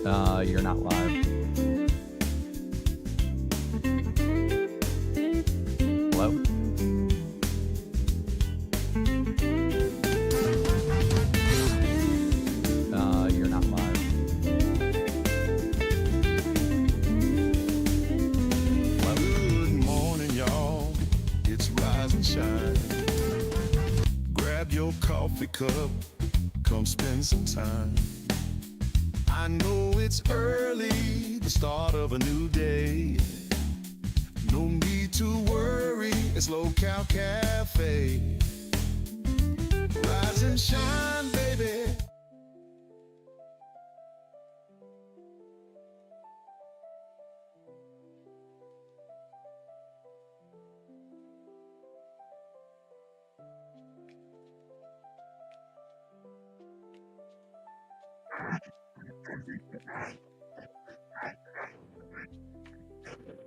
You're not live. Hello? You're not live. Hello? Good morning, y'all. It's Rise and Shine. Grab your coffee cup, come spend some time. I know it's early, the start of a new day. No need to worry, it's LolCow Cafe. Rise and shine, baby.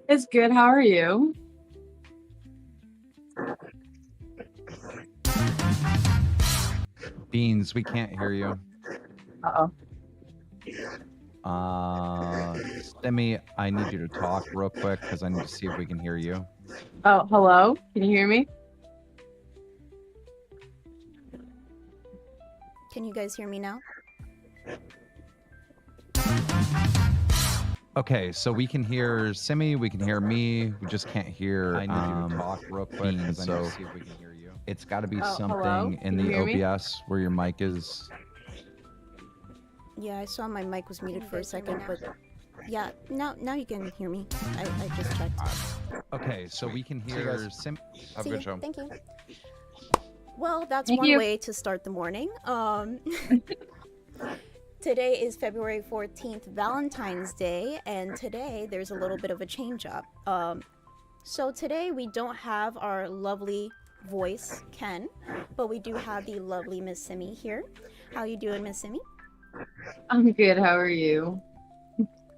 It's good. How are you? Beans, we can't hear you. Uh-oh. Simmi, I need you to talk real quick because I need to see if we can hear you. Oh, hello? Can you hear me? Can you guys hear me now? Okay, so we can hear Simmi, we can hear me, we just can't hear I need you to talk real quick because I need to see if we can hear you. It's got to be hello? something in Can you the hear me? OBS where your mic is. Yeah, I saw my mic was muted for a second, but yeah, now you can hear me. I just checked. Okay, so we can hear Sim. Have a See good you. show. Thank you. Well, that's Thank one you. way to start the morning. Today is February 14th, Valentine's Day, and today there's a little bit of a change up. So today we don't have our lovely voice, Ken, but we do have the lovely Miss Simmi here. How you doing, Miss Simmi? I'm good. How are you?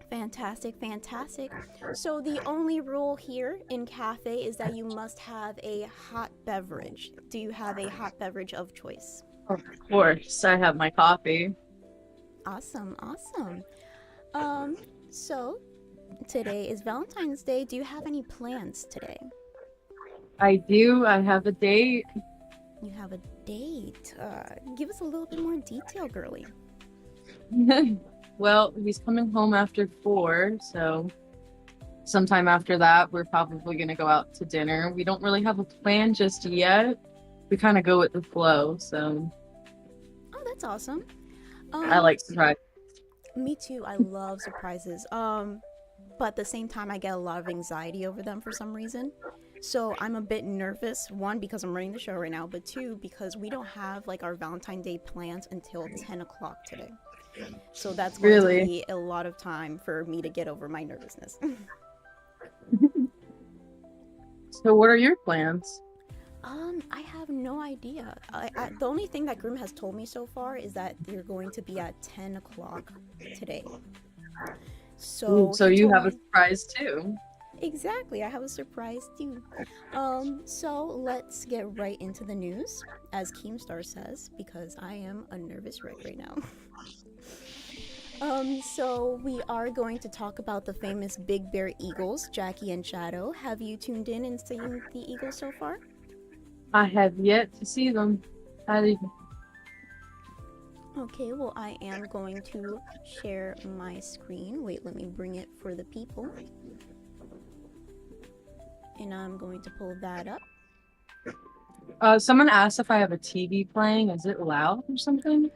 Fantastic, fantastic. So the only rule here in cafe is that you must have a hot beverage. Do you have a hot beverage of choice? Of course. I have my coffee. Awesome, awesome. So today is Valentine's Day. Do you have any plans today? I do. I have a date. You have a date. Give us a little bit more detail, girly. Well, he's coming home after 4, so sometime after that, we're probably going to go out to dinner. We don't really have a plan just yet. We kind of go with the flow, so Oh, that's awesome. I like surprise. Me too. I love surprises. But at the same time, I get a lot of anxiety over them for some reason. So I'm a bit nervous. One, because I'm running the show right now, but two, because we don't have like our Valentine's Day plans until 10 o'clock today. So that's going to Really? be a lot of time for me to get over my nervousness. So what are your plans? I have no idea. The only thing that Groom has told me so far is that you're going to be at 10 o'clock today. So, So he you told have a me- surprise too. Exactly, I have a surprise too. So let's get right into the news, as Keemstar says, because I am a nervous wreck right now. So we are going to talk about the famous Big Bear Eagles, Jackie and Shadow. Have you tuned in and seen the Eagles so far? I have yet to see them. Okay, well I am going to share my screen. Wait, let me bring it for the people. And I'm going to pull that up. Someone asked if I have a TV playing. Is it loud or something?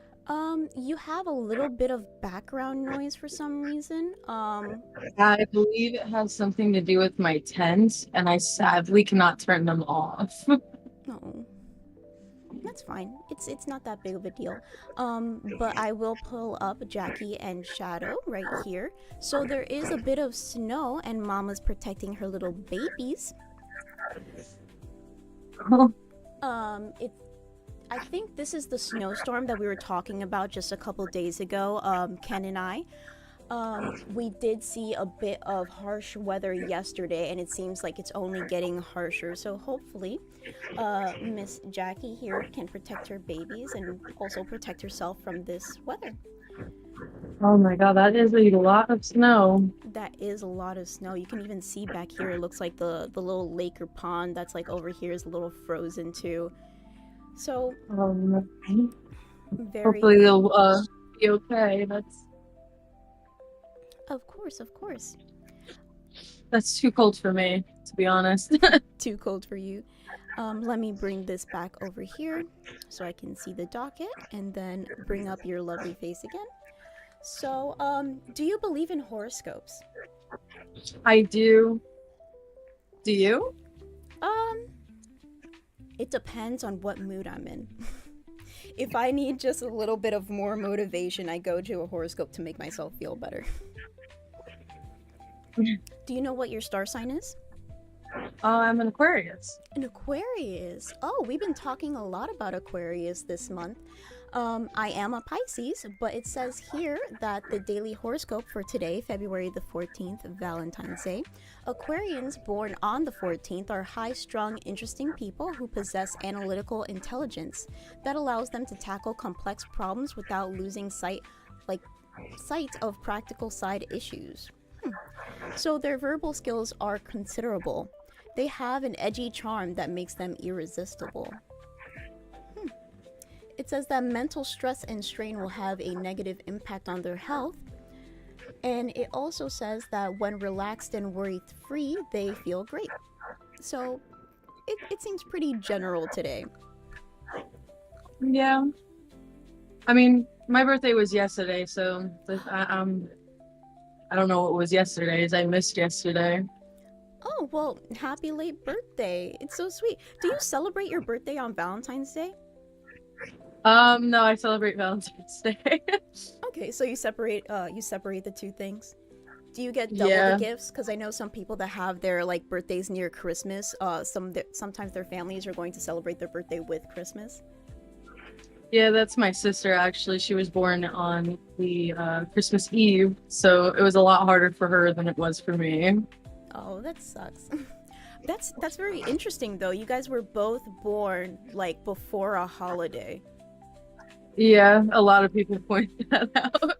You have a little bit of background noise for some reason. I believe it has something to do with my tent, and I sadly cannot turn them off. No, that's fine. It's not that big of a deal. But I will pull up Jackie and Shadow right here. So there is a bit of snow, and Mama's protecting her little babies. I think this is the snowstorm that we were talking about just a couple days ago, Ken and I. We did see a bit of harsh weather yesterday, and it seems like it's only getting harsher. So hopefully, Miss Jackie here can protect her babies and also protect herself from this weather. Oh my god, that is a lot of snow. That is a lot of snow. You can even see back here. It looks like the little lake or pond that's like over here is a little frozen too. So No. very. Hopefully they'll be okay. Of course, of course. That's too cold for me, to be honest. Too cold for you. Let me bring this back over here so I can see the docket and then bring up your lovely face again. So, do you believe in horoscopes? I do. Do you? It depends on what mood I'm in. If I need just a little bit of more motivation, I go to a horoscope to make myself feel better. Do you know what your star sign is? I'm an Aquarius. An Aquarius. Oh, we've been talking a lot about Aquarius this month. I am a Pisces, but it says here that the daily horoscope for today, February the 14th, Valentine's Day, Aquarians born on the 14th are high-strung, interesting people who possess analytical intelligence that allows them to tackle complex problems without losing sight of practical side issues. So their verbal skills are considerable. They have an edgy charm that makes them irresistible. It says that mental stress and strain will have a negative impact on their health. And it also says that when relaxed and worry-free, they feel great. So it seems pretty general today. Yeah. I mean, my birthday was yesterday, so I don't know what was yesterday's. I missed yesterday. Oh, well, happy late birthday. It's so sweet. Do you celebrate your birthday on Valentine's Day? No, I celebrate Valentine's Day. Okay, so you separate the two things. Do you get double the gifts? Because I know some people that have their like birthdays near Christmas. Sometimes their families are going to celebrate their birthday with Christmas. Yeah, that's my sister actually. She was born on the Christmas Eve, so it was a lot harder for her than it was for me. Oh, that sucks. That's very interesting though. You guys were both born like before a holiday. Yeah, a lot of people point that out.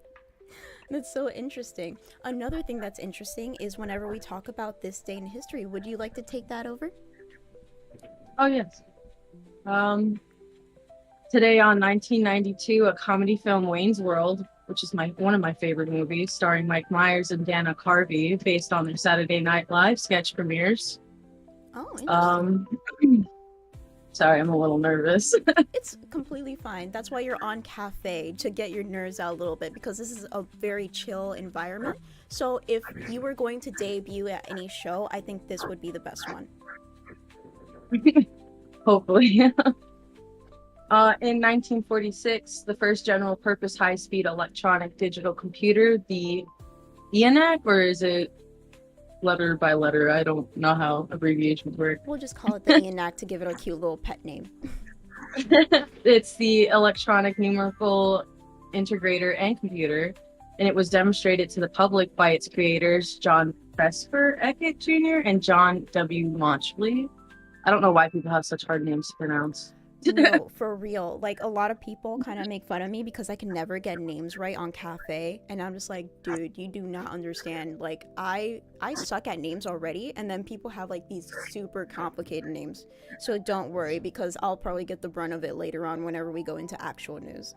That's so interesting. Another thing that's interesting is whenever we talk about this day in history, would you like to take that over? Oh yes. Today on 1992, a comedy film, Wayne's World, which is one of my favorite movies, starring Mike Myers and Dana Carvey, based on their Saturday Night Live sketch premieres. Oh, interesting. Sorry, I'm a little nervous. It's completely fine. That's why you're on cafe, to get your nerves out a little bit, because this is a very chill environment. So if you were going to debut at any show, I think this would be the best one. Hopefully. In 1946, the first general-purpose high-speed electronic digital computer, the ENAC, or is it letter by letter? I don't know how abbreviations work. We'll just call it the ENAC to give it a cute little pet name. It's the electronic numerical integrator and computer, and it was demonstrated to the public by its creators, John Presper Eckert Jr. and John W. Mauchly. I don't know why people have such hard names to pronounce. No, for real. Like, a lot of people kind of make fun of me because I can never get names right on cafe, and I'm just like, dude, you do not understand. Like, I suck at names already, and then people have like these super complicated names. So don't worry, because I'll probably get the brunt of it later on whenever we go into actual news.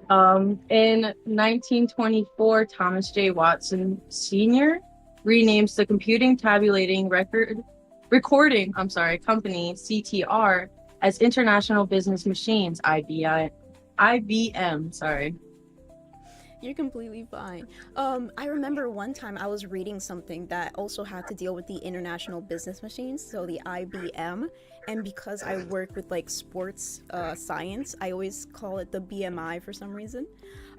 In 1924, Thomas J. Watson Sr. renames the computing tabulating recording company CTR as International Business Machines IBM. Sorry. You're completely fine. I remember one time I was reading something that also had to deal with the International Business Machines, so the IBM, and because I work with like sports science, I always call it the BMI for some reason.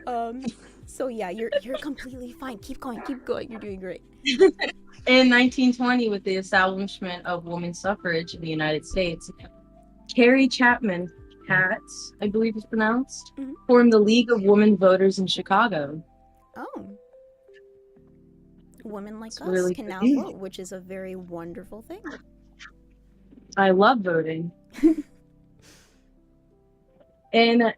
So yeah, you're completely fine. Keep going. You're doing great. In 1920, with the establishment of women's suffrage in the United States, Carrie Chapman Katz, I believe it's pronounced, formed the League of Women Voters in Chicago. Oh. Women like us really can now good. vote, which is a very wonderful thing. I love voting. In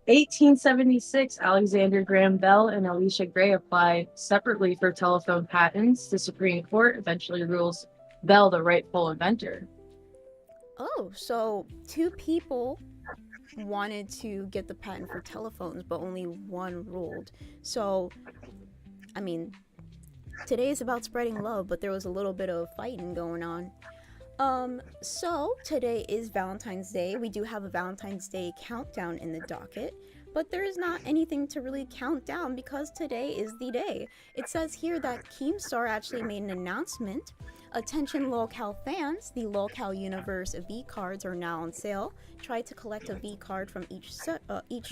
1876, Alexander Graham Bell and Elisha Gray applied separately for telephone patents. The Supreme Court eventually rules Bell the rightful inventor. Oh, so two people wanted to get the patent for telephones, but only one ruled. So, I mean, today is about spreading love, but there was a little bit of fighting going on. So today is Valentine's Day. We do have a Valentine's Day countdown in the docket, but there is not anything to really count down because today is the day. It says here that Keemstar actually made an announcement. Attention LolCow fans, the LolCow Universe V cards are now on sale. Try to collect a V card from each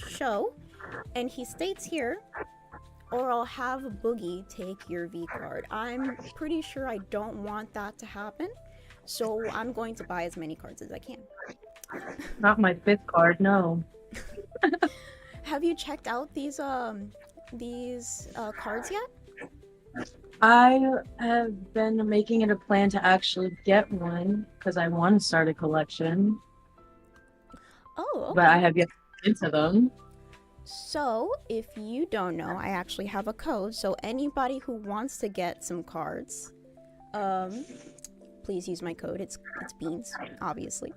show. And he states here, or I'll have Boogie take your V card. I'm pretty sure I don't want that to happen. So I'm going to buy as many cards as I can. Not my fifth card, no. Have you checked out these cards yet? I have been making it a plan to actually get one because I want to start a collection. Oh, okay. But I have yet to get into them. So, if you don't know, I actually have a code. So anybody who wants to get some cards, please use my code. It's beans, obviously.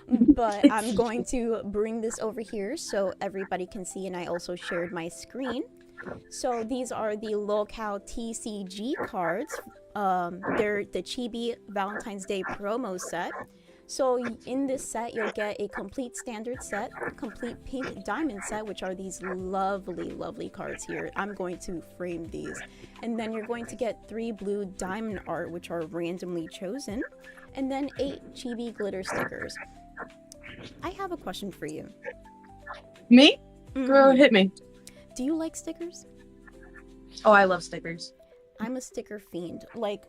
But I'm going to bring this over here so everybody can see, and I also shared my screen. So these are the LolCow TCG cards. They're the Chibi Valentine's Day promo set. So in this set, you'll get a complete standard set, complete pink diamond set, which are these lovely, lovely cards here. I'm going to frame these. And then you're going to get 3 blue diamond art, which are randomly chosen. And then 8 chibi glitter stickers. I have a question for you. Me? Girl, hit me. Do you like stickers? Oh, I love stickers. I'm a sticker fiend. Like,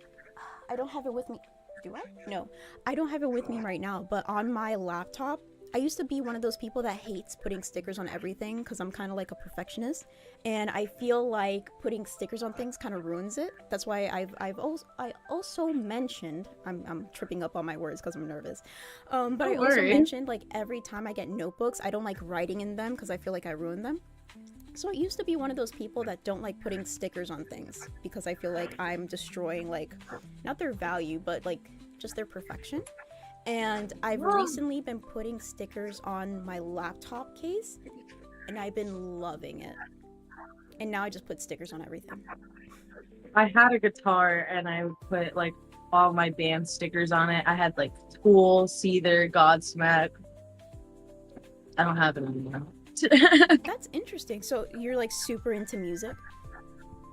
I don't have it with me. Do I? No. I don't have it with me right now, but on my laptop, I used to be one of those people that hates putting stickers on everything because I'm kind of like a perfectionist, and I feel like putting stickers on things kind of ruins it. That's why I also mentioned, I'm tripping up on my words because I'm nervous, but I also mentioned, like, every time I get notebooks, I don't like writing in them because I feel like I ruin them. So I used to be one of those people that don't like putting stickers on things because I feel like I'm destroying, like, not their value, but like just their perfection. And I've recently been putting stickers on my laptop case, and I've been loving it. And now I just put stickers on everything. I had a guitar and I would put like all my band stickers on it. I had like Tool, Seether, Godsmack. I don't have it anymore. That's interesting. So you're like super into music?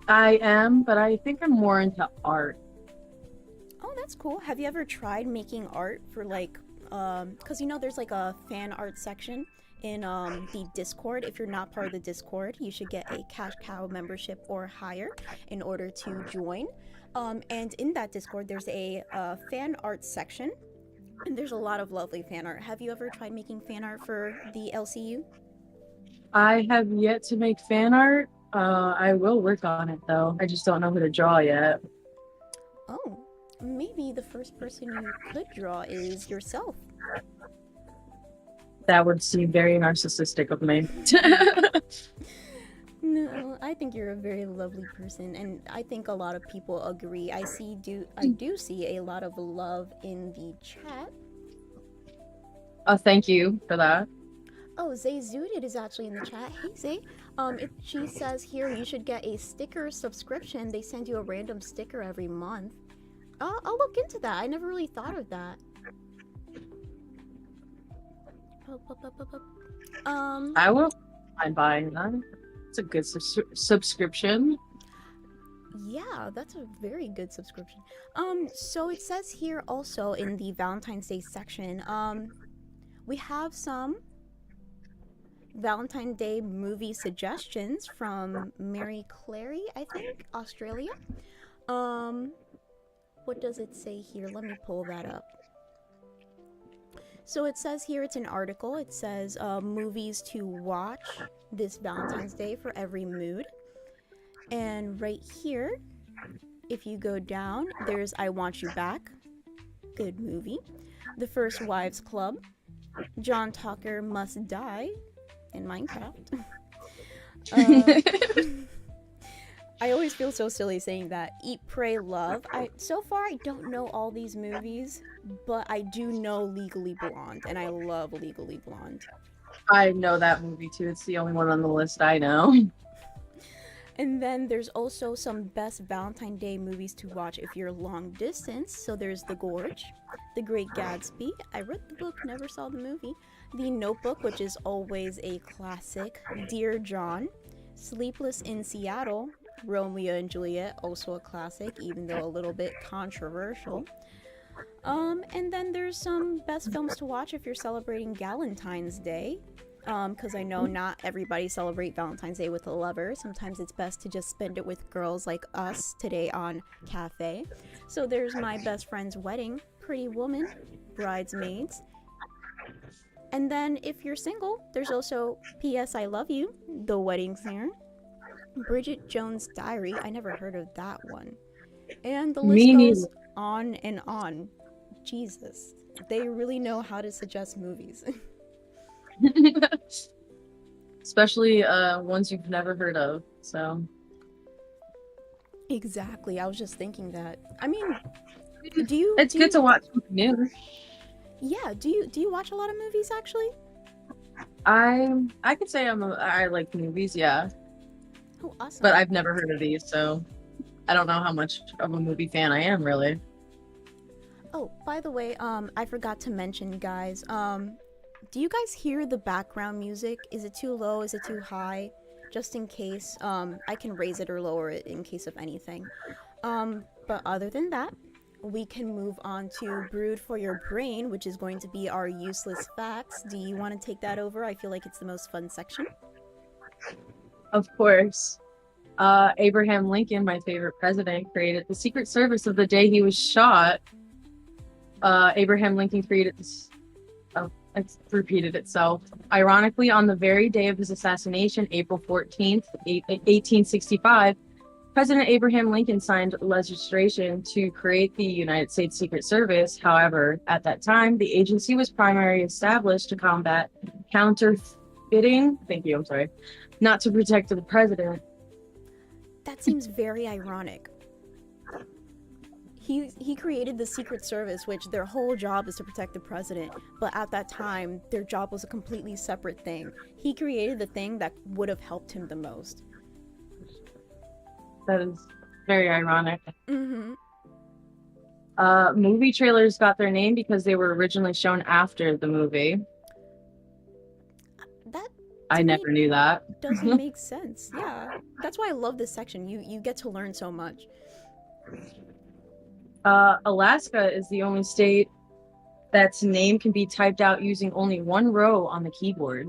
I am, but I think I'm more into art. Oh, that's cool. Have you ever tried making art for like, because you know there's like a fan art section in the Discord. If you're not part of the Discord, you should get a Cash Cow membership or higher in order to join. And in that Discord, there's a fan art section, and there's a lot of lovely fan art. Have you ever tried making fan art for the LCU? I have yet to make fan art. I will work on it though. I just don't know who to draw yet. Oh, maybe the first person you could draw is yourself. That would seem very narcissistic of me. No, I think you're a very lovely person, and I think a lot of people agree. I do see a lot of love in the chat. Oh, thank you for that. Oh, Zay Zooted is actually in the chat. Hey, Zay. She says here you should get a sticker subscription. They send you a random sticker every month. I'll look into that. I never really thought of that. I will mind buying that. It's a good subscription. Yeah, that's a very good subscription. So it says here also in the Valentine's Day section, we have some Valentine's Day movie suggestions from Mary Clary, I think, Australia. What does it say here? Let me pull that up. So it says here, it's an article. It says movies to watch this Valentine's Day for every mood. And right here, if you go down, there's I Want You Back. Good movie. The First Wives Club. John Tucker Must Die. in Minecraft. uh, I always feel so silly saying that. Eat, Pray, Love. So far I don't know all these movies, but I do know Legally Blonde, and I love Legally Blonde. I know that movie too. It's the only one on the list I know. And then there's also some best Valentine Day movies to watch if you're long distance. So there's The Gorge, The Great Gatsby. I read the book, never saw the movie. The Notebook, which is always a classic. Dear John, Sleepless in Seattle, Romeo and Juliet, also a classic, even though a little bit controversial. And then there's some best films to watch if you're celebrating Valentine's Day. Because I know not everybody celebrate Valentine's Day with a lover. Sometimes it's best to just spend it with girls like us today on Cafe. So there's My Best Friend's Wedding, Pretty Woman, Bridesmaids. And then if you're single, there's also P.S. I Love You, The Wedding Singer, Bridget Jones' Diary. I never heard of that one. And the list goes on and on. Jesus, they really know how to suggest movies. Especially ones you've never heard of. So exactly, I was just thinking that. I mean, it's good to watch something new. Yeah, do you watch a lot of movies actually? I could say I like movies, yeah. Oh, awesome. But I've never heard of these, so I don't know how much of a movie fan I am really. Oh, by the way, I forgot to mention, guys. Do you guys hear the background music? Is it too low? Is it too high? Just in case, I can raise it or lower it in case of anything. But other than that, we can move on to Brood for Your Brain, which is going to be our useless facts. Do you want to take that over? I feel like it's the most fun section. Of course. Abraham Lincoln, my favorite president, created the Secret Service of the day he was shot. Abraham Lincoln created this... Oh, it's repeated itself. Ironically, on the very day of his assassination, April 14th, 1865, President Abraham Lincoln signed legislation to create the United States Secret Service. However, at that time, the agency was primarily established to combat counterfeiting. Thank you, I'm sorry. Not to protect the president. That seems very ironic. He created the Secret Service, which their whole job is to protect the president, but at that time, their job was a completely separate thing. He created the thing that would have helped him the most. That is very ironic. Mm-hmm. Movie trailers got their name because they were originally shown after the movie. That I never knew that. Doesn't make sense. Yeah, that's why I love this section. You get to learn so much. Alaska is the only state that's name can be typed out using only one row on the keyboard.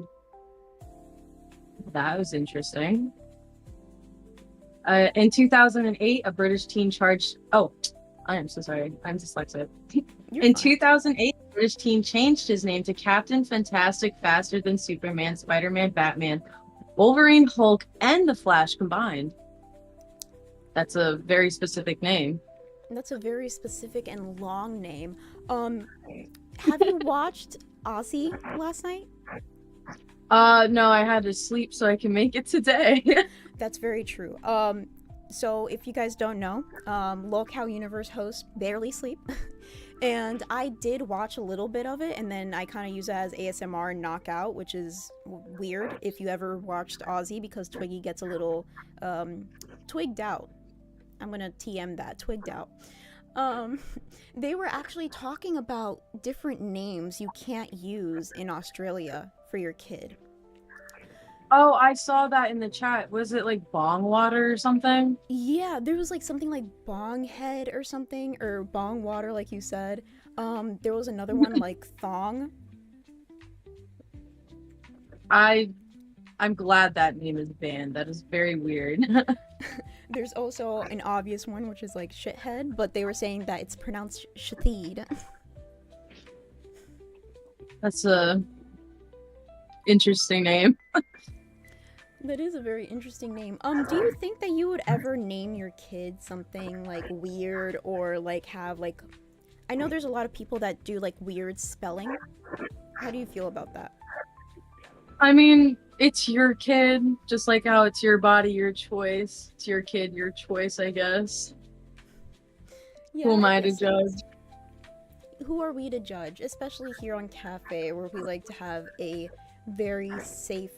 That was interesting. In 2008, a British teen charged... Oh, I am so sorry. I'm dyslexic. In 2008, a British teen changed his name to Captain Fantastic, Faster Than Superman, Spider-Man, Batman, Wolverine, Hulk, and The Flash combined. That's a very specific name. That's a very specific and long name. Have you watched Ozzy last night? No, I had to sleep so I can make it today. That's very true. So if you guys don't know, LolCow Universe hosts barely sleep. And I did watch a little bit of it, and then I kind of use it as ASMR and knockout, which is weird if you ever watched Ozzy, because Twiggy gets a little twigged out. I'm gonna TM that, twigged out. They were actually talking about different names you can't use in Australia for your kid. Oh, I saw that in the chat. Was it like bong water or something? Yeah, there was like something like bong head or something, or bong water like you said. There was another one like thong. I'm glad that name is banned. That is very weird. There's also an obvious one, which is like shithead, but they were saying that it's pronounced shatheed. That's a interesting name. That is a very interesting name. Do you think that you would ever name your kid something like weird, or like have like... I know there's a lot of people that do like weird spelling. How do you feel about that? I mean, it's your kid, just like how it's your body, your choice. It's your kid, your choice, I guess. Yeah, Who am I I to guess it judge? is. Who are we to judge? Especially here on Cafe, where we like to have a very safe,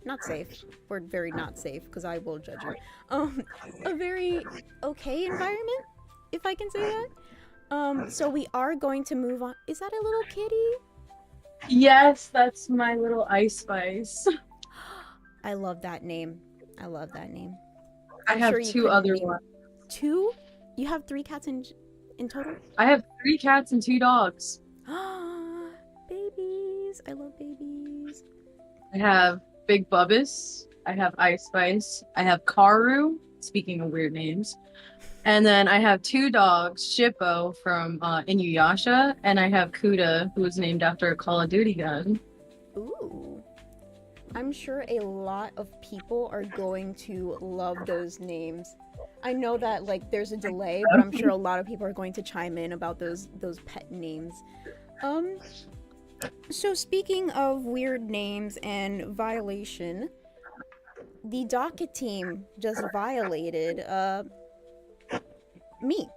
not safe, we're very not safe, because I will judge you. Um, a very okay environment, if I can say that. So we are going to move on. Is that a little kitty? Yes, that's my little Ice Spice. I love that name. I love that name. I I'm have sure you two couldn't other name ones. two. You have 3 cats in total. I have 3 cats and 2 dogs. Babies. I love babies. I have Big Bubbus. I have Ice Spice. I have Karu, speaking of weird names. And then I have 2 dogs, Shippo from Inuyasha, and I have Kuda, who was named after a Call of Duty gun. Ooh. I'm sure a lot of people are going to love those names. I know that like there's a delay, but I'm sure a lot of people are going to chime in about those pet names. So speaking of weird names and violation, the D.O.G.E team just violated me.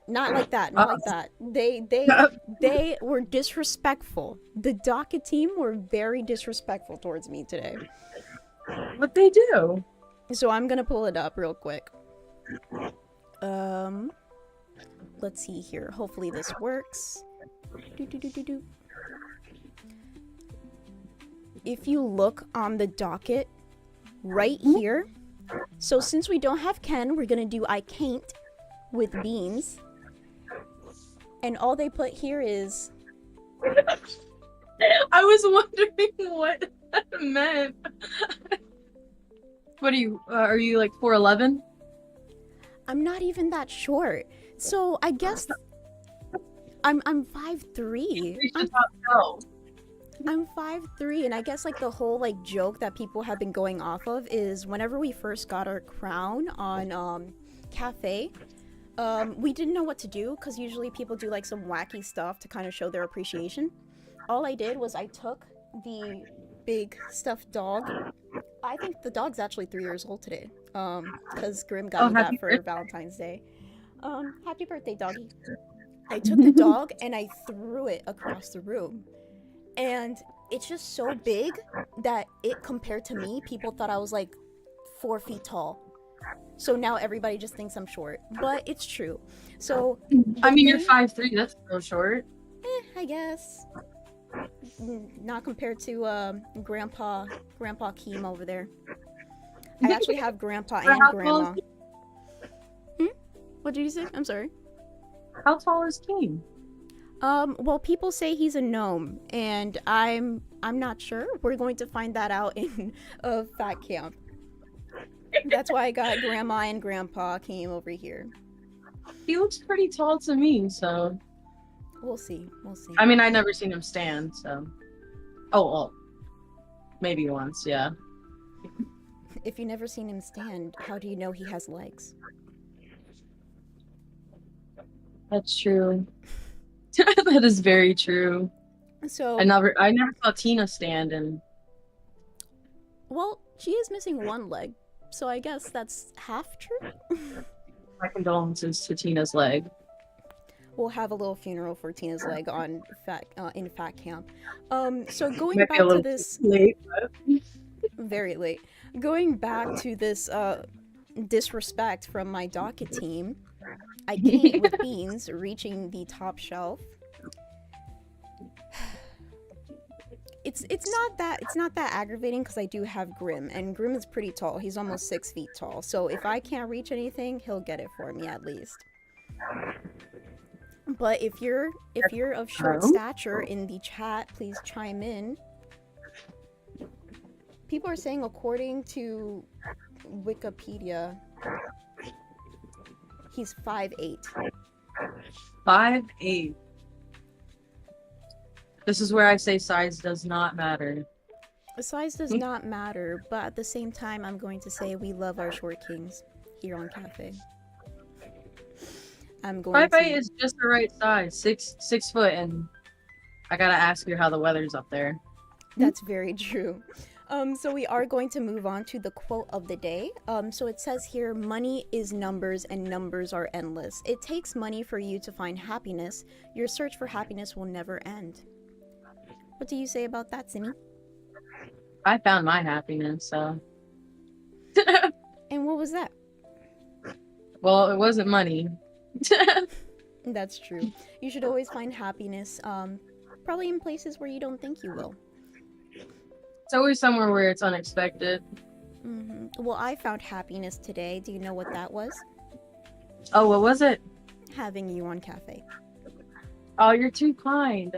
Not like that, not like that. They were disrespectful. The D.O.G.E team were very disrespectful towards me today. What they do? So I'm gonna pull it up real quick. Let's see here. Hopefully this works. If you look on the docket right here, so since we don't have Ken, we're gonna do I can't with Beans. And all they put here is I was wondering what that meant. What are you like 4'11"? I'm not even that short. So I guess I'm 5'3". I'm 5'3", and I guess like the whole like joke that people have been going off of is whenever we first got our crown on Cafe, we didn't know what to do because usually people do like some wacky stuff to kind of show their appreciation. All I did was I took the big stuffed dog. I think the dog's actually 3 years old today. Because Grim got me that for Valentine's Day. Happy birthday, doggy. I took the dog and I threw it across the room. And it's just so big that it, compared to me, people thought I was like 4 feet tall. So now everybody just thinks I'm short. But it's true. So I mean, you're 5'3", that's so short. I guess. Not compared to Grandpa Keem over there. I actually have Grandpa and Grandma. What did you say? I'm sorry. How tall is Keem? Well, people say he's a gnome, and I'm not sure. We're going to find that out in a fat camp. That's why I got Grandma and Grandpa came over here. He looks pretty tall to me, so we'll see. We'll see. I mean, I never seen him stand, so. Oh, well, maybe once, yeah. If you never seen him stand, how do you know he has legs? That's true. That is very true. So I never saw Tina stand, and well, she is missing one leg, so I guess that's half true. My condolences to Tina's leg. We'll have a little funeral for Tina's leg on in fat camp. So going back to this late, very late. Going back to this disrespect from my D.O.G.E team, I came with Beans reaching the top shelf. It's not that aggravating because I do have Grim, and Grim is pretty tall. He's almost 6 feet tall. So if I can't reach anything, he'll get it for me at least. But if you're of short stature in the chat, please chime in. People are saying, according to Wikipedia, he's 5'8". 5'8". This is where I say size does not matter. Size does not matter, but at the same time, I'm going to say we love our short kings here on Cafe. I'm going 5'8" is just the right size. 6 foot, and I gotta ask you how the weather's up there. That's very true. So we are going to move on to the quote of the day. So it says here, money is numbers and numbers are endless. It takes money for you to find happiness. Your search for happiness will never end. What do you say about that, Simmi? I found my happiness, so. And what was that? Well, it wasn't money. That's true. You should always find happiness, probably in places where you don't think you will. It's always somewhere where it's unexpected. Well, I found happiness today. Do you know what that was? Oh, what was it? Having you on cafe. Oh, you're too kind.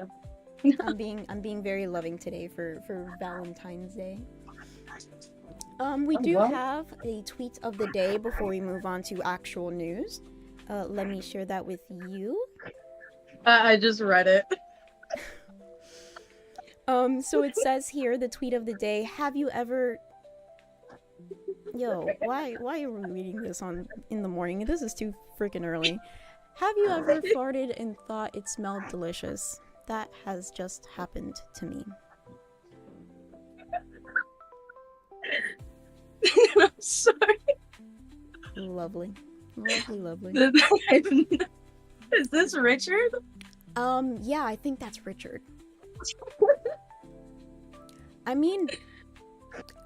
I'm being very loving today for Valentine's Day. We do have a tweet of the day before we move on to actual news. Let me share that with you. I just read it. So it says here, the tweet of the day, have you ever... Yo, why are we reading this in the morning? This is too freaking early. Have you ever farted and thought it smelled delicious? That has just happened to me. I'm sorry. Lovely. Lovely. Is this Richard? Yeah, I think that's Richard. I mean...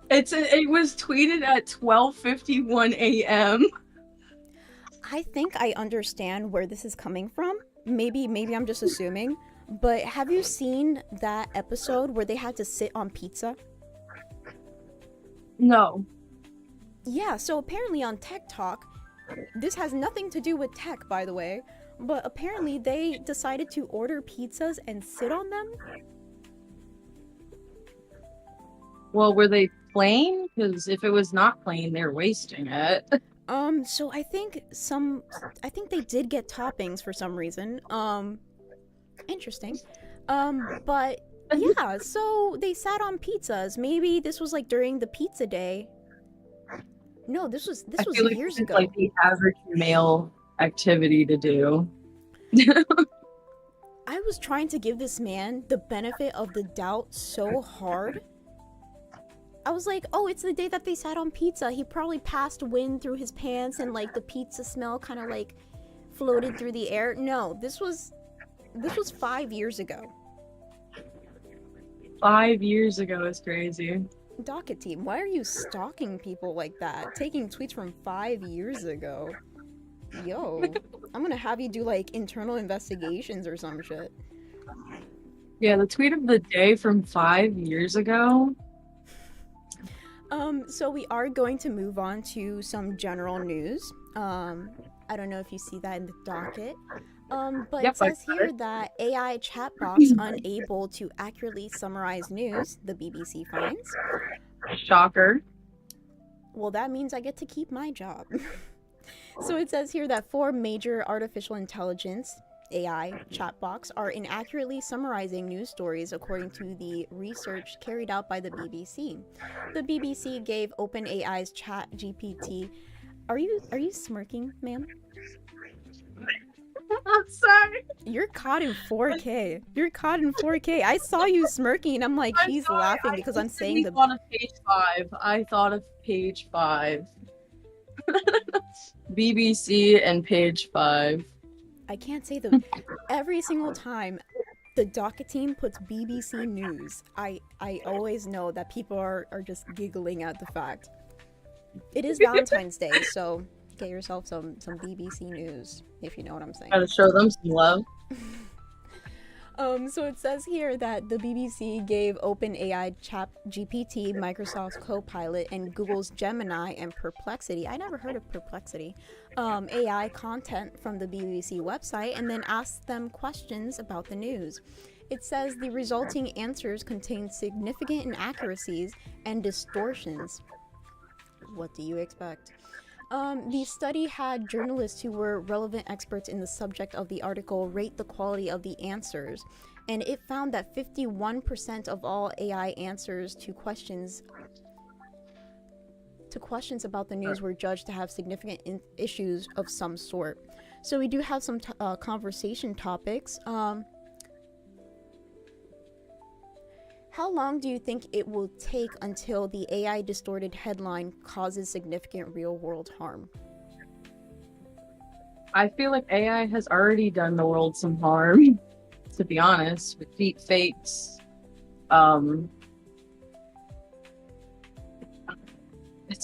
It was tweeted at 12:51 a.m. I think I understand where this is coming from. Maybe I'm just assuming. But have you seen that episode where they had to sit on pizza? No. Yeah, so apparently on Tech Talk, this has nothing to do with tech, by the way, but apparently they decided to order pizzas and sit on them. Well, were they plain? Because if it was not plain, they're wasting it. So I think they did get toppings for some reason. Interesting. But yeah, so they sat on pizzas. Maybe this was like during the pizza day. No, this was like years it's ago. Like the average male activity to do. I was trying to give this man the benefit of the doubt so hard. I was like, oh, it's the day that they sat on pizza. He probably passed wind through his pants and like the pizza smell kind of like floated through the air. No, this was 5 years ago. 5 years ago is crazy. D.O.G.E team, why are you stalking people like that? Taking tweets from 5 years ago. Yo, I'm gonna have you do like internal investigations or some shit. Yeah, the tweet of the day from 5 years ago. So we are going to move on to some general news. I don't know if you see that in the docket. But Yep, it says here that AI chat box unable to accurately summarize news, the BBC finds. Shocker. Well, that means I get to keep my job. So it says here that 4 major artificial intelligence AI chatbots are inaccurately summarizing news stories according to the research carried out by the BBC. The BBC gave OpenAI's ChatGPT. Are you smirking, ma'am? I'm sorry. You're caught in 4K. You're caught in 4K. I saw you smirking. I'm like, she's laughing because I'm saying the. I thought of page 5. I thought of page 5. BBC and page 5. I can't say the. Every single time the D.O.G.E team puts BBC News, I always know that people are just giggling at the fact. It is Valentine's Day, so get yourself some BBC News, if you know what I'm saying. Gotta show them some love. So it says here that the BBC gave OpenAI ChatGPT, Microsoft's Copilot, and Google's Gemini and Perplexity. I never heard of Perplexity. AI content from the BBC website and then asked them questions about the news. It says the resulting answers contain significant inaccuracies and distortions. What do you expect? The study had journalists who were relevant experts in the subject of the article rate the quality of the answers, and it found that 51% of all AI answers to questions about the news were judged to have significant issues of some sort. So we do have some conversation topics. How long do you think it will take until the AI distorted headline causes significant real-world harm? I feel like AI has already done the world some harm, to be honest, with deep fakes. That's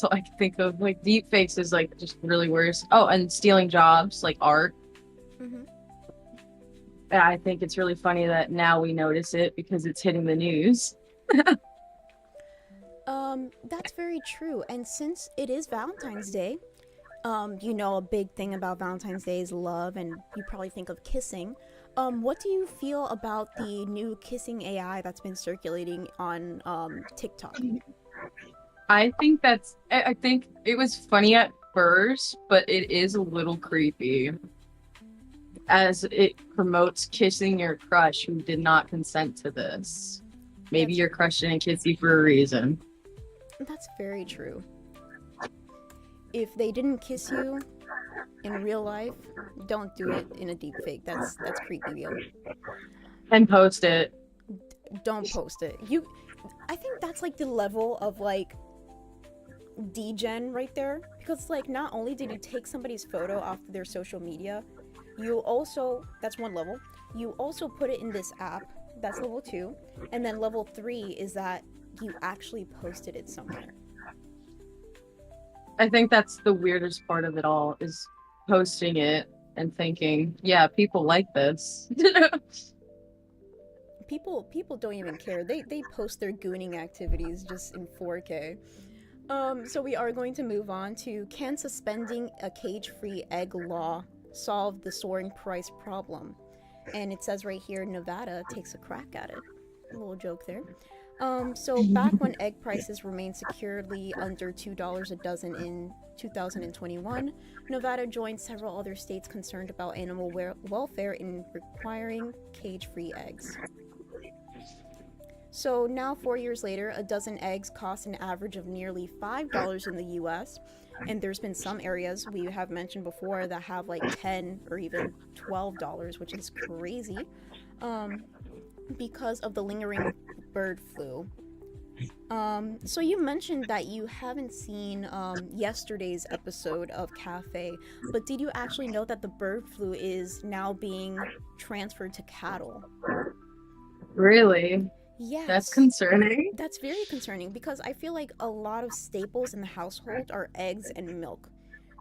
all I can think of. Like, deep fakes is like just really worse. Oh, and stealing jobs, like art. Mm-hmm. And I think it's really funny that now we notice it because it's hitting the news. That's very true. And since it is Valentine's Day, you know, a big thing about Valentine's Day is love, and you probably think of kissing. What do you feel about the new kissing AI that's been circulating on TikTok? I think it was funny at first, but it is a little creepy as it promotes kissing your crush who did not consent to this. Maybe That's- your crush didn't kiss you for a reason. That's very true. If they didn't kiss you in real life, don't do it in a deep fake. That's creepy, yo. And post it. Don't post it. I think that's like the level of like degen right there, because like not only did you take somebody's photo off their social media, you also, that's one level, you also put it in this app. That's level 2. And then level 3 is that you actually posted it somewhere. I think that's the weirdest part of it all is posting it and thinking, yeah, people like this. People don't even care. They post their gooning activities just in 4K. So we are going to move on to, can suspending a cage-free egg law solve the soaring price problem? And it says right here, Nevada takes a crack at it. A little joke there. So back when egg prices remained securely under $2 a dozen in 2021, Nevada joined several other states concerned about animal welfare in requiring cage-free eggs. So now, 4 years later, a dozen eggs cost an average of nearly $5 in the US, and there's been some areas we have mentioned before that have like $10 or even $12, which is crazy, because of the lingering bird flu. So you mentioned that you haven't seen yesterday's episode of Cafe, but did you actually know that the bird flu is now being transferred to cattle? Really? Yes. That's concerning. That's very concerning, because I feel like a lot of staples in the household are eggs and milk.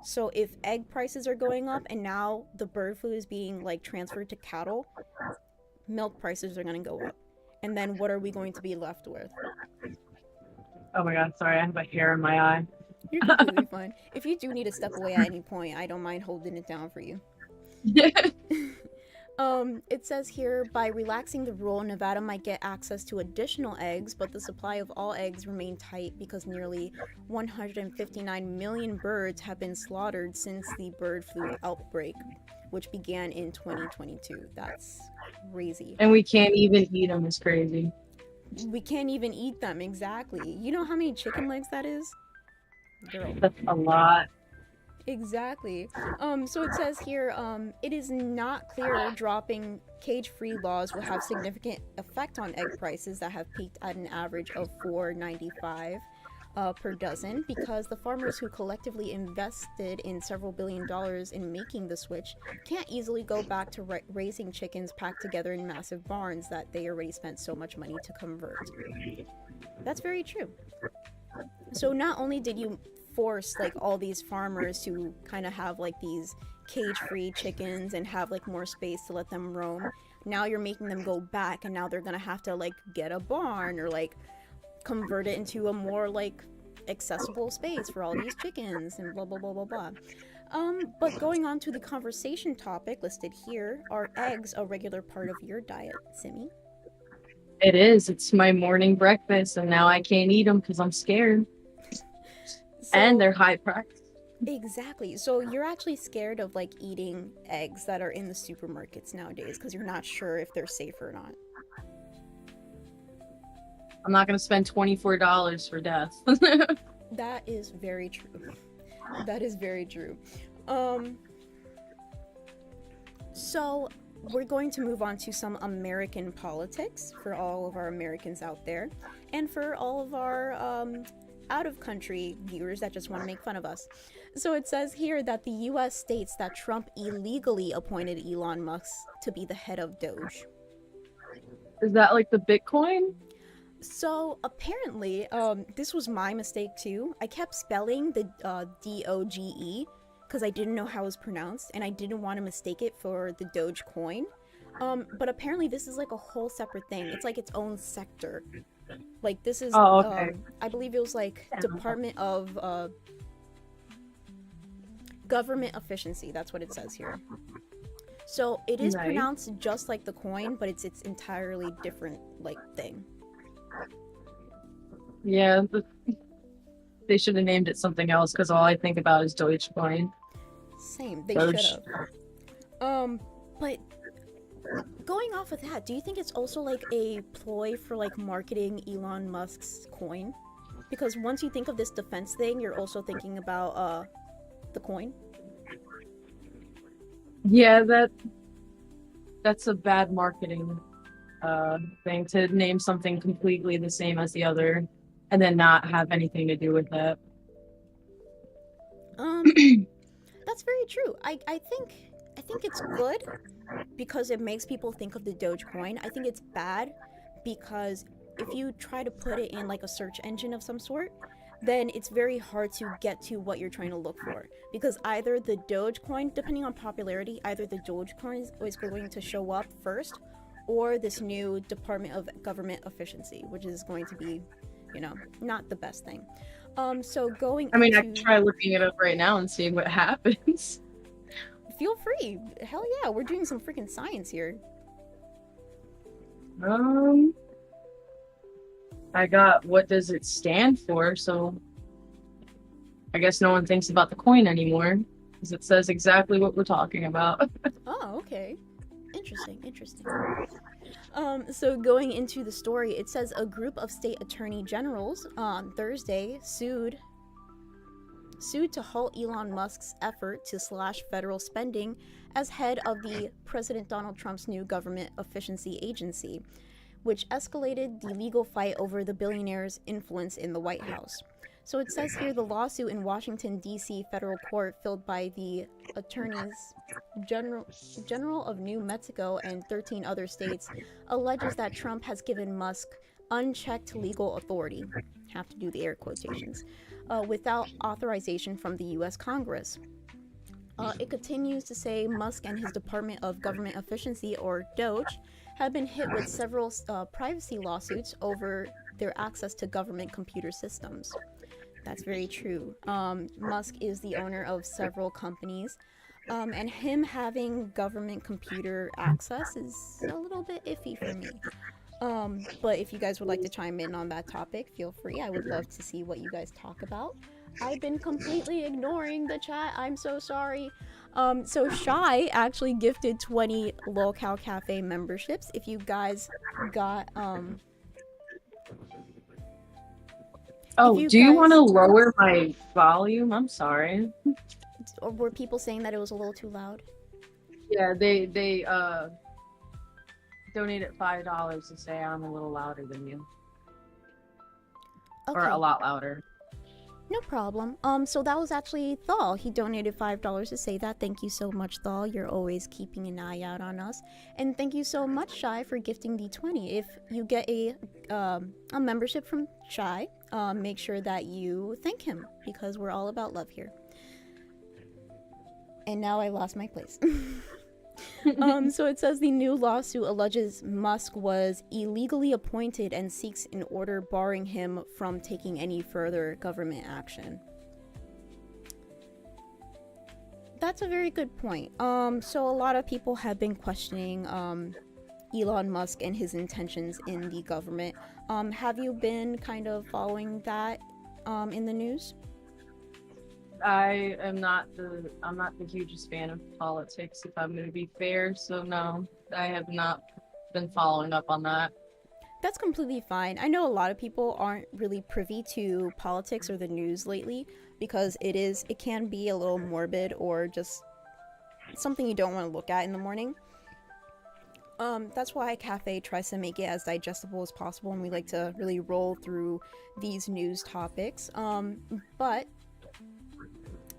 So if egg prices are going up and now the bird flu is being like transferred to cattle, milk prices are going to go up. And then what are we going to be left with? Oh my god, sorry, I have a hair in my eye. You're completely fine. If you do need to step away at any point, I don't mind holding it down for you. It says here, by relaxing the rule, Nevada might get access to additional eggs, but the supply of all eggs remain tight because nearly 159 million birds have been slaughtered since the bird flu outbreak, which began in 2022. That's crazy. And we can't even eat them, it's crazy. We can't even eat them, exactly. You know how many chicken legs that is? Girl. That's a lot. Exactly. So it says here, it is not clear dropping cage-free laws will have significant effect on egg prices that have peaked at an average of $4.95 per dozen, because the farmers who collectively invested in several $billion in making the switch can't easily go back to raising chickens packed together in massive barns that they already spent so much money to convert. That's very true. So not only did you force like all these farmers to kind of have like these cage-free chickens and have like more space to let them roam, now you're making them go back, and now they're gonna have to like get a barn or like convert it into a more like accessible space for all these chickens and blah blah blah blah blah. But going on to the conversation topic listed here, are eggs a regular part of your diet, Simmi? It is. It's my morning breakfast, and now I can't eat them because I'm scared. And they're high priced. Exactly. So you're actually scared of like eating eggs that are in the supermarkets nowadays because you're not sure if they're safe or not. I'm not going to spend $24 for death. That is very true. That is very true. So we're going to move on to some American politics for all of our Americans out there, and for all of our out-of-country viewers that just want to make fun of us. So it says here that the U.S. states that Trump illegally appointed Elon Musk to be the head of Doge. Is that like the Bitcoin? So apparently, this was my mistake too. I kept spelling the D.O.G.E because I didn't know how it was pronounced, and I didn't want to mistake it for the Doge coin. But apparently this is like a whole separate thing. It's like its own sector. Like this is, okay. I believe it was like Department of Government Efficiency. That's what it says here. So it is Nice. pronounced just like the coin, but it's entirely different like thing. Yeah, they should have named it something else because all I think about is Dogecoin. Same, they Doge. should have. But going off of that, do you think it's also like a ploy for like marketing Elon Musk's coin? Because once you think of this defense thing, you're also thinking about the coin. Yeah, that's a bad marketing thing to name something completely the same as the other and then not have anything to do with that. That's very true. I think it's good because it makes people think of the Dogecoin. I think it's bad because if you try to put it in like a search engine of some sort, then it's very hard to get to what you're trying to look for. Because either the Dogecoin, depending on popularity, either the Dogecoin is going to show up first, or this new Department of Government Efficiency, which is going to be, you know, not the best thing. So going I mean, I into... can try looking it up right now and seeing what happens. Feel free. Hell yeah, we're doing some freaking science here. I got what does it stand for, so I guess no one thinks about the coin anymore because it says exactly what we're talking about. Oh, okay. Interesting. So going into the story, it says a group of state attorney generals on Thursday sued to halt Elon Musk's effort to slash federal spending as head of the President Donald Trump's new government efficiency agency, which escalated the legal fight over the billionaire's influence in the White House. So it says here the lawsuit in Washington, D.C. federal court filled by the attorneys general of New Mexico and 13 other states alleges that Trump has given Musk unchecked legal authority, have to do the air quotations, without authorization from the U.S. Congress. It continues to say Musk and his Department of Government Efficiency, or D.O.G.E, have been hit with several privacy lawsuits over their access to government computer systems. That's very true. Musk is the owner of several companies, and him having government computer access is a little bit iffy for me. But if you guys would like to chime in on that topic, feel free. I would love to see what you guys talk about. I've been completely ignoring the chat. I'm so sorry. So Shy actually gifted 20 LolCow Cafe memberships. If you guys got Oh, do you want to lower my volume? I'm sorry. Or were people saying that it was a little too loud? Yeah, they donated $5 to say I'm a little louder than you. Okay. Or a lot louder. No problem. So that was actually Thal. He donated $5 to say that. Thank you so much, Thal. You're always keeping an eye out on us. And thank you so much, Shy, for gifting the 20. If you get a membership from Shy, make sure that you thank him, because we're all about love here. And now I lost my place. So it says the new lawsuit alleges Musk was illegally appointed and seeks an order barring him from taking any further government action. That's a very good point. So a lot of people have been questioning Elon Musk and his intentions in the government. Have you been kind of following that in the news? I'm not the hugest fan of politics, if I'm going to be fair, so no, I have not been following up on that. That's completely fine. I know a lot of people aren't really privy to politics or the news lately because it can be a little morbid or just something you don't want to look at in the morning. That's why Cafe tries to make it as digestible as possible, and we like to really roll through these news topics. But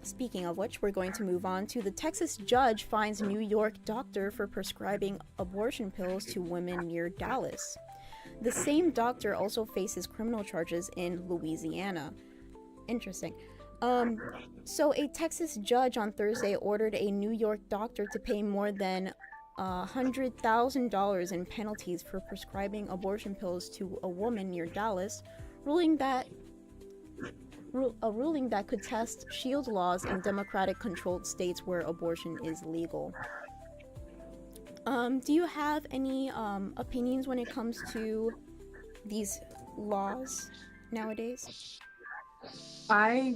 speaking of which, we're going to move on to the Texas judge finds New York doctor for prescribing abortion pills to women near Dallas. The same doctor also faces criminal charges in Louisiana. Interesting. So a Texas judge on Thursday ordered a New York doctor to pay more than $100,000 in penalties for prescribing abortion pills to a woman near Dallas, a ruling that could test shield laws in Democratic-controlled states where abortion is legal. Do you have any opinions when it comes to these laws nowadays? I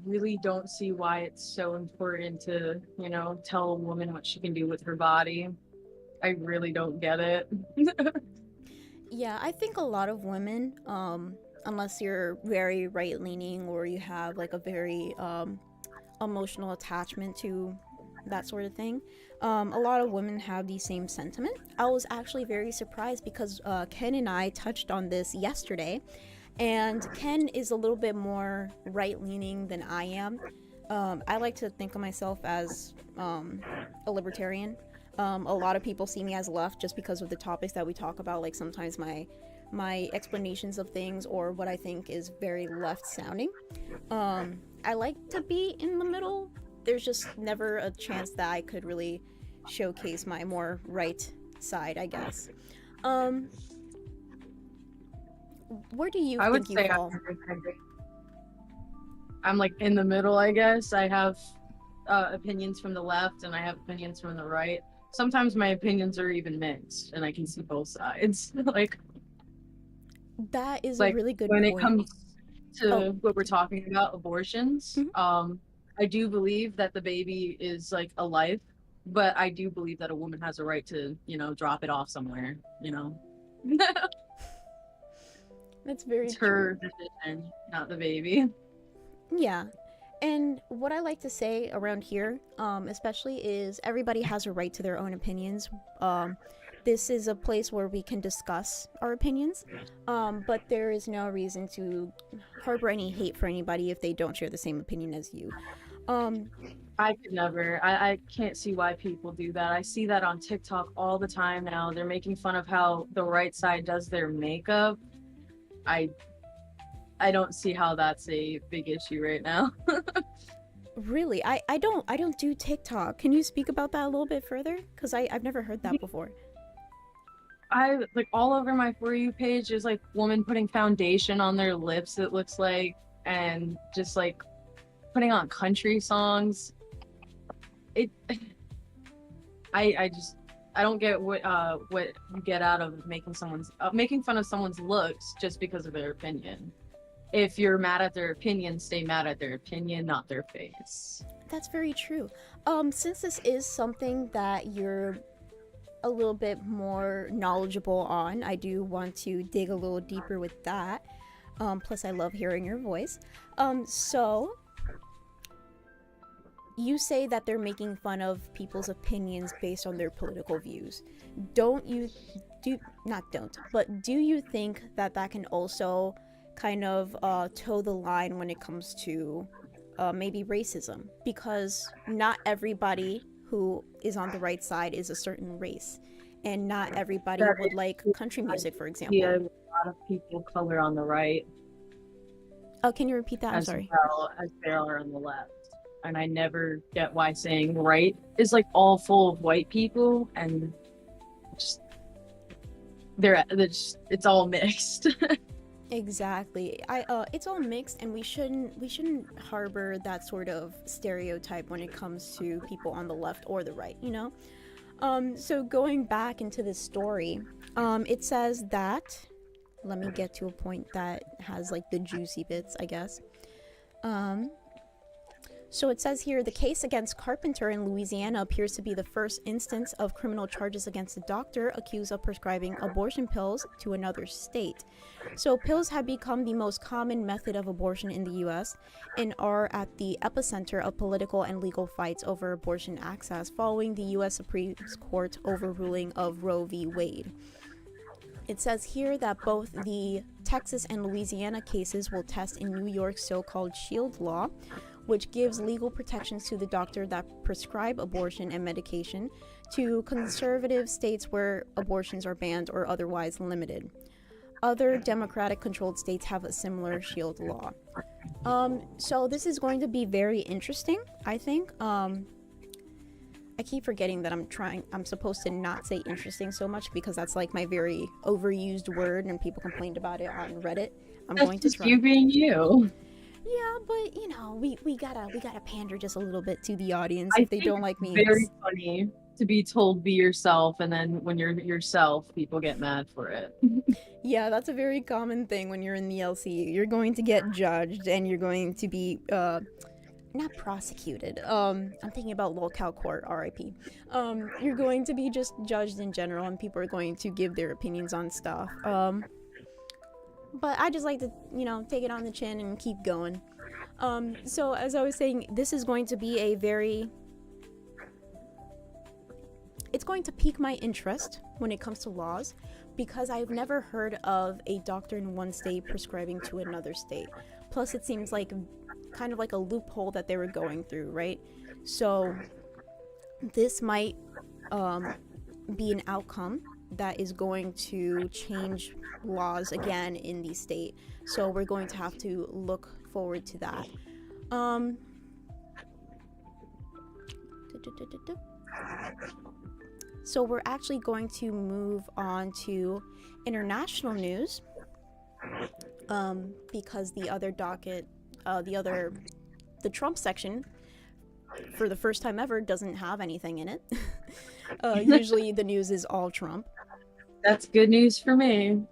really don't see why it's so important to, tell a woman what she can do with her body. I really don't get it. Yeah, I think a lot of women, unless you're very right-leaning or you have like a very emotional attachment to that sort of thing, a lot of women have the same sentiment. I was actually very surprised because Ken and I touched on this yesterday, and Ken is a little bit more right-leaning than I am. I like to think of myself as a libertarian. A lot of people see me as left just because of the topics that we talk about, like sometimes my explanations of things or what I think is very left sounding. I like to be in the middle. There's just never a chance that I could really showcase my more right side, I guess. Where do you think you fall? I'm like in the middle, I guess. I have opinions from the left and I have opinions from the right. Sometimes my opinions are even mixed and I can see both sides. That is a really good when point. It comes to what we're talking about, abortions, I do believe that the baby is like a life, but I do believe that a woman has a right to, drop it off somewhere, That's very It's her decision, not the baby. Yeah. And what I like to say around here, especially, is everybody has a right to their own opinions. This is a place where we can discuss our opinions, but there is no reason to harbor any hate for anybody if they don't share the same opinion as you. I could never. I can't see why people do that. I see that on TikTok all the time now. They're making fun of how the right side does their makeup. I don't see how that's a big issue right now. Really? I don't do TikTok. Can you speak about that a little bit further? Because I've never heard that before. I like all over my For You page, there's like women putting foundation on their lips, it looks like, and just like putting on country songs. I don't get what you get out of making fun of someone's looks just because of their opinion. If you're mad at their opinion, stay mad at their opinion, not their face. That's very true. Since this is something that you're a little bit more knowledgeable on, I do want to dig a little deeper with that. Plus, I love hearing your voice. So you say that they're making fun of people's opinions based on their political views. Do you think that that can also kind of toe the line when it comes to maybe racism? Because not everybody who is on the right side is a certain race, and not everybody would like country music, for example. Yeah, a lot of people of color on the right. Oh, can you repeat that? I'm sorry. Well as they are on the left. And I never get why saying right is like all full of white people, and just it's all mixed. Exactly. It's all mixed, and we shouldn't harbor that sort of stereotype when it comes to people on the left or the right, So going back into this story, it says that, let me get to a point that has like the juicy bits, I guess. So it says here, the case against Carpenter in Louisiana appears to be the first instance of criminal charges against a doctor accused of prescribing abortion pills to another state. So pills have become the most common method of abortion in the US and are at the epicenter of political and legal fights over abortion access following the US Supreme Court overruling of Roe v. Wade. It says here that both the Texas and Louisiana cases will test in New York's so-called Shield Law, which gives legal protections to the doctor that prescribe abortion and medication to conservative states where abortions are banned or otherwise limited. Other Democratic-controlled states have a similar Shield Law. So this is going to be very interesting, I think. I keep forgetting that I'm supposed to not say interesting so much because that's like my very overused word and people complained about it on Reddit. That's going to try. You being you. Yeah, but you know, we gotta pander just a little bit to the audience if they don't like me. Very funny to be told be yourself, and then when you're yourself, people get mad for it. Yeah, that's a very common thing when you're in the LCU. You're going to get judged, and you're going to be not prosecuted. I'm thinking about LolCow court, RIP. You're going to be just judged in general, and people are going to give their opinions on stuff. But I just like to, you know, take it on the chin and keep going. So as I was saying, this is going to be a very... It's going to pique my interest when it comes to laws because I've never heard of a doctor in one state prescribing to another state. Plus, it seems like kind of like a loophole that they were going through, right? So this might be an outcome that is going to change laws again in the state. So we're going to have to look forward to that. So we're actually going to move on to international news because the other docket, the Trump section, for the first time ever, doesn't have anything in it. Usually the news is all Trump. That's good news for me.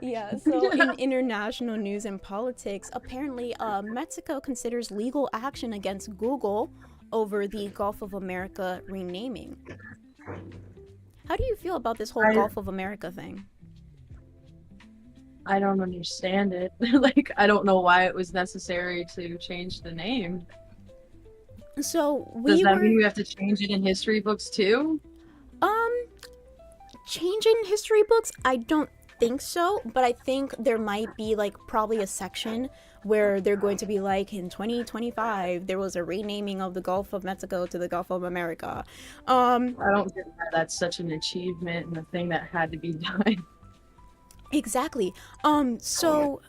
Yeah, so in international news and politics, apparently Mexico considers legal action against Google over the Gulf of America renaming. How do you feel about this whole Gulf of America thing? I don't understand it. Like, I don't know why it was necessary to change the name. So Does that mean we have to change it in history books too? Change in history books? I don't think so, but I think there might be like probably a section where they're going to be like, in 2025 there was a renaming of the Gulf of Mexico to the Gulf of America. I don't think that's such an achievement and a thing that had to be done. Exactly. So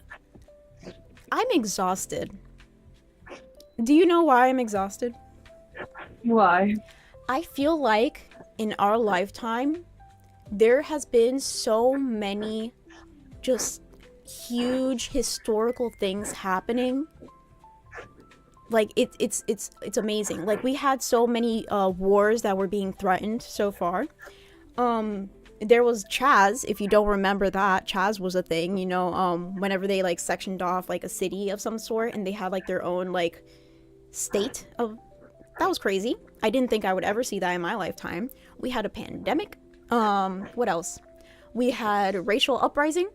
I'm exhausted. Do you know why I'm exhausted? Why? I feel like in our lifetime there has been so many just huge historical things happening. Like it's amazing. Like we had so many wars that were being threatened so far. There was Chaz, if you don't remember that. Chaz was a thing, you know, whenever they like sectioned off like a city of some sort and they had like their own like state of... That was crazy. I didn't think I would ever see that in my lifetime. We had a pandemic. What else? We had racial uprising.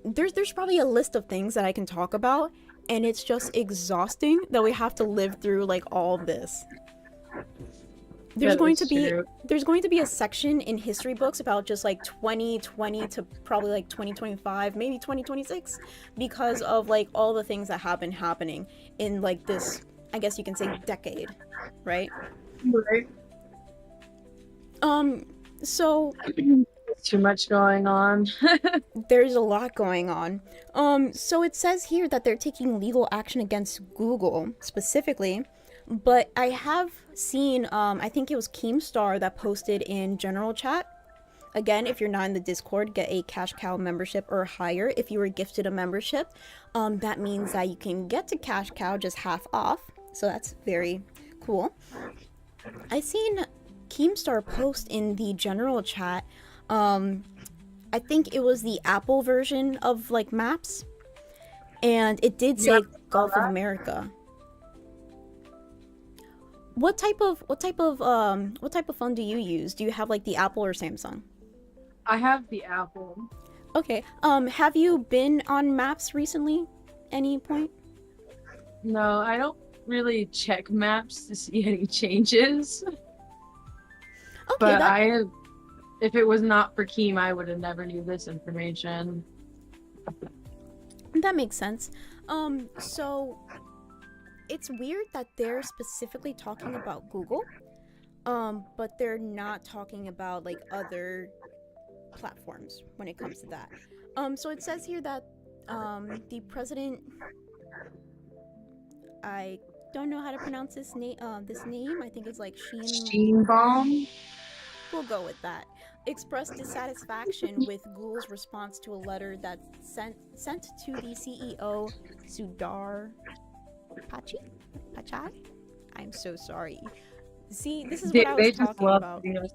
There's probably a list of things that I can talk about, and it's just exhausting that we have to live through like all this. There's going to be a section in history books about just like 2020 to probably like 2025, maybe 2026, because of like all the things that have been happening in like this, I guess you can say, decade, right? Right. So too much going on. There's a lot going on. So it says here that they're taking legal action against Google specifically, but I have seen, I think it was Keemstar that posted in general chat. Again, if you're not in the Discord, get a Cash Cow membership or higher. If you were gifted a membership, that means that you can get to Cash Cow just half off. So that's very cool. I seen Keemstar post in the general chat. I think it was the Apple version of like Maps, and it did say Gulf of America. What type of phone do you use? Do you have like the Apple or Samsung? I have the Apple. Okay. Have you been on maps recently? Any point? No, I don't really check maps to see any changes. Okay, But if it was not for Keem, I would have never knew this information. that makes sense. So it's weird that they're specifically talking about Google, but they're not talking about like other platforms when it comes to that. So it says here that the president, I don't know how to pronounce this name. I think it's like Sheen Bomb? We'll go with that. Expressed dissatisfaction with Google's response to a letter that sent to the CEO Sundar Pichai. I'm so sorry. See, this is what I was talking about.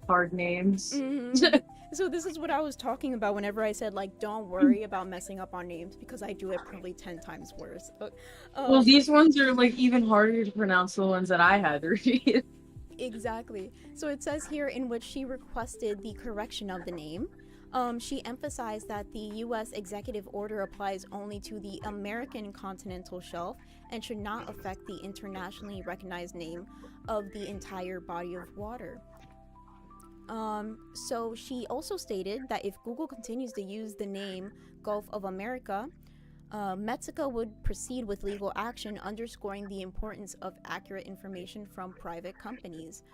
Hard names. Mm-hmm. So this is what I was talking about whenever I said like, don't worry about messing up on names because I do it probably 10 times worse. Well, these ones are like even harder to pronounce the ones that I had to read. Exactly. So it says here in which she requested the correction of the name. She emphasized that the U.S. executive order applies only to the American continental shelf and should not affect the internationally recognized name of the entire body of water. So she also stated that if Google continues to use the name Gulf of America, Mexico would proceed with legal action, underscoring the importance of accurate information from private companies.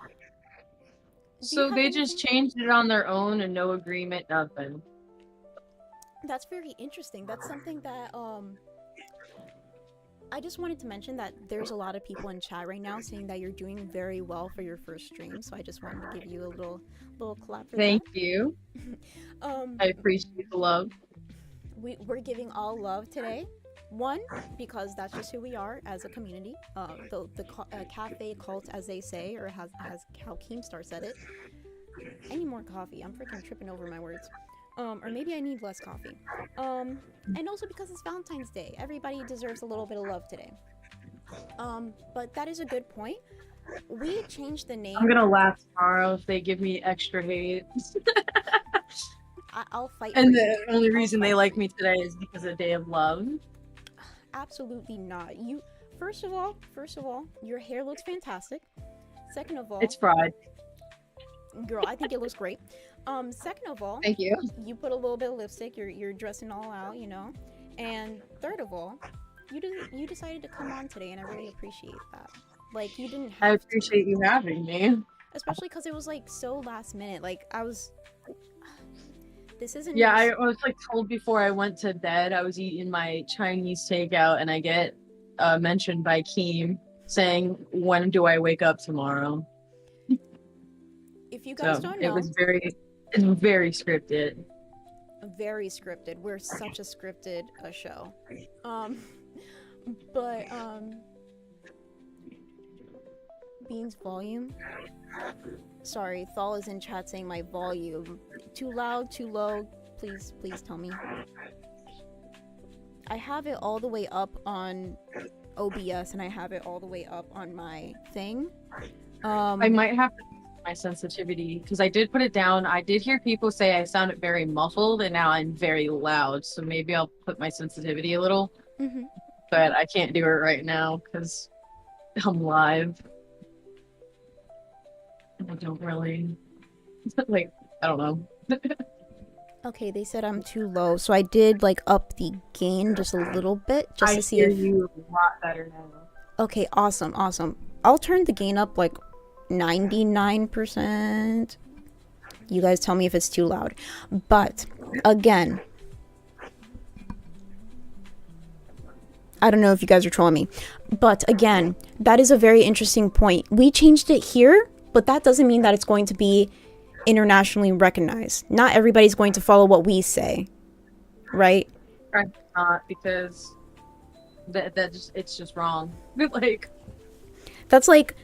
So they just changed it on their own and no agreement, nothing. That's very interesting. That's something that I just wanted to mention that there's a lot of people in chat right now saying that you're doing very well for your first stream. So I just wanted to give you a little clap for that. Thank you. I appreciate the love. We're giving all love today. One, because that's just who we are as a community. The cafe cult, as they say, or as how Keemstar said it. I need more coffee. I'm freaking tripping over my words. Or maybe I need less coffee. And also because it's Valentine's Day. Everybody deserves a little bit of love today. But that is a good point. We changed the name. I'm gonna laugh tomorrow if they give me extra hate. I'll fight. And the only reason they like me today is because of Day of Love. Absolutely not. You first of all, your hair looks fantastic. Second of all, it's fried. Girl, I think it looks great. Second of all, thank you. You put a little bit of lipstick. You're dressing all out, you know. And third of all, you decided to come on today, and I really appreciate that. Like you didn't. I appreciate you having me. Especially because it was like so last minute. Like I was. This isn't. Yeah, I was like told before I went to bed. I was eating my Chinese takeout, and I get mentioned by Keem saying, "When do I wake up tomorrow?" If you guys don't know, it's very scripted. Very scripted. We're such a scripted show. But Bean's volume. Sorry, Thal is in chat saying my volume. Too loud, too low. Please tell me. I have it all the way up on OBS and I have it all the way up on my thing. I might have to my sensitivity because I did put it down. I did hear people say I sounded very muffled and now I'm very loud. So maybe I'll put my sensitivity a little. Mm-hmm. But I can't do it right now because I'm live. I don't really like. I don't know. Okay, they said I'm too low, so I did like up the gain just a little bit, just to see if. I hear you a lot better now. Okay, awesome. I'll turn the gain up like 99%. You guys tell me if it's too loud. But again, I don't know if you guys are trolling me, but again, that is a very interesting point. We changed it here. But that doesn't mean that it's going to be internationally recognized. Not everybody's going to follow what we say, right? Right, not because it's just wrong. Like that's like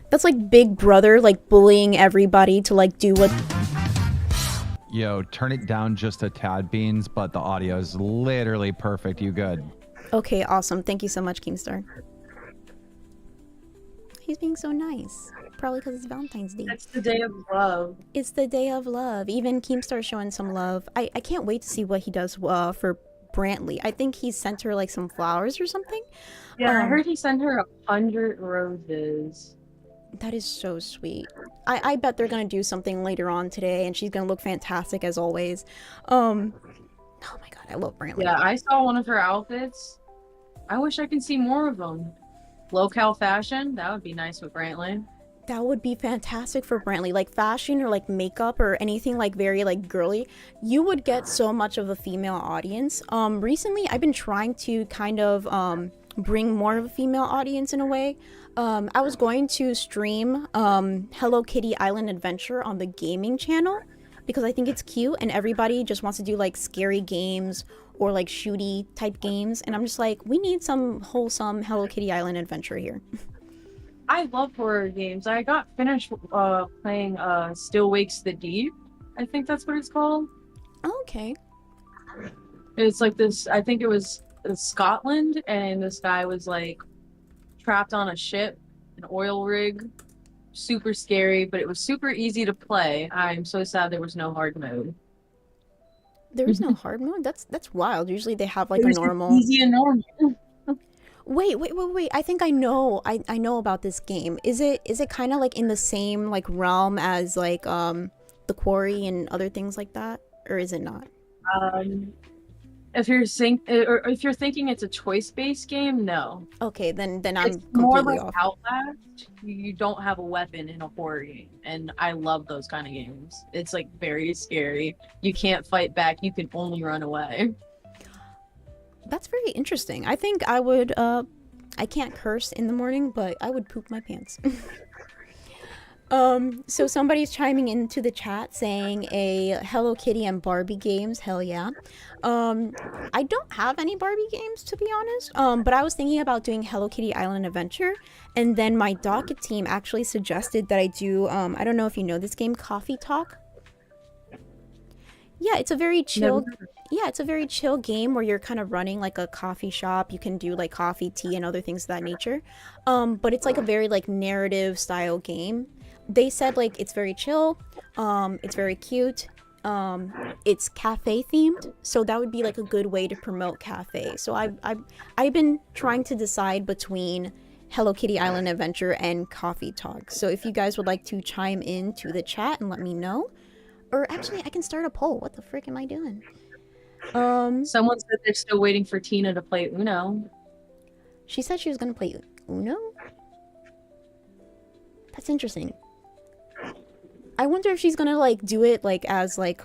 Big Brother like bullying everybody to like do what. Yo, turn it down just a tad, Beans, but the audio is literally perfect. You good? Okay, awesome. Thank you so much, Keemstar. He's being so nice. Probably because it's Valentine's Day. It's the day of love. It's the day of love. Even Keemstar's showing some love. I can't wait to see what he does for Brantley. I think he sent her like some flowers or something. Yeah, I heard he sent her 100 roses. That is so sweet. I bet they're gonna do something later on today, and she's gonna look fantastic as always. Oh my god, I love Brantley. Yeah, I saw one of her outfits. I wish I could see more of them. LolCow fashion, that would be nice with Brantley. That would be fantastic for Brantley. Like fashion or like makeup or anything like very like girly. You would get so much of a female audience. Recently I've been trying to kind of bring more of a female audience in a way. I was going to stream Hello Kitty Island Adventure on the gaming channel because I think it's cute and everybody just wants to do like scary games or like shooty type games, and I'm just like, we need some wholesome Hello Kitty Island Adventure here. I love horror games. I got finished playing Still Wakes the Deep. I think that's what it's called. Okay. It's like this, I think it was Scotland, and this guy was like trapped on a ship, an oil rig. Super scary, but it was super easy to play. I'm so sad there was no hard mode. There is no hard mode? That's wild. Usually they have like a normal. Easy and normal. Wait. I think I know about this game. Is it kind of like in the same like realm as like The Quarry and other things like that, or is it not? If you're thinking it's a choice-based game, no. Okay, then I'm It's more completely like off. Outlast. You don't have a weapon in a horror game, and I love those kind of games. It's like very scary. You can't fight back. You can only run away. That's very interesting. I think I would I can't curse in the morning, but I would poop my pants. So somebody's chiming into the chat saying a Hello Kitty and Barbie games, hell yeah. I don't have any Barbie games, to be honest, but I was thinking about doing Hello Kitty Island Adventure, and then my docket team actually suggested that I do, I don't know if you know this game, Coffee Talk. Yeah, it's a very chill. Yeah, it's a very chill game where you're kind of running like a coffee shop. You can do like coffee, tea, and other things of that nature. But it's like a very like narrative style game. They said like it's very chill. It's very cute. It's cafe themed, so that would be like a good way to promote cafe. So I've been trying to decide between Hello Kitty Island Adventure and Coffee Talk. So if you guys would like to chime in to the chat and let me know. Or actually, I can start a poll. What the frick am I doing? Someone said they're still waiting for Tina to play Uno. She said she was gonna play Uno? That's interesting. I wonder if she's gonna like do it like as like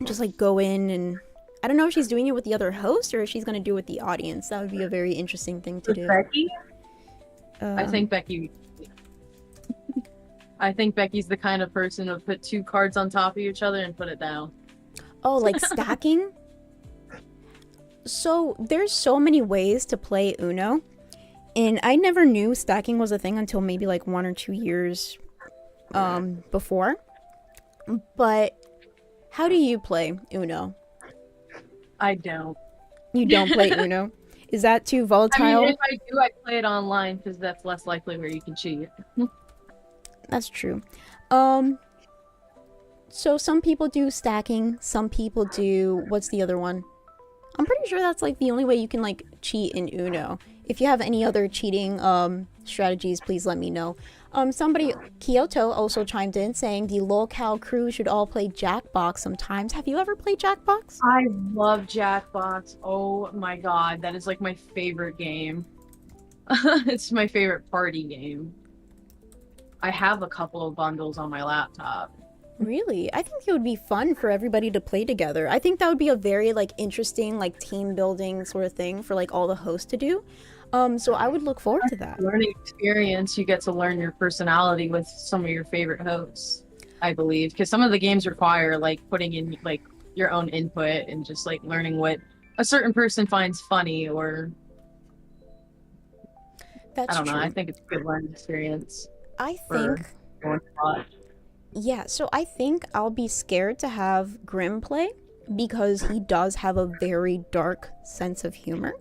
just like go in and I don't know if she's doing it with the other host or if she's gonna do it with the audience. That would be a very interesting thing to With do. Becky? I think Becky's the kind of person who put two cards on top of each other and put it down. Oh, like stacking? So there's so many ways to play Uno, and I never knew stacking was a thing until maybe like 1 or 2 years before. But how do you play Uno? I don't. You don't play Uno? Is that too volatile? I mean, if I do, I play it online because that's less likely where you can cheat. That's true. So some people do stacking, some people do, what's the other one? I'm pretty sure that's like the only way you can like cheat in Uno. If you have any other cheating strategies, please let me know. Somebody, Kyoto, also chimed in saying the LolCow crew should all play Jackbox sometimes. Have you ever played Jackbox? I love Jackbox. Oh my god, that is like my favorite game. It's my favorite party game. I have a couple of bundles on my laptop. Really? I think it would be fun for everybody to play together. I think that would be a very like interesting like team building sort of thing for like all the hosts to do. So I would look forward to that. Learning experience, you get to learn your personality with some of your favorite hosts, I believe, because some of the games require like putting in like your own input and just like learning what a certain person finds funny or That's I don't know. true. I think it's a good learning experience. I for think going to watch. Yeah, so I think I'll be scared to have Grim play because he does have a very dark sense of humor.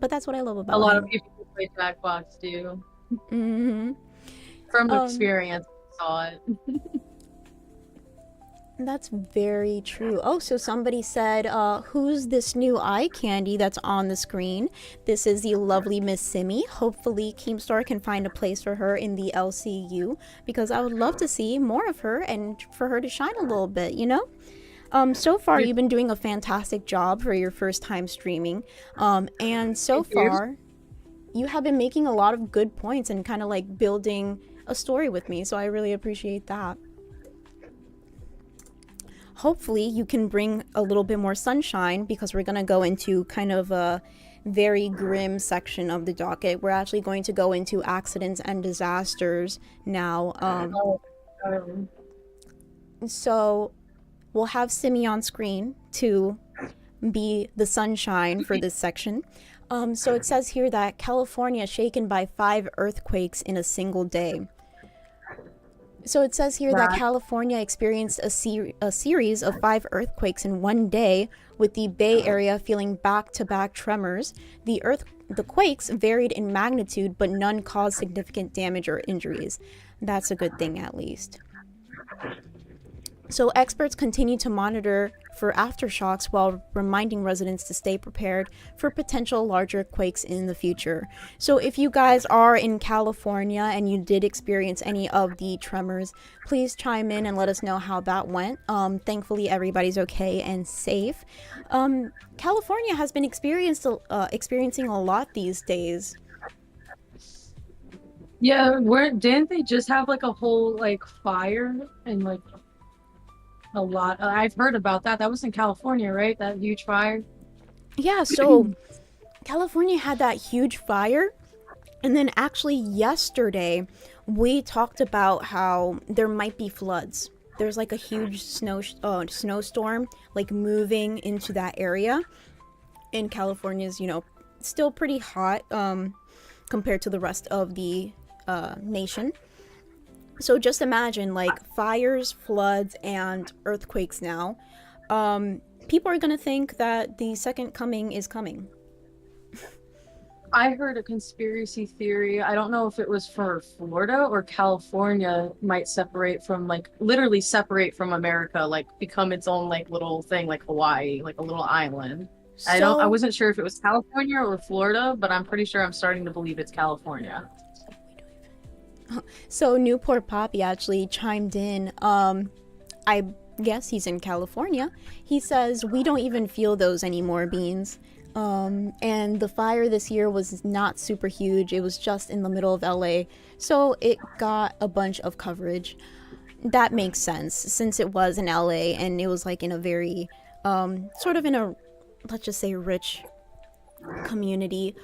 But that's what I love A about lot him. of people who play Jackbox do. Hmm. From Um, experience, I saw it. That's very true. Oh, so somebody said, who's this new eye candy that's on the screen? This is the lovely Miss Simmi. Hopefully, Keemstar can find a place for her in the LCU because I would love to see more of her and for her to shine a little bit, you know? So far, you've been doing a fantastic job for your first time streaming. And so Thank you. far, you have been making a lot of good points and kind of like building a story with me. So I really appreciate that. Hopefully you can bring a little bit more sunshine because we're going to go into kind of a very grim section of the docket. We're actually going to go into accidents and disasters now. Um, So we'll have Simmi on screen to be the sunshine for this section. So it says here that California shaken by 5 earthquakes in a single day. So it says here that California experienced a series of 5 earthquakes in one day, with the Bay Area feeling back-to-back tremors. The quakes varied in magnitude, but none caused significant damage or injuries. That's a good thing, at least. So experts continue to monitor for aftershocks while reminding residents to stay prepared for potential larger quakes in the future. So if you guys are in California and you did experience any of the tremors, please chime in and let us know how that went. Thankfully, everybody's okay and safe. California has been experiencing a lot these days. Yeah, didn't they just have like a whole like fire and like a lot? I've heard about that. That was in California, right? That huge fire. Yeah, so California had that huge fire. And then actually yesterday, we talked about how there might be floods. There's like a huge snowstorm like moving into that area. And California's, still pretty hot compared to the rest of the nation. So just imagine like fires, floods, and earthquakes now. People are going to think that the second coming is coming. I heard a conspiracy theory. I don't know if it was for Florida or California might literally separate from America, like become its own like little thing, like Hawaii, like a little island. I wasn't sure if it was California or Florida, but I'm pretty sure I'm starting to believe it's California. So Newport Poppy actually chimed in. I guess he's in California. He says, we don't even feel those anymore, Beans. And the fire this year was not super huge. It was just in the middle of LA. So it got a bunch of coverage. That makes sense since it was in LA and it was like in a very, sort of in a, let's just say, rich community.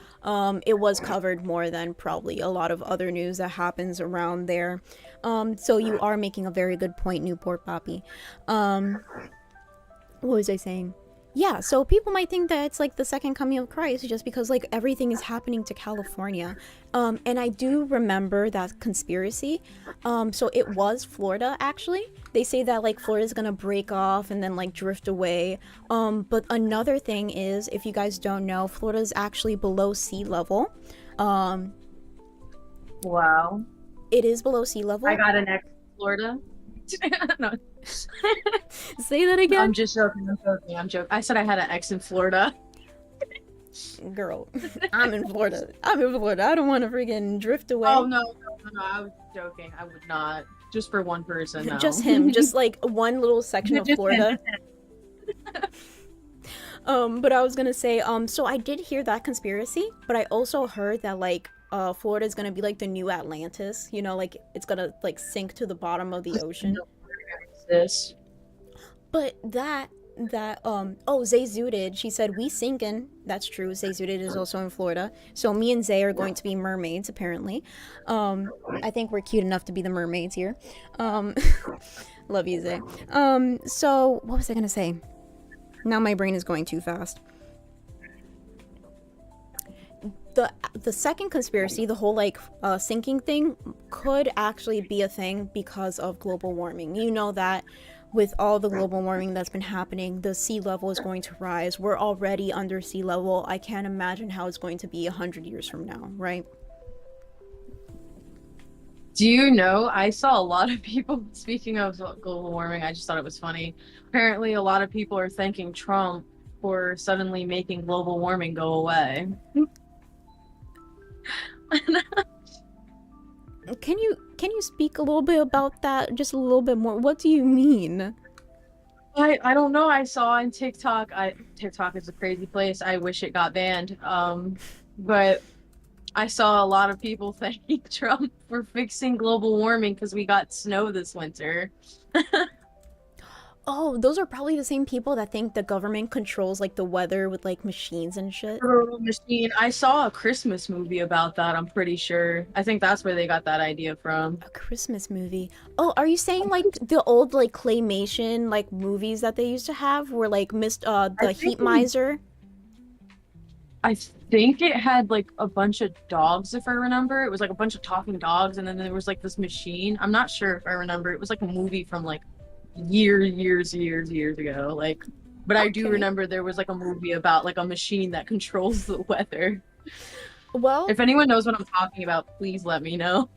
It was covered more than probably a lot of other news that happens around there. So you are making a very good point, Newport Poppy. What was I saying? Yeah, so people might think that it's like the second coming of Christ just because like everything is happening to California. And I do remember that conspiracy. So it was Florida actually. They say that like Florida's gonna break off and then like drift away. But another thing is, if you guys don't know, Florida's actually below sea level. Wow. It is below sea level. I got an ex in Florida. No. Say that again. I'm just joking. I'm joking. I said I had an ex in Florida. Girl, I'm in Florida. I don't want to freaking drift away. Oh, no. I was joking. I would not. Just for one person, no. Just him. Just like one little section of Florida. But I was gonna say, so I did hear that conspiracy, but I also heard that like Florida is gonna be like the new Atlantis, like it's gonna like sink to the bottom of the ocean. This. But Zay Zooted, she said, we sinkin'. That's true. Zay Zooted is also in Florida. So me and Zay are going to be mermaids, apparently. I think we're cute enough to be the mermaids here. Love you, Zay. So what was I gonna say? Now my brain is going too fast. The second conspiracy, the whole like sinking thing, could actually be a thing because of global warming. You know that with all the global warming that's been happening, the sea level is going to rise. We're already under sea level. I can't imagine how it's going to be 100 years from now, right? Do you know, I saw a lot of people, speaking of global warming, I just thought it was funny. Apparently, a lot of people are thanking Trump for suddenly making global warming go away. Can you speak a little bit about that? Just a little bit more. What do you mean? I don't know. I saw on TikTok. TikTok is a crazy place. I wish it got banned. But I saw a lot of people thanking Trump for fixing global warming because we got snow this winter. Oh, those are probably the same people that think the government controls like the weather with like machines and shit. Machine. I saw a Christmas movie about that, I'm pretty sure. I think that's where they got that idea from. A Christmas movie. Oh, are you saying like the old like claymation like movies that they used to have were like missed the Heat Miser? I think it had like a bunch of dogs, if I remember. It was like a bunch of talking dogs, and then there was like this machine. I'm not sure if I remember. It was like a movie from like years ago. Like, but I do Okay. remember there was like a movie about like a machine that controls the weather. Well, If anyone knows what I'm talking about, please let me know.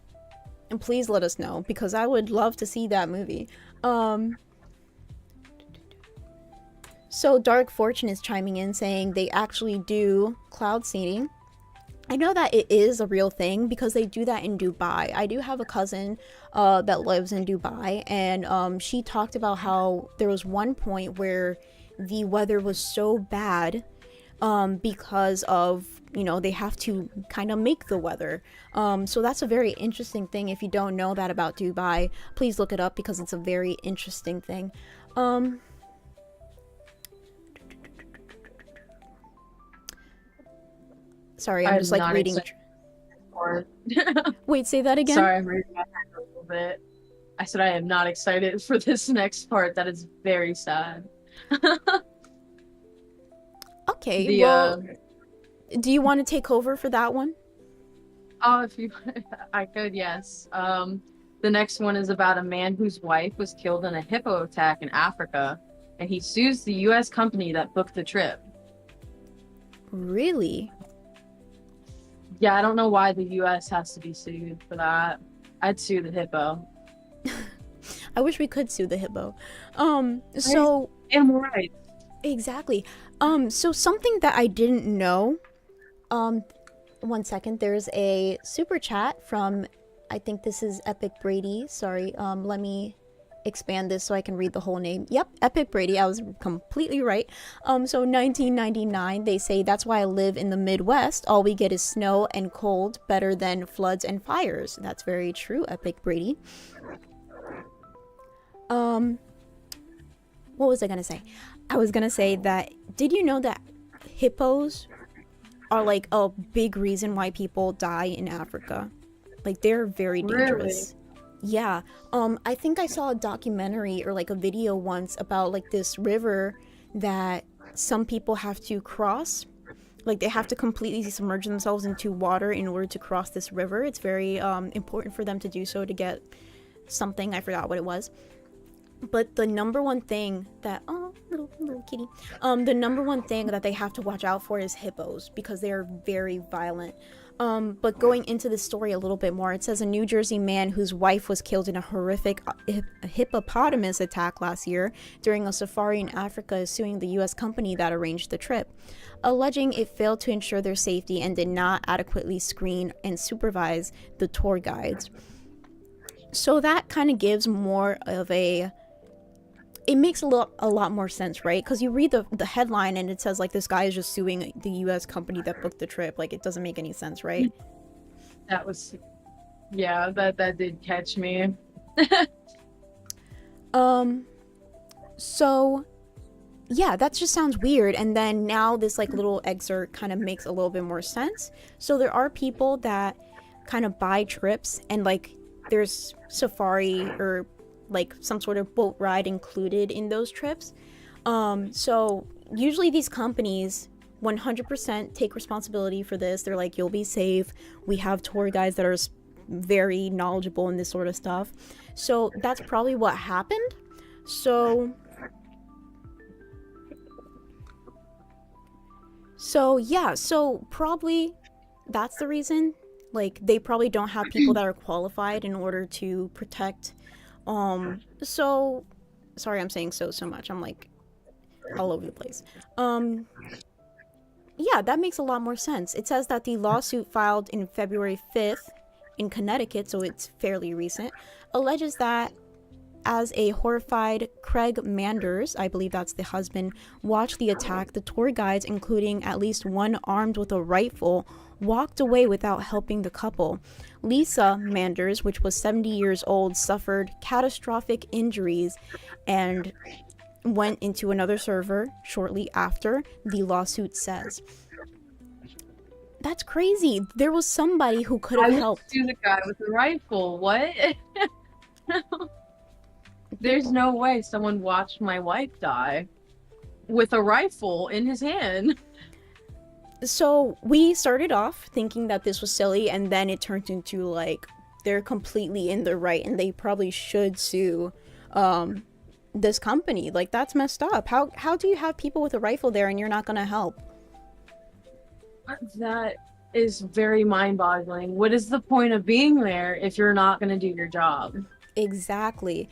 and please let us know because I would love to see that movie. So Dark Fortune is chiming in saying they actually do cloud seeding. I know that it is a real thing because they do that in Dubai. I do have a cousin that lives in Dubai, and she talked about how there was one point where the weather was so bad because of, you know, they have to kind of make the weather. So that's a very interesting thing. If you don't know that about Dubai, please look it up because it's a very interesting thing. Sorry, I'm I'm just like not reading. excited for Wait, say that again? Sorry, I'm reading my head a little bit. I said I am not excited for this next part. That is very sad. Okay, The well, do you want to take over for that one? oh, if you, I could, yes. The next one is about a man whose wife was killed in a hippo attack in Africa, and he sues the U.S. company that booked the trip. Really? Yeah, I don't know why the U.S. has to be sued for that. I'd sue the hippo. I wish we could sue the hippo. So Animal rights. exactly. So something that I didn't know. One second. There's a super chat from, I think this is Epic Brady. Sorry. Let me expand this so I can read the whole name. Yep, Epic Brady. I was completely right. So 1999, they say that's why I live in the Midwest. All we get is snow and cold, better than floods and fires. That's very true, Epic Brady. What was I gonna say? I was gonna say that, did you know that hippos are like a big reason why people die in Africa? Like, they're very dangerous. Yeah. I think I saw a documentary or like a video once about like this river that some people have to cross. Like, they have to completely submerge themselves into water in order to cross this river. It's very important for them to do so to get something. I forgot what it was. But the number one thing that, oh, little kitty, the number one thing that they have to watch out for is hippos because they are very violent. But going into the story a little bit more, it says a New Jersey man whose wife was killed in a horrific hippopotamus attack last year during a safari in Africa is suing the U.S. company that arranged the trip, alleging it failed to ensure their safety and did not adequately screen and supervise the tour guides. So that kind of gives more of a... It makes a lot more sense, right? Because you read the headline and it says like this guy is just suing the U.S. company that booked the trip. Like, it doesn't make any sense, right? That was, yeah, that did catch me. So yeah, that just sounds weird. And then now this like little excerpt kind of makes a little bit more sense. So there are people that kind of buy trips and like there's safari or like some sort of boat ride included in those trips. So usually these companies 100% take responsibility for this. They're like, you'll be safe. We have tour guides that are very knowledgeable in this sort of stuff. So that's probably what happened. So yeah, so probably that's the reason. Like they probably don't have people that are qualified in order to protect. So sorry, I'm saying so much. I'm like all over the place. Yeah, that makes a lot more sense. It says that the lawsuit filed in February 5th in Connecticut, so it's fairly recent, alleges that as a horrified Craig Manders, I believe that's the husband, watched the attack, the tour guides, including at least one armed with a rifle, walked away without helping the couple. Lisa Manders, which was 70 years old, suffered catastrophic injuries and went into another server shortly after, the lawsuit says. That's crazy. There was somebody who could have helped. To the guy with the rifle. What? There's no way someone watched my wife die with a rifle in his hand. So we started off thinking that this was silly, and then it turned into like they're completely in the right and they probably should sue this company. Like that's messed up. How do you have people with a rifle there and you're not gonna help? That is very mind-boggling. What is the point of being there if you're not gonna do your job? Exactly.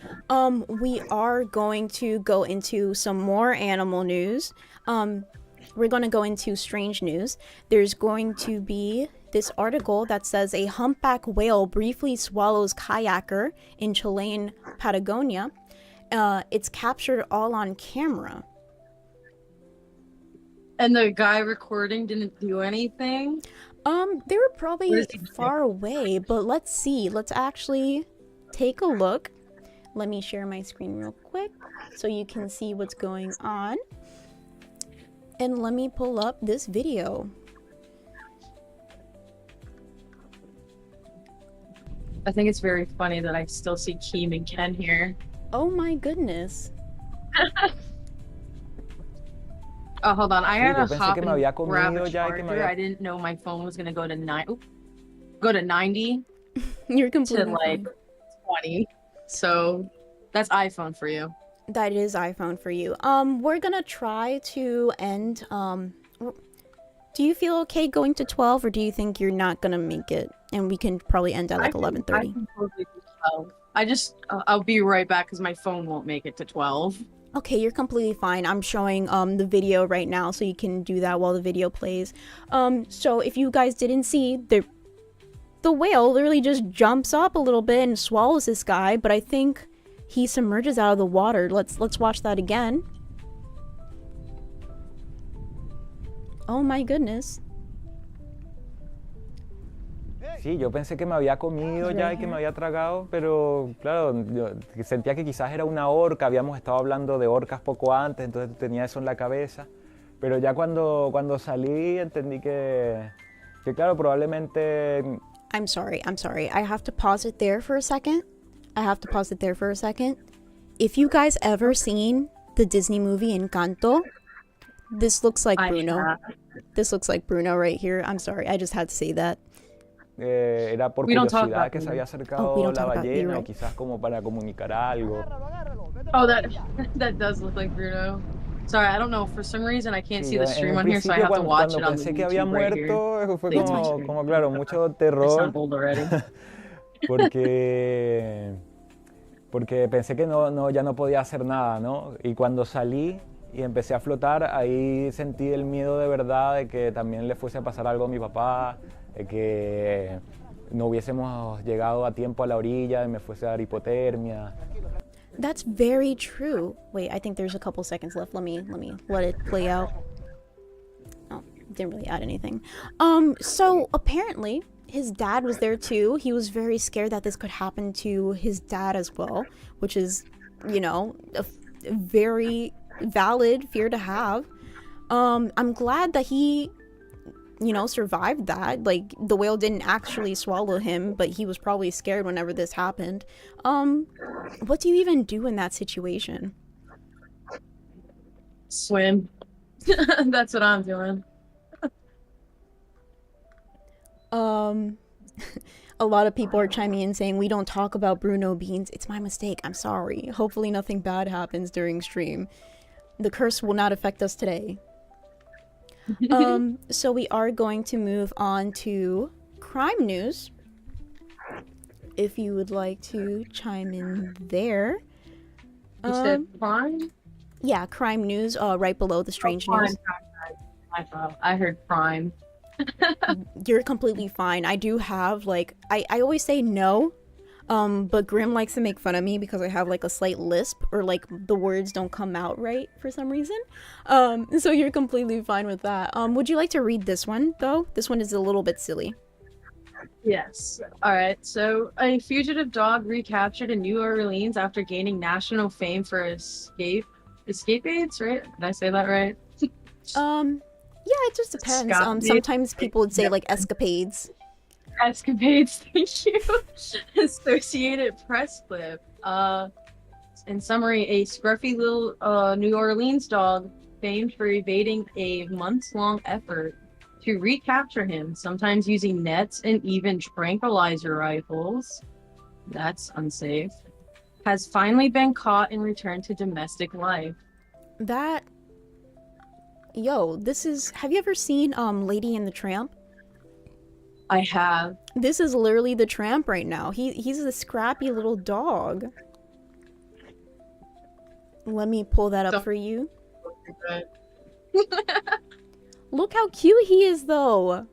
We are going to go into some more animal news. We're going to go into strange news. There's going to be this article that says a humpback whale briefly swallows kayaker in Chilean Patagonia. It's captured all on camera. And the guy recording didn't do anything? They were probably far away, but let's see. Let's actually take a look. Let me share my screen real quick so you can see what's going on. And let me pull up this video. I think it's very funny that I still see Keem and Ken here. Oh my goodness. Oh, hold on. I had yo to pensé hop que me and había grab comido a ya y que me charger. había... I didn't know my phone was gonna go to 90 You're to completely like fine. 20. So that's iPhone for you. That is iPhone for you. We're gonna try to end. Do you feel okay going to 12, or do you think you're not gonna make it? And we can probably end at like 11:30. I can totally do 12. I'll be right back because my phone won't make it to 12. Okay, you're completely fine. I'm showing the video right now, so you can do that while the video plays. So if you guys didn't see, the whale literally just jumps up a little bit and swallows this guy, but I think he submerges out of the water. Let's watch that again. Oh my goodness. Sí, yo pensé que me había comido ya y que me había tragado, pero claro, yo sentía que quizás era una orca, habíamos estado hablando de orcas poco antes, entonces tenía eso en la cabeza, pero ya cuando salí entendí que claro, probablemente... I'm sorry. I have to pause it there for a second. If you guys ever seen the Disney movie Encanto, this looks like Bruno. This looks like Bruno right here. I'm sorry, I just had to say that. Era por curiosidad que se había acercado la ballena o quizás como para comunicar algo. Oh, that does look like Bruno. Sorry, I don't know. For some reason, I can't see the stream on here, so I have to watch it on the YouTube. Cuando pensé que había muerto, fue como claro, mucho terror. Porque pensé que ya no podía hacer nada, ¿no? Y cuando salí y empecé a flotar, ahí sentí el miedo de verdad de que también le fuese a pasar algo a mi papá, de que no hubiésemos llegado a tiempo a la orilla y me fuese a dar hipotermia. That's very true. Wait, I think there's a couple seconds left. Let me let it play out. Oh, didn't really add anything. So apparently his dad was there too. He was very scared that this could happen to his dad as well, which is, you know, a very valid fear to have. I'm glad that he, you know, survived that. Like, the whale didn't actually swallow him, but he was probably scared whenever this happened. What do you even do in that situation? Swim. That's what I'm doing. A lot of people are chiming in saying we don't talk about Bruno beans. It's my mistake. I'm sorry. Hopefully nothing bad happens during stream. The curse will not affect us today. So we are going to move on to crime news. If you would like to chime in there. You said crime? Yeah, crime news, right below the strange news. I heard crime. You're completely fine. I do have, like, I always say no, but Grim likes to make fun of me because I have, like, a slight lisp, or, like, the words don't come out right for some reason. So you're completely fine with that. Would you like to read this one, though? This one is a little bit silly. Yes. Alright, so a fugitive dog recaptured in New Orleans after gaining national fame for escapades, right? Did I say that right? Yeah, it just depends. Sometimes people would say, like, escapades. Escapades, thank you. Associated Press clip. In summary, a scruffy little New Orleans dog famed for evading a months-long effort to recapture him, sometimes using nets and even tranquilizer rifles. That's unsafe. Has finally been caught and returned to domestic life. That... Yo, this is... Have you ever seen Lady and the Tramp? I have. This is literally the Tramp right now. He's a scrappy little dog. Let me pull that up for you. Look how cute he is, though.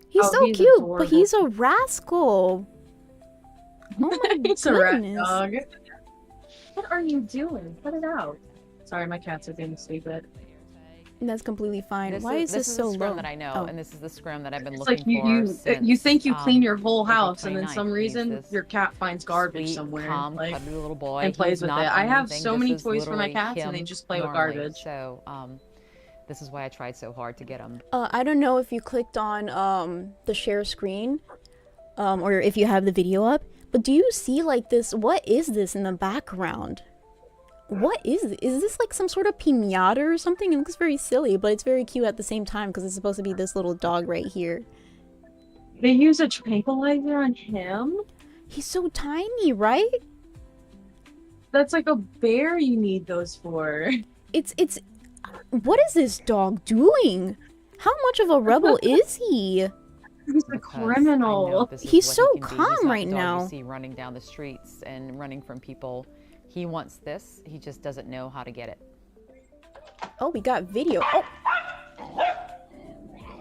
He's so cute, adorable. But he's a rascal. Oh my He's goodness. a rat dog. What are you doing? Put it out. Sorry, my cats are being stupid. That's completely fine. Why is this so low? This is the scrim that I know, and this is the scrim that I've been It's looking like for since, you think you clean your whole April house, and then 29th. some reason He's your cat finds garbage sweet, somewhere, calm, like, cuddly little boy. and plays He's with it. not I on have anything. so This many is toys for my literally cats, and they him just play with normally. garbage. So, this is why I tried so hard to get him. I don't know if you clicked on the share screen, or if you have the video up, but do you see, like, this? What is this in the background? What is this? Is this like some sort of piñata or something? It looks very silly, but it's very cute at the same time because it's supposed to be this little dog right here. They use a tranquilizer on him? He's so tiny, right? That's like a bear you need those for. It's what is this dog doing? How much of a rebel is he? He's a criminal. He's so He's calm not right the dog now. You see running down the streets and running from people. He wants this. He just doesn't know how to get it. Oh, we got video. Oh.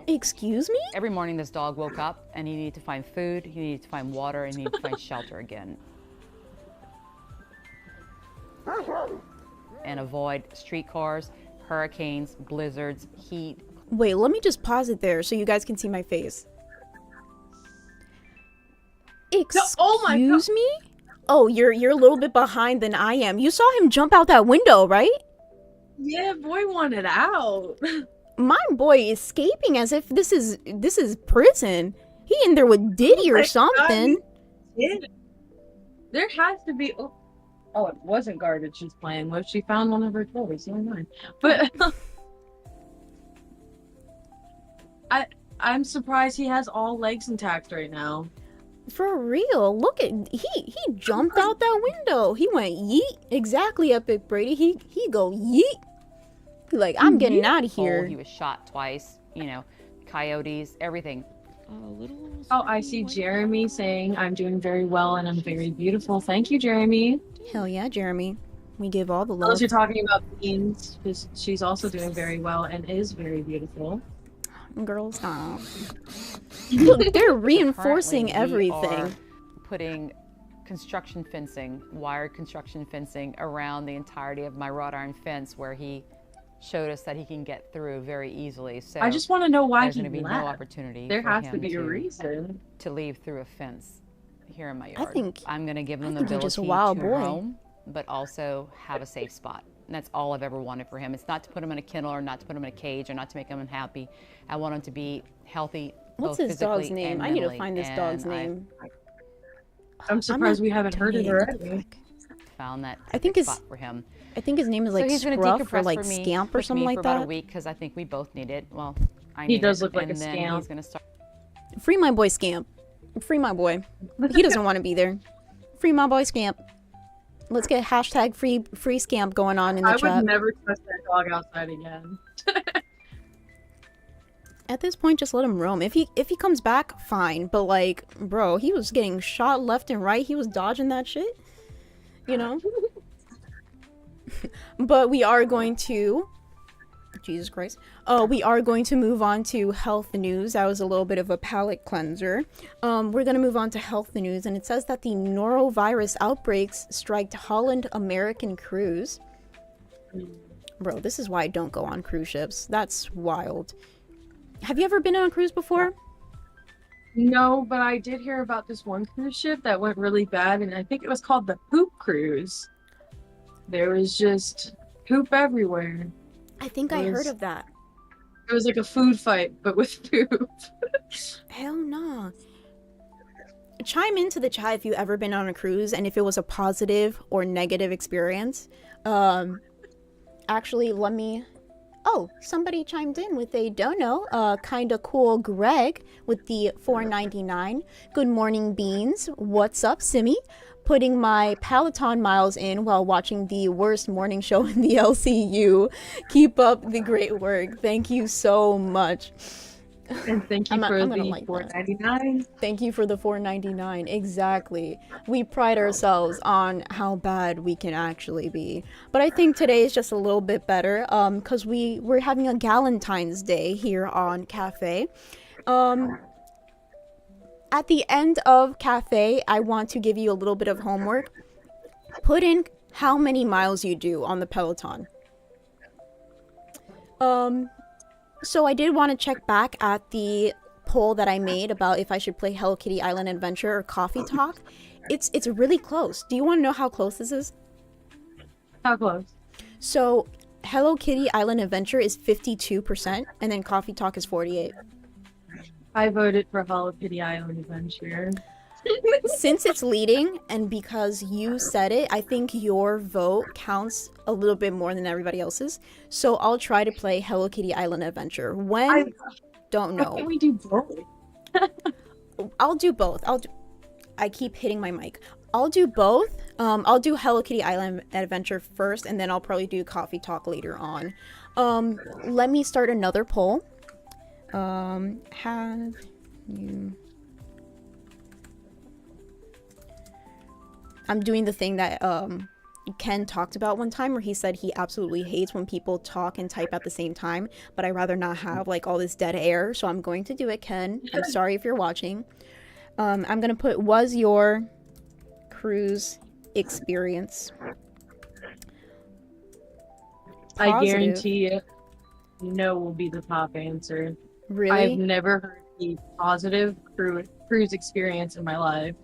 Excuse me? Every morning this dog woke up and he needed to find food, he needed to find water, and he needed to find shelter again. And avoid streetcars, hurricanes, blizzards, heat. Wait, let me just pause it there so you guys can see my face. Oh my God. Excuse me? Oh, you're a little bit behind than I am. You saw him jump out that window, right? Yeah, boy wanted out. My boy escaping as if this is prison. He in there with Diddy or something. There has to be. Oh, it wasn't garbage she's playing with. She found one of her toys. Never mind. But I'm surprised he has all legs intact right now. For real, look at he jumped out that window. He went yeet. Exactly, Epic Brady. He go yeet. Like, I'm getting out of here. He was shot twice. You know, coyotes, everything. Oh, I see Jeremy saying I'm doing very well and I'm very beautiful. Thank you, Jeremy. Hell yeah, Jeremy. We give all the love. Unless you're talking about Beans, because she's also doing very well and is very beautiful. Girls, stop. Look, they're reinforcing Currently, we everything. are putting construction fencing, wired construction fencing around the entirety of my wrought iron fence where he showed us that he can get through very easily. So I just want to know why there's he going to be left. no opportunity There for has him to be a reason to leave through a fence here in my yard. think- I'm going to give him the think he's ability just a wild to boy. roam, but also have a safe spot. And that's all I've ever wanted for him. It's not to put him in a kennel or not to put him in a cage or not to make him unhappy. I want him to be healthy. What's both his dog's physically name? and I need to mentally. find this And dog's I name. I'm surprised we haven't heard it Dang, what the already. frick? Found that I think perfect his- spot for him. I think his name is like So he's going to Scruff decompress or like for me, Scamp or with something me like for about that. a week because I think we both need it. Well, I He need does it. look like and a then scamp. He's going to start. Free my boy Scamp. Free my boy. He doesn't want to be there. Free my boy Scamp. Let's get hashtag free Scamp going on in the I chat. would never trust that dog outside again. At this point, just let him roam. If he comes back, fine. But like, bro, he was getting shot left and right. He was dodging that shit. You know? But we are going to... Jesus Christ. We are going to move on to health news. That was a little bit of a palate cleanser. We're going to move on to health news. And it says that the norovirus outbreaks striked Holland American cruise. Bro, this is why I don't go on cruise ships. That's wild. Have you ever been on a cruise before? No, but I did hear about this one cruise ship that went really bad, and I think it was called the Poop Cruise. There was just poop everywhere. I think I heard of that. It was like a food fight, but with poop. Hell no. Chime into the chat if you've ever been on a cruise and if it was a positive or negative experience. Actually, let me... Oh, somebody chimed in with a dono. Kinda cool Greg with the $4.99. Good morning, Beans. What's up, Simmi? Putting my Peloton miles in while watching the worst morning show in the LCU. Keep up the great work. Thank you so much. And thank you for the $4.99. Thank you for the $4.99. Exactly. We pride ourselves on how bad we can actually be. But I think today is just a little bit better because we're having a Valentine's Day here on Cafe. At the end of Cafe, I want to give you a little bit of homework. Put in how many miles you do on the Peloton. So I did want to check back at the poll that I made about if I should play Hello Kitty Island Adventure or Coffee Talk. It's really close. Do you want to know how close this is? How close? So Hello Kitty Island Adventure is 52%, and then Coffee Talk is 48%. I voted for Hello Kitty Island Adventure. Since it's leading, and because you said it, I think your vote counts a little bit more than everybody else's. So I'll try to play Hello Kitty Island Adventure. When? Don't know. Why can't we do both? I'll do both. I keep hitting my mic. I'll do both. I'll do Hello Kitty Island Adventure first, and then I'll probably do Coffee Talk later on. Let me start another poll. Have you... I'm doing the thing that Ken talked about one time where he said he absolutely hates when people talk and type at the same time, but I'd rather not have like all this dead air, so I'm going to do it, Ken. I'm sorry if you're watching. I'm gonna put, was your cruise experience positive? I guarantee you, no will be the top answer. Really? I've never heard a positive cruise experience in my life.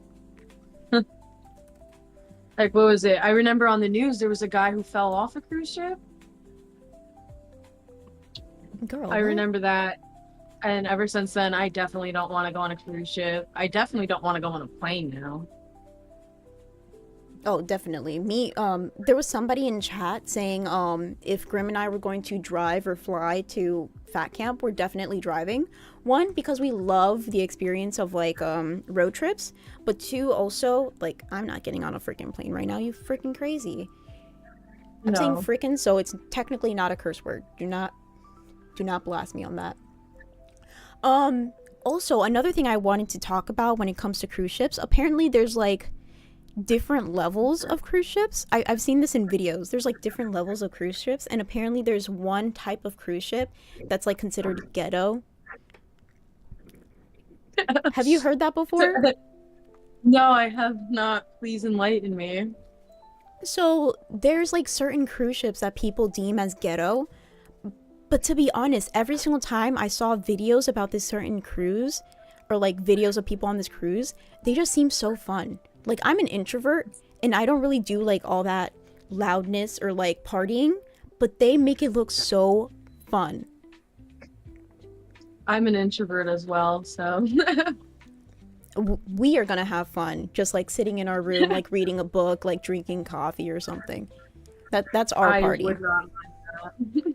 Like, what was it? I remember on the news there was a guy who fell off a cruise ship. Girl, I remember that. And ever since then, I definitely don't want to go on a cruise ship. I definitely don't want to go on a plane now. Oh, definitely. Me, there was somebody in chat saying, if Grim and I were going to drive or fly to Fat Camp, we're definitely driving. One, because we love the experience of, like, road trips. But two, also, like, I'm not getting on a freaking plane right now. You freaking crazy. I'm saying freaking, so it's technically not a curse word. Do not blast me on that. Also, another thing I wanted to talk about when it comes to cruise ships, apparently there's, like, different levels of cruise ships. I've seen this in videos. There's like different levels of cruise ships, and apparently there's one type of cruise ship that's like considered ghetto. Have you heard that before? No, I have not. Please enlighten me. So there's like certain cruise ships that people deem as ghetto, but to be honest, every single time I saw videos about this certain cruise or like videos of people on this cruise, they just seem so fun. Like, I'm an introvert, and I don't really do, like, all that loudness or, like, partying, but they make it look so fun. I'm an introvert as well, so... We are gonna have fun, just, like, sitting in our room, like, reading a book, like, drinking coffee or something. That's our party. Would not mind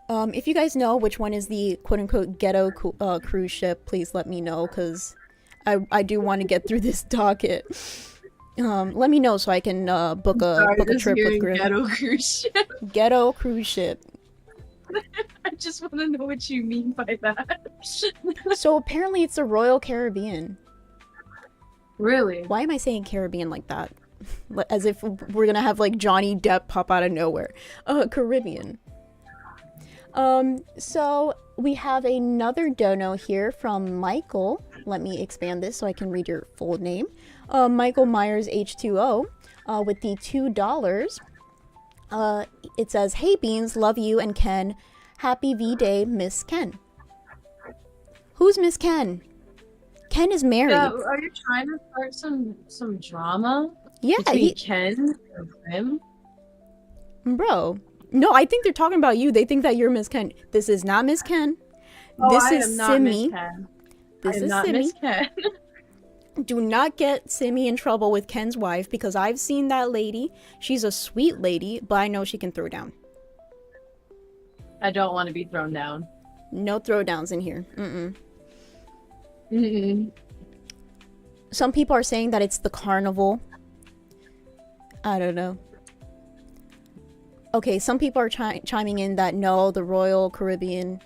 that. If you guys know which one is the quote-unquote ghetto cruise ship, please let me know, because I do want to get through this docket. Let me know so I can book a trip with Grim. Ghetto cruise ship. Ghetto cruise ship. I just want to know what you mean by that. So apparently it's the Royal Caribbean. Really? Why am I saying Caribbean like that? As if we're gonna have like Johnny Depp pop out of nowhere. Caribbean. So we have another dono here from Michael. Let me expand this so I can read your full name. Michael Myers H2O with the $2. It says, "Hey Beans, love you and Ken. Happy V-Day, Miss Ken." Who's Miss Ken? Ken is married. Are you trying to start some drama? Yeah, between Ken and him? Bro. No, I think they're talking about you. They think that you're Miss Ken. This is not Miss Ken. This is Simmi. This is not Simmi. Miss Ken. Do not get Simmi in trouble with Ken's wife because I've seen that lady. She's a sweet lady, but I know she can throw down. I don't want to be thrown down. No throwdowns in here. Mm-mm. Mm-mm. Some people are saying that it's the carnival. I don't know. Okay, some people are chiming in that no, the Royal Caribbean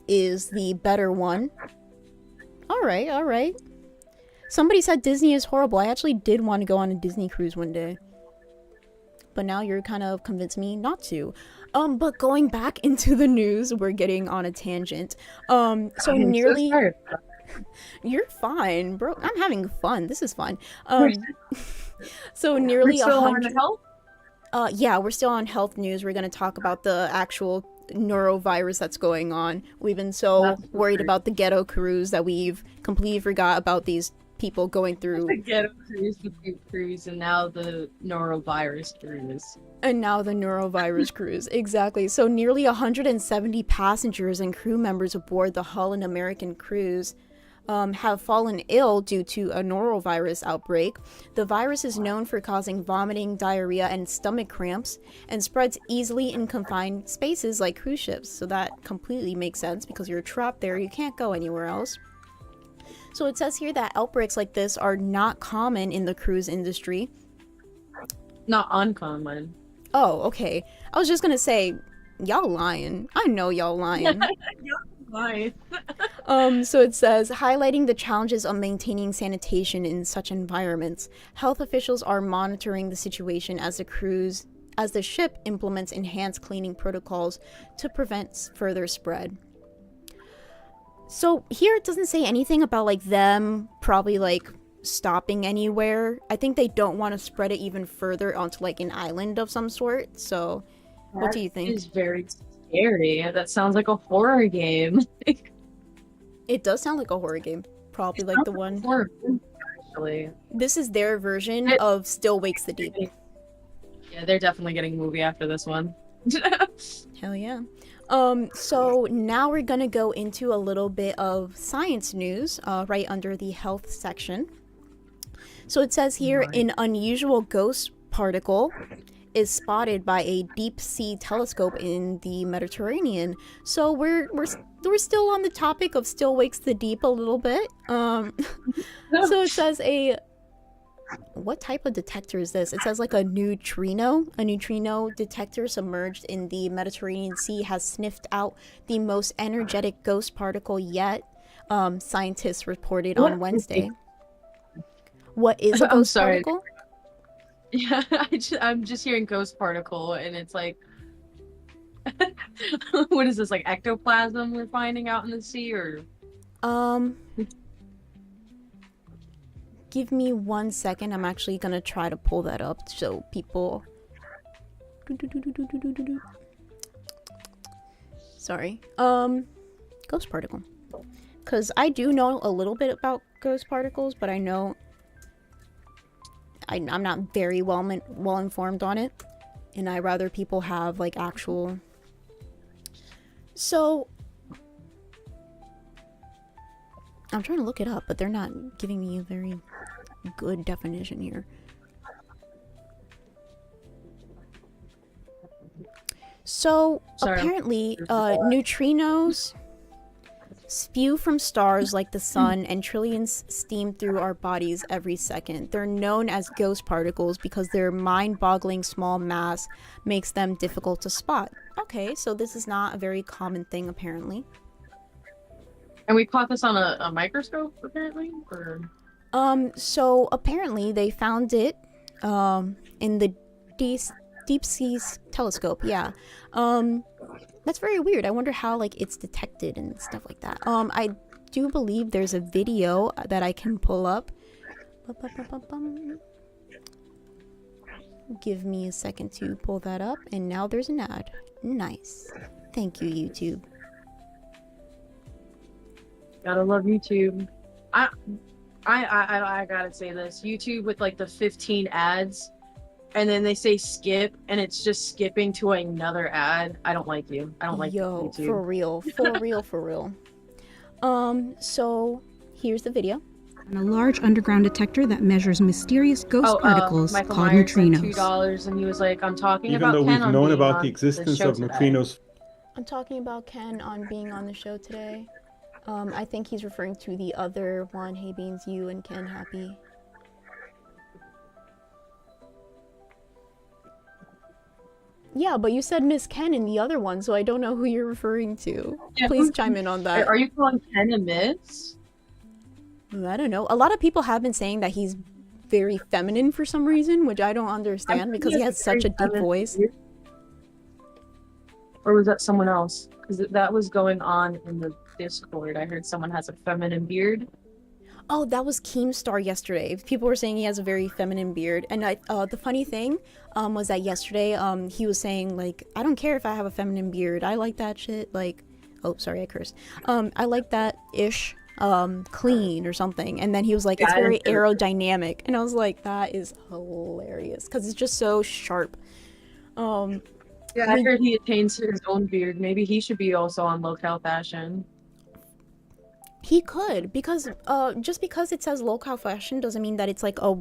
is the better one. Alright, alright. Somebody said Disney is horrible. I actually did want to go on a Disney cruise one day. But now you're kind of convinced me not to. But going back into the news, we're getting on a tangent. So nearly... You're fine, bro. I'm having fun. This is fun. So nearly 100... yeah, we're still on health news. We're going to talk about the actual neurovirus that's going on. We've been so worried about the Ghetto cruise that we've completely forgot about these people going through the Ghetto cruise, and now the norovirus cruise. And now the neurovirus cruise, exactly. So nearly 170 passengers and crew members aboard the Holland American cruise have fallen ill due to a norovirus outbreak. The virus is known for causing vomiting, diarrhea, and stomach cramps, and spreads easily in confined spaces like cruise ships. So that completely makes sense because you're trapped there, you can't go anywhere else. So it says here that outbreaks like this are not common in the cruise industry. Not uncommon. Oh, okay. I was just gonna say, y'all lying. I know y'all lying. So it says, highlighting the challenges of maintaining sanitation in such environments, health officials are monitoring the situation as the ship implements enhanced cleaning protocols to prevent further spread. So here it doesn't say anything about like them probably like stopping anywhere. I think they don't want to spread it even further onto like an island of some sort. So what do you think? It's very scary. That sounds like a horror game. It does sound like a horror game. Probably like the one. Horror, actually. This is their version of Still Wakes the Deep. Yeah, they're definitely getting a movie after this one. Hell yeah. So now we're gonna go into a little bit of science news, right under the health section. So it says here, an unusual ghost particle is spotted by a deep sea telescope in the Mediterranean. So we're still on the topic of Still Wakes the Deep a little bit. So it says what type of detector is this? It says like a neutrino. A neutrino detector submerged in the Mediterranean Sea has sniffed out the most energetic ghost particle yet, scientists reported on Wednesday. What is a ghost particle? Yeah, I'm just hearing ghost particle, and it's like, what is this, like ectoplasm we're finding out in the sea, or? Give me 1 second. I'm actually gonna try to pull that up so people. Sorry. Ghost particle. Because I do know a little bit about ghost particles, but I know I'm not very well informed on it, and I rather people have like actual. So I'm trying to look it up, but they're not giving me a very good definition here. So apparently neutrinos spew from stars like the sun, and trillions steam through our bodies every second. They're known as ghost particles because their mind-boggling small mass makes them difficult to spot. Okay, so this is not a very common thing, apparently. And we caught this on a microscope, apparently? Or... So apparently they found it, in the Deep Sea Telescope, yeah. That's very weird. I wonder how, like, it's detected and stuff like that. I do believe there's a video that I can pull up. Give me a second to pull that up, and now there's an ad. Nice. Thank you, YouTube. Gotta love YouTube. I gotta say this. YouTube with like the 15 ads, and then they say skip, and it's just skipping to another ad. I don't like you. I don't like YouTube. For real. For real. So here's the video. A large underground detector that measures mysterious ghost particles Michael called Myers said neutrinos. $2, and he was like, "I'm talking Even about though Ken we've on known being about on the existence show of today." neutrinos. I'm talking about Ken on being on the show today. I think he's referring to the other one. Hey Beans, you and Ken Happy. Yeah, but you said Miss Ken in the other one, so I don't know who you're referring to. Yeah. Please chime in on that. Are you calling Ken a Miss? I don't know. A lot of people have been saying that he's very feminine for some reason, which I don't understand because he has such a deep voice. Or was that someone else? Because that was going on in the Discord. I heard someone has a feminine beard. Oh, that was Keemstar yesterday. People were saying he has a very feminine beard. And the funny thing was that yesterday he was saying, like, I don't care if I have a feminine beard. I like that shit. Like, oh, sorry, I cursed. I like that ish. Clean or something. And then he was like, it's very aerodynamic. And I was like, that is hilarious. Because it's just so sharp. Yeah, I heard he attains his own beard. Maybe he should be also on LolCow fashion. He could, because just because it says LolCow fashion doesn't mean that it's like a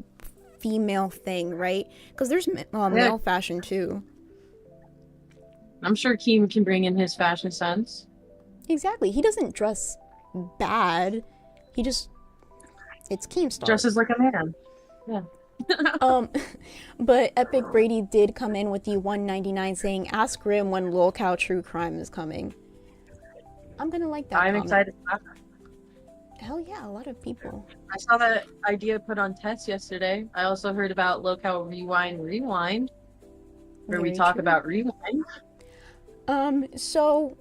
female thing, right? Because there's male fashion too. I'm sure Keem can bring in his fashion sense. Exactly. He doesn't dress bad. He just, it's Keemstar. Dresses like a man. Yeah. But Epic Brady did come in with the 199 saying, ask Grim when LolCow True Crime is coming. I'm gonna like that. I'm excited. Hell yeah, a lot of people. I saw that idea put on test yesterday. I also heard about LolCow Rewind, where we talk about Rewind. So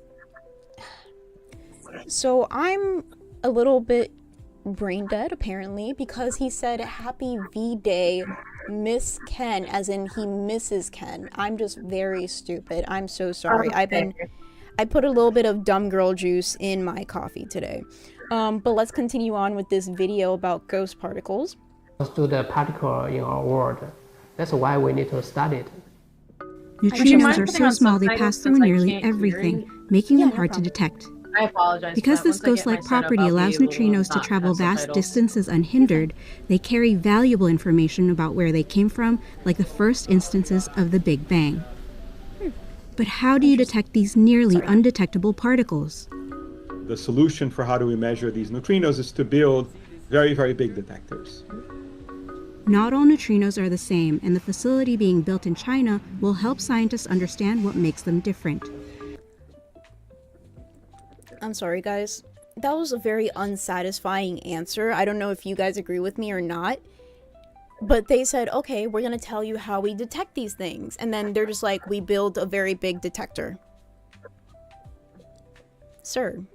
I'm a little bit brain dead apparently because he said happy V-Day Miss Ken, as in he misses Ken. I'm just very stupid. I'm so sorry. I put a little bit of dumb girl juice in my coffee today. But let's continue on with this video about ghost particles. To the particle in our world. That's why we need to study it. Neutrinos are so small they pass through nearly everything, making them hard to detect. I apologize. Because this ghost-like property allows neutrinos to travel vast distances unhindered, they carry valuable information about where they came from, like the first instances of the Big Bang. But how do you detect these nearly undetectable particles? The solution for how do we measure these neutrinos is to build very, very big detectors. Not all neutrinos are the same, and the facility being built in China will help scientists understand what makes them different. I'm sorry, guys. That was a very unsatisfying answer. I don't know if you guys agree with me or not. But they said, okay, we're going to tell you how we detect these things. And then they're just like, we build a very big detector. Sir,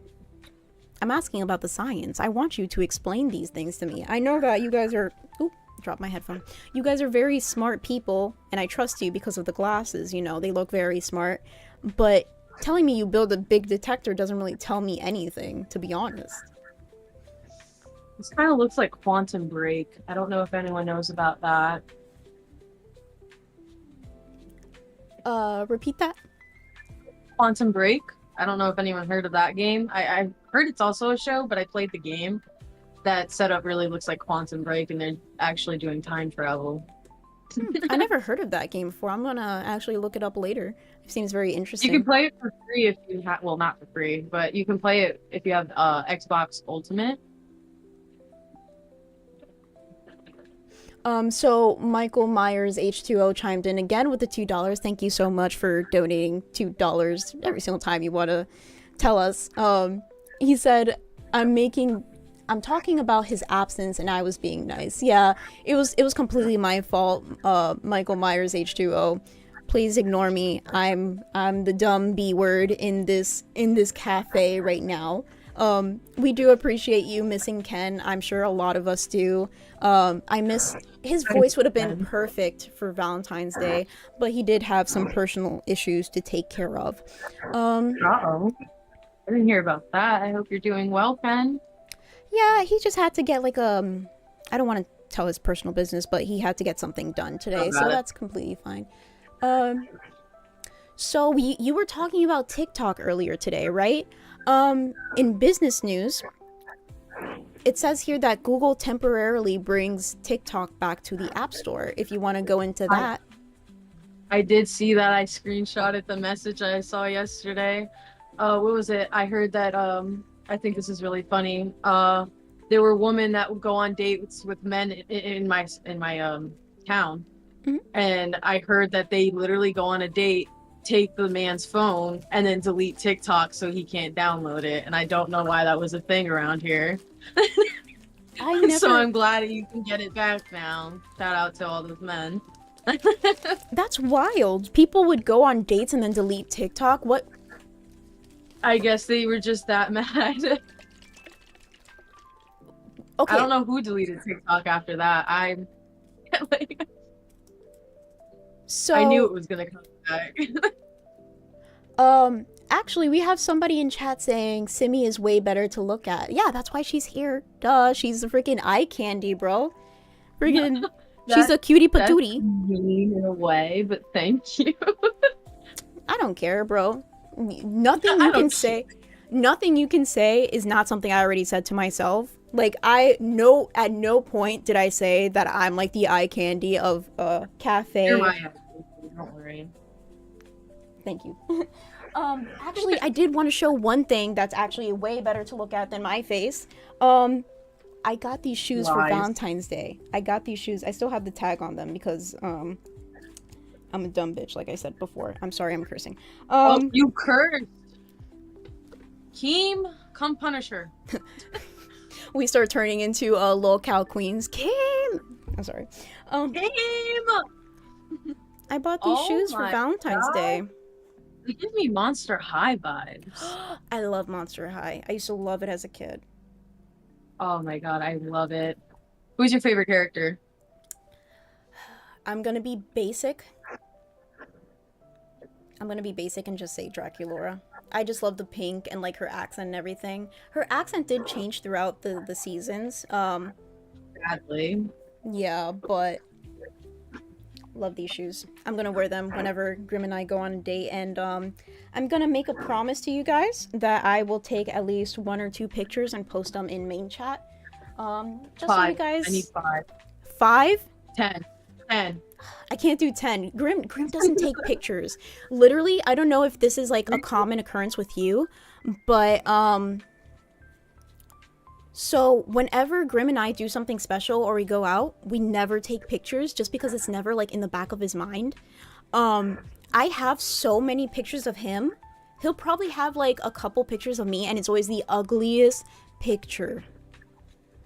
I'm asking about the science. I want you to explain these things to me. I know that you guys are... Oop, dropped my headphone. You guys are very smart people, and I trust you because of the glasses, you know, they look very smart. But telling me you build a big detector doesn't really tell me anything, to be honest. This kind of looks like Quantum Break. I don't know if anyone knows about that. Repeat that? Quantum Break. I don't know if anyone heard of that game. I heard it's also a show, but I played the game. That setup really looks like Quantum Break, and they're actually doing time travel. I never heard of that game before. I'm gonna actually look it up later. It seems very interesting. You can play it for free if you have, well, not for free, but you can play it if you have Xbox Ultimate. So Michael Myers H2O chimed in again with the $2. Thank you so much for donating $2 every single time you want to tell us. He said, I'm talking about his absence and I was being nice. Yeah, it was completely my fault, Michael Myers H2O. Please ignore me. I'm the dumb B word in this cafe right now. We do appreciate you missing Ken. I'm sure a lot of us do. I miss his voice would have been perfect for Valentine's Day, but he did have some personal issues to take care of. Uh-oh. I didn't hear about that. I hope you're doing well, Ken. Yeah, he just had to get like I don't want to tell his personal business, but he had to get something done today, so that's completely fine. So you were talking about TikTok earlier today, right? In business news, it says here that Google temporarily brings TikTok back to the App Store. If you want to go into that. I did see that. I screenshotted the message I saw yesterday. What was it? I heard that, I think this is really funny. There were women that would go on dates with men in my town. Mm-hmm. And I heard that they literally go on a date, take the man's phone, and then delete TikTok so he can't download it. And I don't know why that was a thing around here. So I'm glad you can get it back now. Shout out to all those men. That's wild. People would go on dates and then delete TikTok. What? I guess they were just that mad. Okay. I don't know who deleted TikTok after that. So I knew it was gonna come back. Actually, we have somebody in chat saying Simmi is way better to look at. Yeah, that's why she's here. Duh, she's a freaking eye candy, bro. Freaking, she's a cutie patootie. Mean in a way, but thank you. I don't care, bro. Nothing you can say. Nothing you can say is not something I already said to myself. Like, at no point did I say that I'm like the eye candy of a cafe. You're my eye candy, don't worry. Thank you. Actually, I did want to show one thing that's actually way better to look at than my face. I got these shoes for Valentine's Day. I got these shoes. I still have the tag on them because I'm a dumb bitch, like I said before. I'm sorry, I'm cursing. Oh, you cursed. Keem, come punish her. We start turning into LolCow queens. Kim! I'm sorry. Kim! I bought these shoes for Valentine's Day. They give me Monster High vibes. I love Monster High. I used to love it as a kid. Oh my god, I love it. Who's your favorite character? I'm gonna be basic. And just say Draculaura. I just love the pink and like her accent and everything. Her accent did change throughout the seasons. Sadly. Yeah, but love these shoes. I'm gonna wear them whenever Grim and I go on a date, and I'm gonna make a promise to you guys that I will take at least 1 or 2 pictures and post them in main chat. Just 5. so you guys. I need 5. 5? 10. I can't do 10. Grim doesn't take pictures. Literally, I don't know if this is like a common occurrence with you, but so whenever Grim and I do something special or we go out, we never take pictures just because it's never like in the back of his mind. I have so many pictures of him. He'll probably have like a couple pictures of me and it's always the ugliest picture.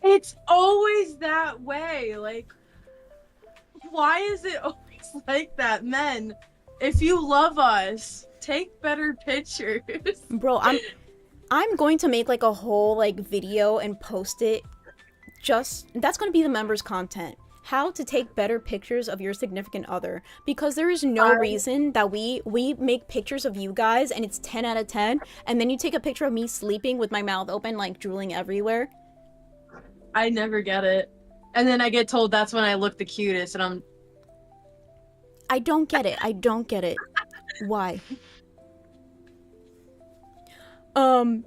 It's always that way. Like, why is it always like that? Men, if you love us, take better pictures. Bro, I'm going to make like a whole like video and post it. That's going to be the members' content. How to take better pictures of your significant other, because there is no reason that we make pictures of you guys and it's 10 out of 10, and then you take a picture of me sleeping with my mouth open like drooling everywhere. I never get it. And then I get told that's when I look the cutest, and I don't get it. Why?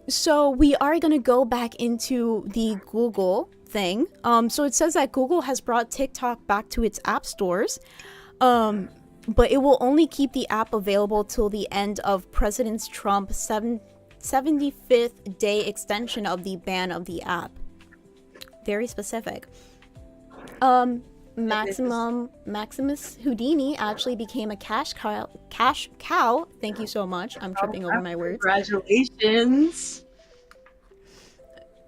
So we are gonna go back into the Google thing. So it says that Google has brought TikTok back to its app stores, but it will only keep the app available till the end of President Trump's 75th day extension of the ban of the app. Very specific. Maximus Houdini actually became a cash cow. Thank you so much. I'm tripping over my words. Congratulations.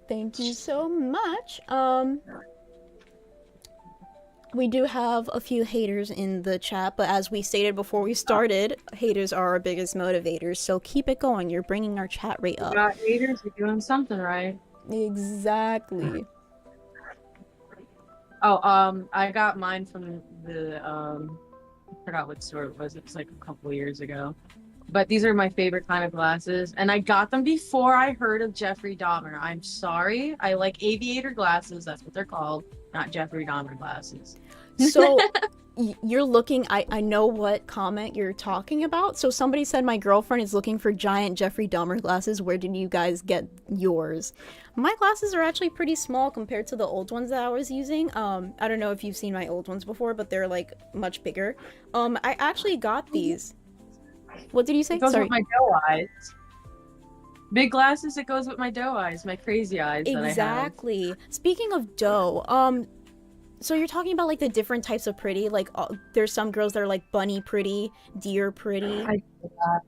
Thank you so much. We do have a few haters in the chat, but as we stated before we started, haters are our biggest motivators. So keep it going. You're bringing our chat rate up. You got haters, you're doing something right. Exactly. Oh, I got mine from the I forgot what store it was. It was like a couple years ago. But these are my favorite kind of glasses, and I got them before I heard of Jeffrey Dahmer. I'm sorry. I like aviator glasses. That's what they're called, not Jeffrey Dahmer glasses. So you're looking, I know what comment you're talking about. So somebody said my girlfriend is looking for giant Jeffrey Dahmer glasses. Where did you guys get yours? My glasses are actually pretty small compared to the old ones that I was using. I don't know if you've seen my old ones before, but they're like much bigger. I actually got these. What did you say? It goes Sorry. with my doe eyes. Big glasses, it goes with my doe eyes, my crazy eyes that I have. Exactly. Speaking of doe, so you're talking about like the different types of pretty, like there's some girls that are like bunny pretty, deer pretty. I do that.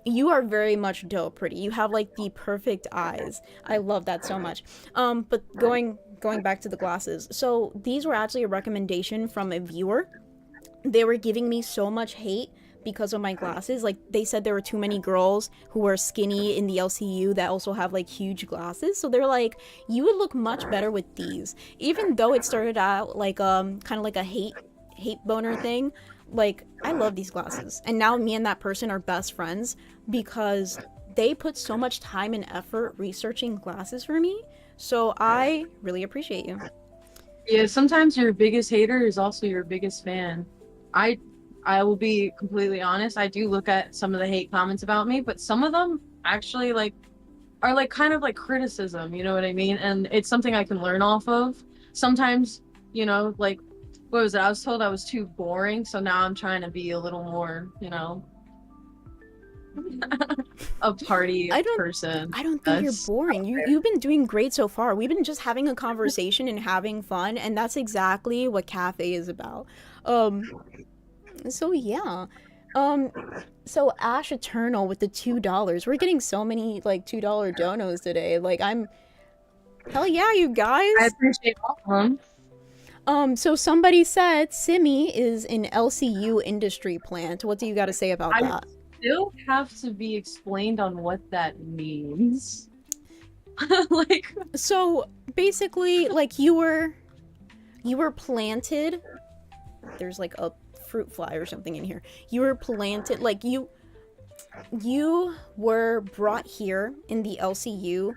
You are very much doe pretty. You have like the perfect eyes. I love that so much. But going back to the glasses. So these were actually a recommendation from a viewer. They were giving me so much hate because of my glasses. Like they said there were too many girls who were skinny in the LCU that also have like huge glasses. So they're like, you would look much better with these. Even though it started out like kind of like a hate boner thing. Like I love these glasses. And now me and that person are best friends because they put so much time and effort researching glasses for me. So I really appreciate you. Yeah, sometimes your biggest hater is also your biggest fan. I will be completely honest, I do look at some of the hate comments about me, but some of them actually like are like kind of like criticism, you know what I mean? And it's something I can learn off of. Sometimes, you know, like what was it? I was told I was too boring, so now I'm trying to be a little more, you know, a party person. I don't think you're boring. You've been doing great so far. We've been just having a conversation and having fun, and that's exactly what cafe is about. So yeah. So Ash Eternal with the $2. We're getting so many like $2 donos today. Like hell yeah, you guys. I appreciate all of them. So somebody said Simmi is an LCU industry plant. What do you got to say about that? Still have to be explained on what that means. Like, so basically, like you were planted. There's like a fruit fly or something in here. You were planted, like you were brought here in the LCU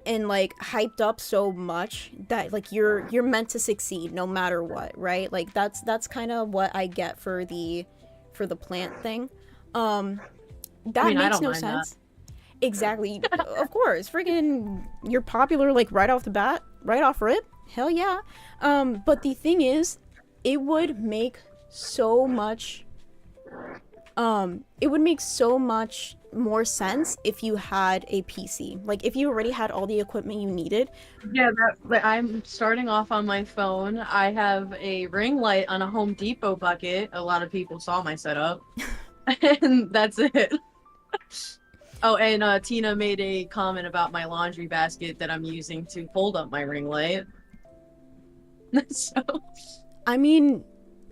and like hyped up so much that like you're meant to succeed no matter what, right? Like that's kind of what I get for the plant thing. That makes no sense. Exactly. Of course, freaking you're popular like right off the bat, right off rip. Hell yeah. But the thing is, it would make so much more sense if you had a PC. Like if you already had all the equipment you needed. Yeah, I'm starting off on my phone. I have a ring light on a Home Depot bucket. A lot of people saw my setup. And that's it. Oh, and Tina made a comment about my laundry basket that I'm using to hold up my ring light. So I mean,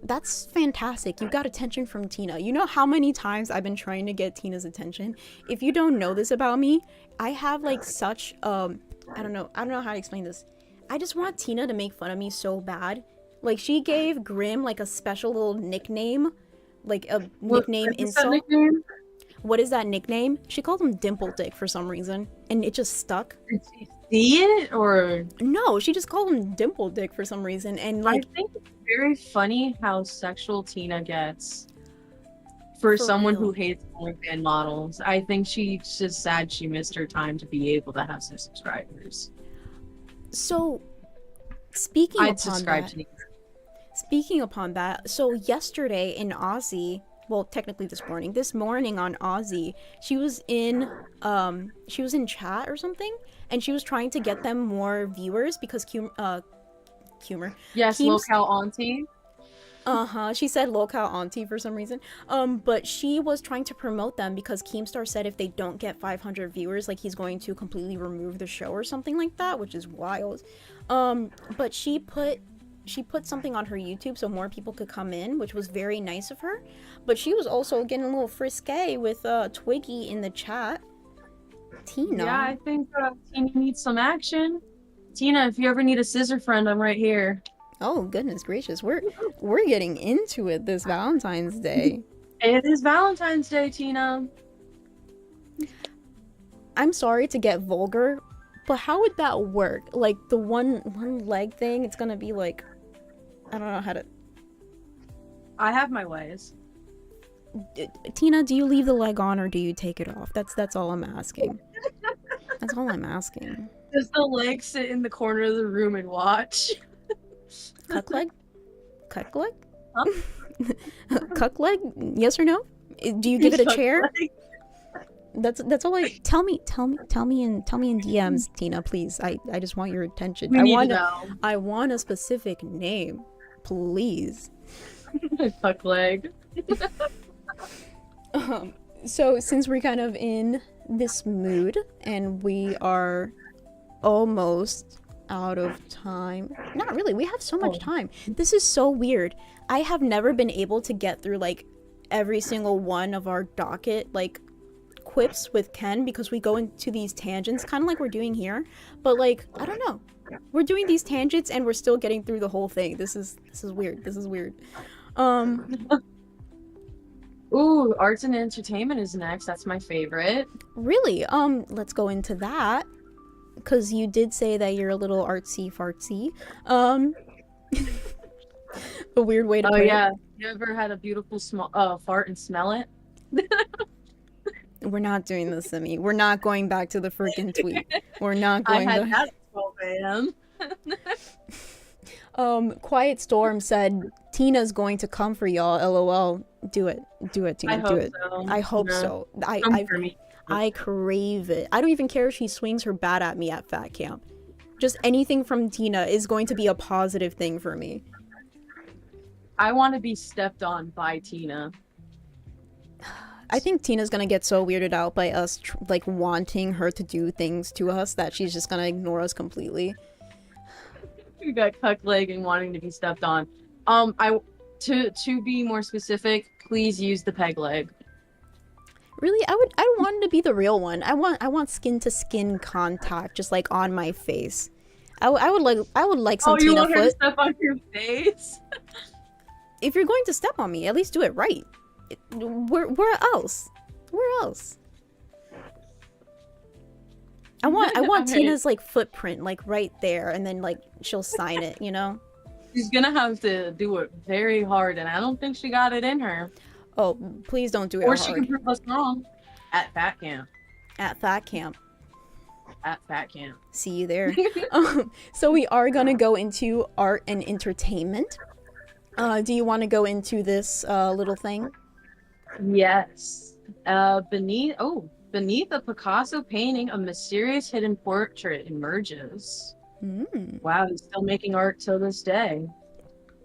that's fantastic. You got attention from Tina. You know how many times I've been trying to get Tina's attention? If you don't know this about me, I have like such I don't know how to explain this. I just want Tina to make fun of me so bad. Like she gave Grim like a special little nickname, like a nickname insult. Nickname? What is that nickname? She called him Dimple Dick for some reason, and it just stuck. Did she see it or no? She just called him Dimple Dick for some reason, and like I think it's very funny how sexual Tina gets for someone who hates OnlyFans models. I think she's just sad she missed her time to be able to have some subscribers. So I'd subscribe to these. Speaking upon that, so yesterday in Aussie, well, technically this morning on Aussie, she was in chat or something, and she was trying to get them more viewers because Yes, LolCow auntie. She said LolCow auntie for some reason. But she was trying to promote them because Keemstar said if they don't get 500 viewers, like he's going to completely remove the show or something like that, which is wild. But she put something on her YouTube so more people could come in, which was very nice of her. But she was also getting a little frisky with Twiggy in the chat. Tina. Yeah, I think Tina needs some action. Tina, if you ever need a scissor friend, I'm right here. Oh goodness gracious, we're getting into it this Valentine's Day. It is Valentine's Day, Tina. I'm sorry to get vulgar, but how would that work? Like the one leg thing, it's gonna be like, I don't know how to. I have my ways. Tina, do you leave the leg on or do you take it off? That's all I'm asking. That's all I'm asking. Does the leg sit in the corner of the room and watch? Cuck leg? Cuck leg? Huh? Cuck leg? Yes or no? Do you give it a chair? That's all I tell me in DMs, Tina, please. I just want your attention. I want a specific name, please. Cuck leg. So since we're kind of in this mood and we are almost out of time. Not really, we have so much time. This is so weird. I have never been able to get through like every single one of our docket like quips with Ken because we go into these tangents kind of like we're doing here, but like I don't know, we're doing these tangents and we're still getting through the whole thing. This is weird. Ooh, arts and entertainment is next. That's my favorite. Really? Let's go into that. Because you did say that you're a little artsy fartsy. A weird way to put it. Oh yeah. You ever had a beautiful fart and smell it? We're not doing this, Simmi. We're not going back to the freaking tweet. We're not going I had that at 12 a.m. Quiet Storm said, Tina's going to come for y'all, LOL. Do it, Tina, do it. So. I hope so. I crave it. I don't even care if she swings her bat at me at fat camp. Just anything from Tina is going to be a positive thing for me. I want to be stepped on by Tina. I think Tina's gonna get so weirded out by us like wanting her to do things to us that she's just gonna ignore us completely. You got cuck leg and wanting to be stepped on. To be more specific, please use the peg leg. Really, I want it to be the real one. I want skin to skin contact, just like on my face. I would like some Tina foot. Oh, you want her to step on your face? If you're going to step on me, at least do it right. Where else? Where else? I want Tina's like footprint, like right there, and then like she'll sign it. You know. She's gonna have to do it very hard, and I don't think she got it in her. Oh, please don't do it hard. Or she can prove us wrong. At fat camp. At fat camp. At fat camp. See you there. So we are gonna go into art and entertainment. Do you want to go into this little thing? Yes. Beneath a Picasso painting, a mysterious hidden portrait emerges. Wow, he's still making art till this day.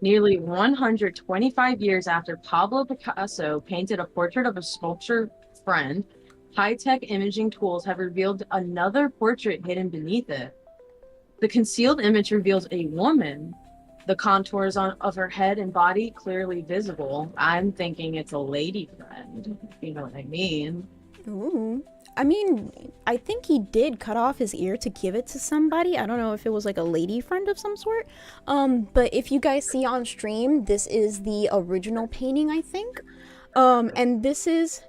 Nearly 125 years after Pablo Picasso painted a portrait of a sculpture friend, high-tech imaging tools have revealed another portrait hidden beneath it. The concealed image reveals a woman, the contours of her head and body clearly visible. I'm thinking it's a lady friend, if you know what I mean. Ooh. I mean, I think he did cut off his ear to give it to somebody. I don't know if it was like a lady friend of some sort. But if you guys see on stream, this is the original painting, I think. And this is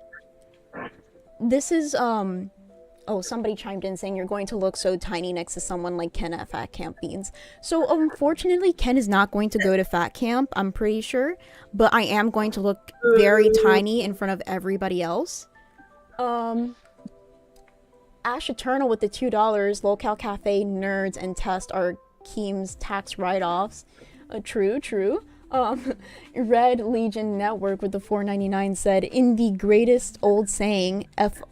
oh, somebody chimed in saying you're going to look so tiny next to someone like Ken at Fat Camp Beans. So unfortunately, Ken is not going to go to Fat Camp, I'm pretty sure. But I am going to look very tiny in front of everybody else. Ash Eternal with the $2, LolCow Cafe, Nerds, and Test are Keem's tax write-offs. True. Red Legion Network with the 4.99 said, in the greatest old saying, F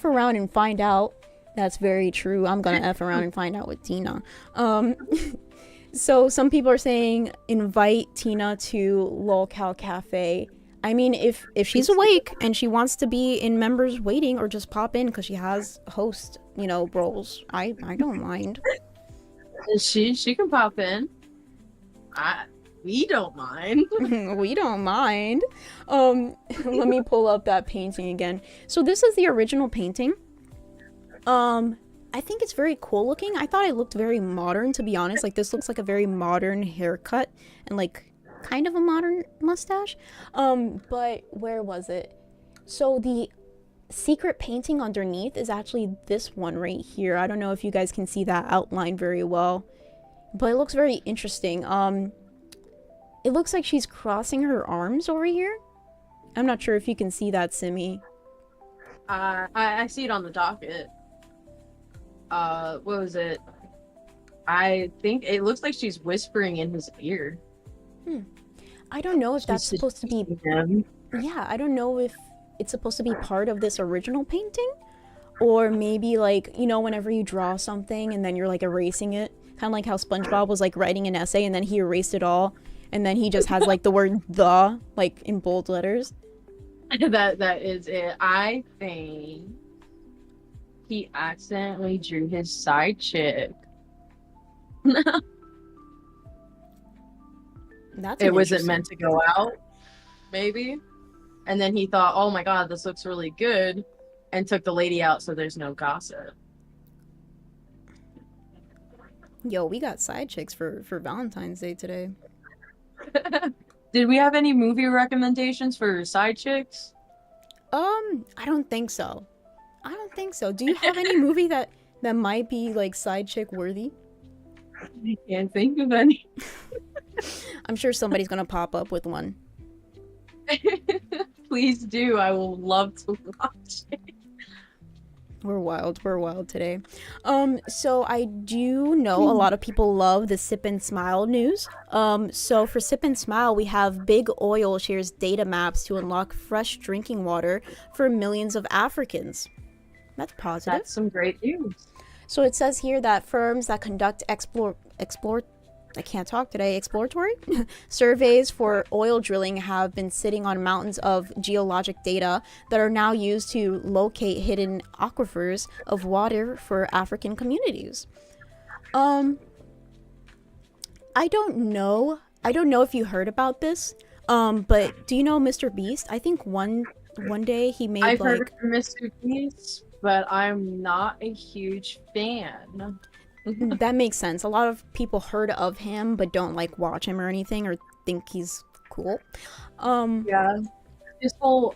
around and find out. That's very true. I'm gonna F around and find out with Tina. So some people are saying invite Tina to LolCow Cafe. I mean, if she's awake and she wants to be in members waiting or just pop in because she has host, roles, I don't mind. She can pop in. We don't mind. We don't mind. Let me pull up that painting again. So this is the original painting. I think it's very cool looking. I thought it looked very modern, to be honest. Like, this looks like a very modern haircut and like kind of a modern mustache. But where was it? So the secret painting underneath is actually this one right here. I don't know if you guys can see that outline very well, but it looks very interesting. It looks like she's crossing her arms over here. I'm not sure if you can see that, Simmi. I see it on the docket. What was it? I think it looks like she's whispering in his ear. I don't know if that's supposed to be... Yeah, I don't know if it's supposed to be part of this original painting, or maybe like, whenever you draw something and then you're like erasing it, kind of like how SpongeBob was like writing an essay and then he erased it all, and then he just has like the word "the" like in bold letters. That is it. I think he accidentally drew his side chick. It wasn't meant to go out, maybe. And then he thought, oh my god, this looks really good, and took the lady out so there's no gossip. Yo, we got side chicks for Valentine's Day today. Did we have any movie recommendations for side chicks? I don't think so. Do you have any movie that might be like side chick worthy? I can't think of any. I'm sure somebody's gonna pop up with one. Please do. I will love to watch it. We're wild today. So I do know a lot of people love the Sip and Smile news. So for Sip and Smile, we have Big Oil shares data maps to unlock fresh drinking water for millions of Africans. That's positive. That's some great news. So it says here that firms that conduct exploratory surveys for oil drilling have been sitting on mountains of geologic data that are now used to locate hidden aquifers of water for African communities. I don't know if you heard about this, but do you know Mr. Beast? I think one day he made I've heard of Mr. Beast, but I'm not a huge fan. That makes sense. A lot of people heard of him but don't like watch him or anything or think he's cool. Yeah. This whole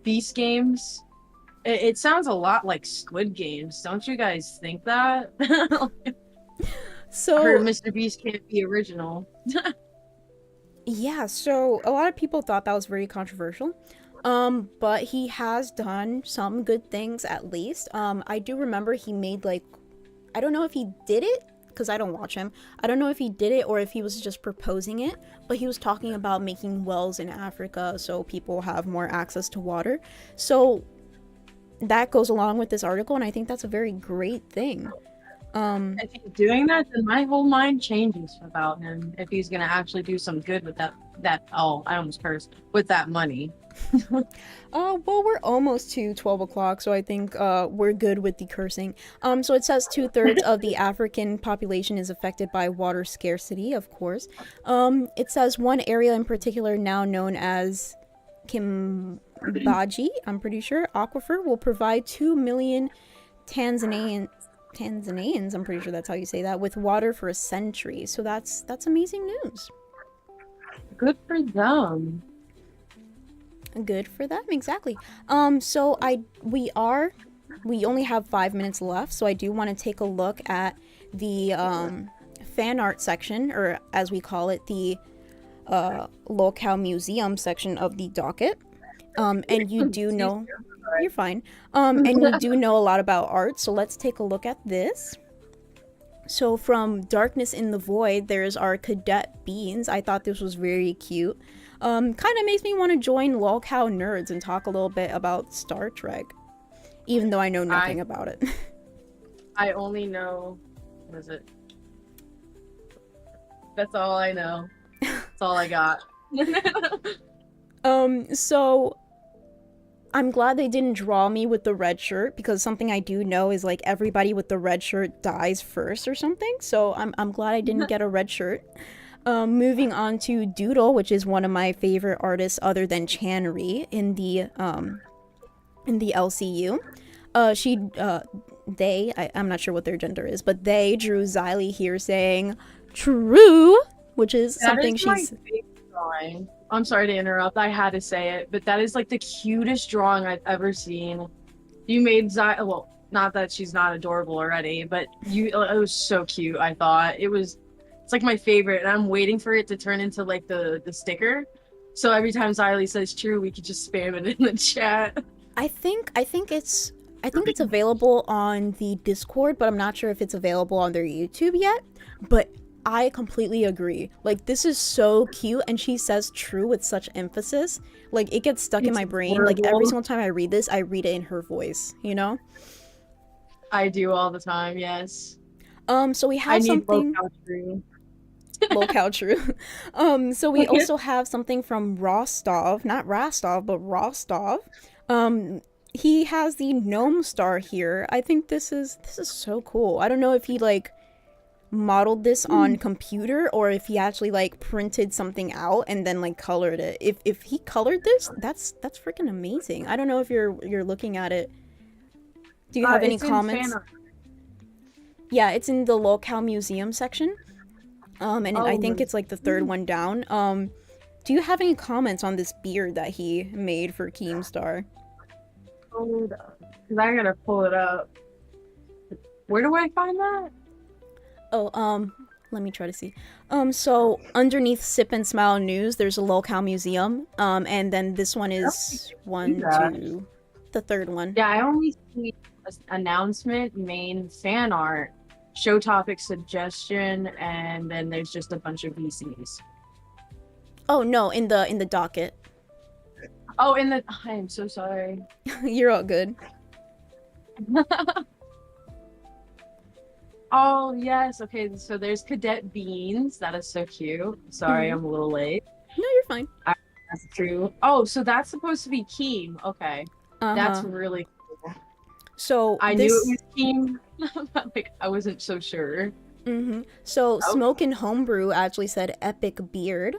Beast Games, it sounds a lot like Squid Games. Don't you guys think that? So I heard Mr. Beast can't be original. Yeah, so a lot of people thought that was very controversial. But he has done some good things at least. I do remember he made like, I don't know if he did it because I don't watch him. I don't know if he did it or if he was just proposing it, but he was talking about making wells in Africa so people have more access to water. So that goes along with this article, and I think that's a very great thing. If he's doing that, then my whole mind changes about him. If he's gonna actually do some good with that oh, I almost cursed, with that money. Well, we're almost to 12 o'clock, so I think we're good with the cursing. So it says 2/3 of the African population is affected by water scarcity, of course. It says one area in particular, now known as Kimbaji, I'm pretty sure, aquifer, will provide 2 million Tanzanians, I'm pretty sure that's how you say that, with water for a century. So that's amazing news. Good for them. Good for them, exactly. So we only have 5 minutes left, so I do want to take a look at the fan art section, or as we call it, the LolCow Museum section of the docket. And you do know, you're fine. And you do know a lot about art, so let's take a look at this. So from Darkness in the Void, there's our Cadet Beans. I thought this was very cute. Kind of makes me want to join LolCow nerds and talk a little bit about Star Trek, even though I know nothing about it. I only know, what is it? That's all I know. That's all I got. So I'm glad they didn't draw me with the red shirt, because something I do know is like everybody with the red shirt dies first or something. So I'm glad I didn't get a red shirt. Moving on to Doodle, which is one of my favorite artists other than Chanri in the LCU. I'm not sure what their gender is, but they drew Xylee here saying true, which is something she's... My favorite drawing. I'm sorry to interrupt. I had to say it, but that is like the cutest drawing I've ever seen. You made Xylee, well, not that she's not adorable already, but it was so cute. I thought it's like my favorite, and I'm waiting for it to turn into like the sticker. So every time Xylee says true, we could just spam it in the chat. I think it's available on the Discord, but I'm not sure if it's available on their YouTube yet. But I completely agree. Like, this is so cute, and she says true with such emphasis. Like, it gets stuck in my brain. Like, every single time I read this, I read it in her voice, you know? I do all the time, yes. So we have something... LolCow true. LolCow true. So we also have something from Rostov. Not Rostov, but Rostov. He has the gnome star here. I think this is so cool. I don't know if he, like, modeled this on computer or if he actually like printed something out and then like colored it. If he colored this, that's freaking amazing. I don't know if you're looking at it. Do you have any comments? Yeah, it's in the LolCow museum section. And I think it's like the third one down. Do you have any comments on this beard that he made for Keemstar? Hold up, because I gotta pull it up. Where do I find that? Oh, let me try to see. So underneath Sip and Smile News, there's a LolCow museum. And then this one is the third one. Yeah, I only see announcement, main fan art, show topic suggestion, and then there's just a bunch of VCs. Oh no, in the docket. Oh, I am so sorry. You're all good. Oh, yes. Okay, so there's Cadet Beans. That is so cute. Sorry, I'm a little late. No, you're fine. That's true. Oh, so that's supposed to be Keem. Okay. That's really cool. So I knew it was Keem, but like, I wasn't so sure. So Smoke and Homebrew actually said epic beard.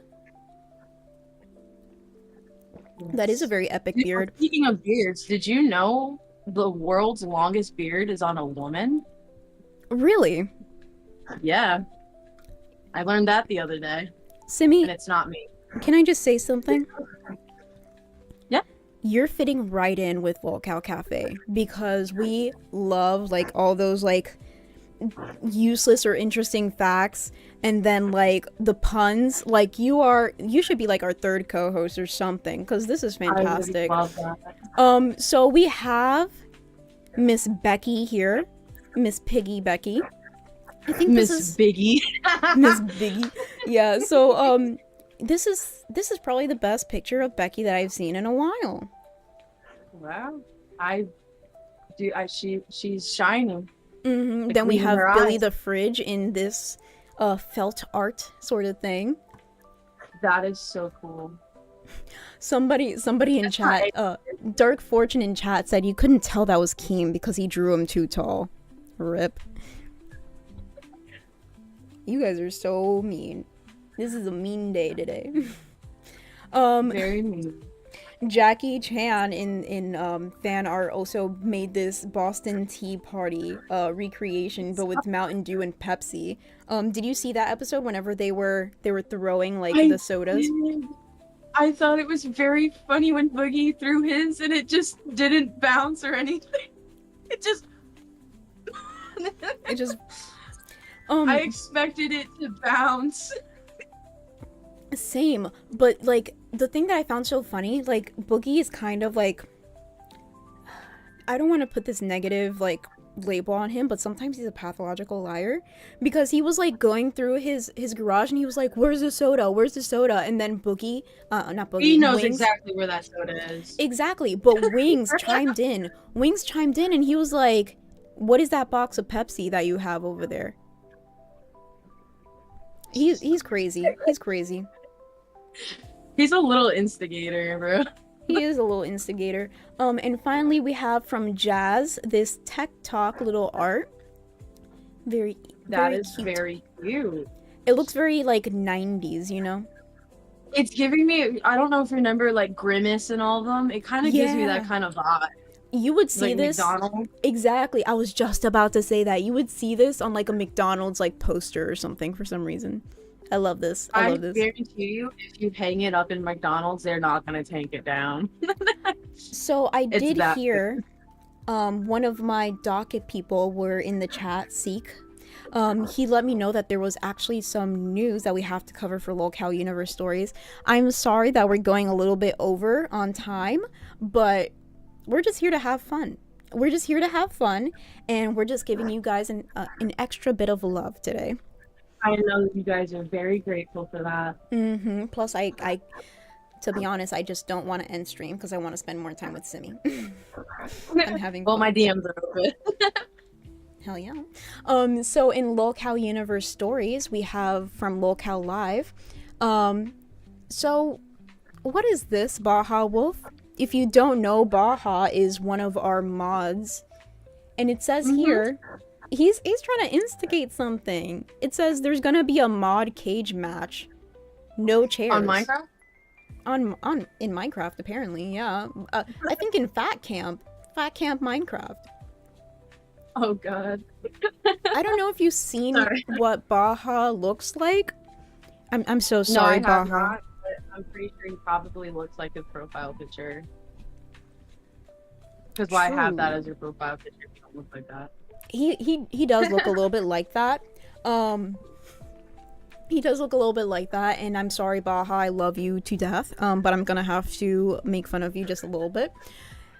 Yes. That is a very epic beard. Speaking of beards, did you know the world's longest beard is on a woman? Really? Yeah. I learned that the other day. Simmi, and it's not me. Can I just say something? Yeah. You're fitting right in with LolCow Cafe because we love like all those like useless or interesting facts, and then like the puns. Like you should be like our third co-host or something because this is fantastic. I really love that. So we have Miss Becky here. Miss Piggy Becky. I think Miss Biggie. Miss Biggie. Yeah, so this is probably the best picture of Becky that I've seen in a while. Wow. She's shining. Then we have Billy the Fridge in this felt art sort of thing. That is so cool. Somebody in chat, Dark Fortune in chat said you couldn't tell that was Keem because he drew him too tall. Rip. You guys are so mean. This is a mean day today. Very mean. Jackie Chan in fan art also made this Boston Tea Party recreation, but with Mountain Dew and Pepsi. Did you see that episode whenever they were throwing like the sodas? I thought it was very funny when Boogie threw his and it just didn't bounce or anything. It just I expected it to bounce. Same, but like the thing that I found so funny, like Boogie is kind of like, I don't want to put this negative like label on him, but sometimes he's a pathological liar, because he was like going through his garage and he was like, where's the soda, and then not Boogie, He knows Wings, exactly where that soda is. exactly, but Wings chimed in and he was like, what is that box of Pepsi that you have over there? He's crazy. He's a little instigator, bro. He is a little instigator. And finally we have from Jazz this tech talk little art. That is very cute. It looks very like 90s, you know? It's giving me, I don't know if you remember like Grimace and all of them. It kind of gives me that kind of vibe. You would see like this McDonald's. Exactly. I was just about to say that. You would see this on like a McDonald's like poster or something for some reason. I love this. I love this. Guarantee you, if you hang it up in McDonald's, they're not gonna take it down. So I did hear one of my docket people were in the chat, Seek. He let me know that there was actually some news that we have to cover for LolCow Universe Stories. I'm sorry that we're going a little bit over on time, but we're just here to have fun. And we're just giving you guys an extra bit of love today. I know that you guys are very grateful for that. Plus, I to be honest, I just don't want to end stream because I want to spend more time with Simmi. I'm having fun. My DMs are open. Hell yeah. So in LolCow Universe Stories, we have from LolCow Live. So what is this, Baja Wolf? If you don't know, Baja is one of our mods. And it says here, he's trying to instigate something. It says there's gonna be a mod cage match. No chairs. On Minecraft? In Minecraft, apparently, yeah. I think in Fat Camp Minecraft. Oh god. I don't know if you've seen what Baja looks like. I'm so sorry, no, I have Baja. not, but I'm pretty sure he probably looks like his profile picture. Because why have that as your profile picture if you don't look like that? He does look a little bit like that. He does look a little bit like that, and I'm sorry, Baja, I love you to death, but I'm gonna have to make fun of you just a little bit.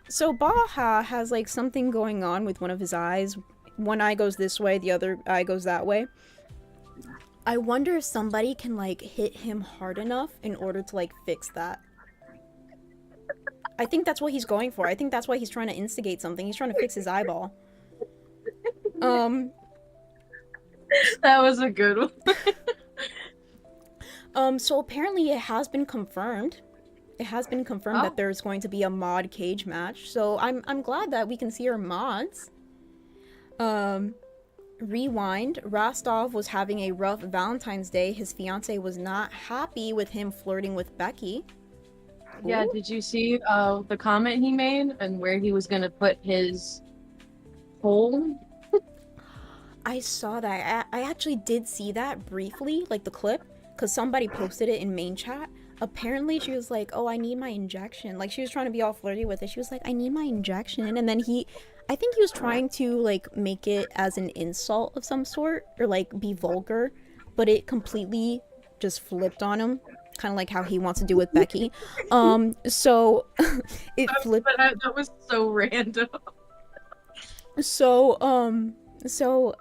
So Baja has like something going on with one of his eyes. One eye goes this way, the other eye goes that way. I wonder if somebody can like hit him hard enough in order to like fix that. I think that's what he's going for. I think that's why he's trying to instigate something. He's trying to fix his eyeball. That was a good one. So apparently it has been confirmed. It has been confirmed that there's going to be a mod cage match. So I'm glad that we can see our mods. Rewind. Rostov was having a rough Valentine's Day. His fiance was not happy with him flirting with Becky. Yeah, did you see the comment he made and where he was gonna put his hole? I saw that. I actually did see that briefly, like the clip, because somebody posted it in main chat. Apparently she was like, oh, I need my injection. Like she was trying to be all flirty with it. She was like, I need my injection. And then I think he was trying to like make it as an insult of some sort or like be vulgar, but it completely just flipped on him. Kind of like how he wants to do with Becky. So it flipped. That was so random. So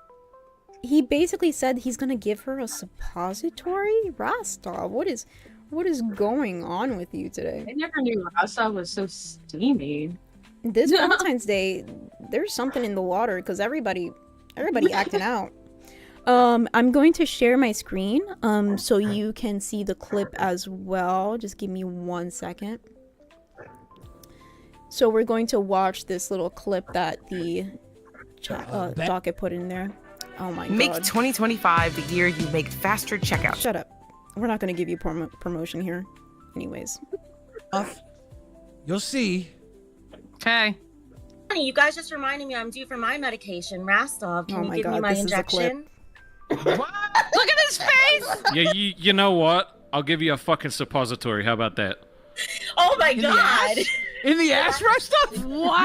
he basically said he's gonna give her a suppository. Rostov, what is going on with you today? I never knew Rostov was so steamy. This Valentine's Day, there's something in the water because everybody acting out. I'm going to share my screen so you can see the clip as well. Just give me 1 second. So we're going to watch this little clip that the docket put in there. Oh my god. Make 2025 the year you make faster checkout. Shut up. We're not going to give you promotion here. Anyways. You'll see. Okay. You guys just reminded me I'm due for my medication. Rostov, can you give me my injection? What? Look at his face! Yeah, you know what? I'll give you a fucking suppository. How about that? Oh my god! In the ass, Rostov? Wow!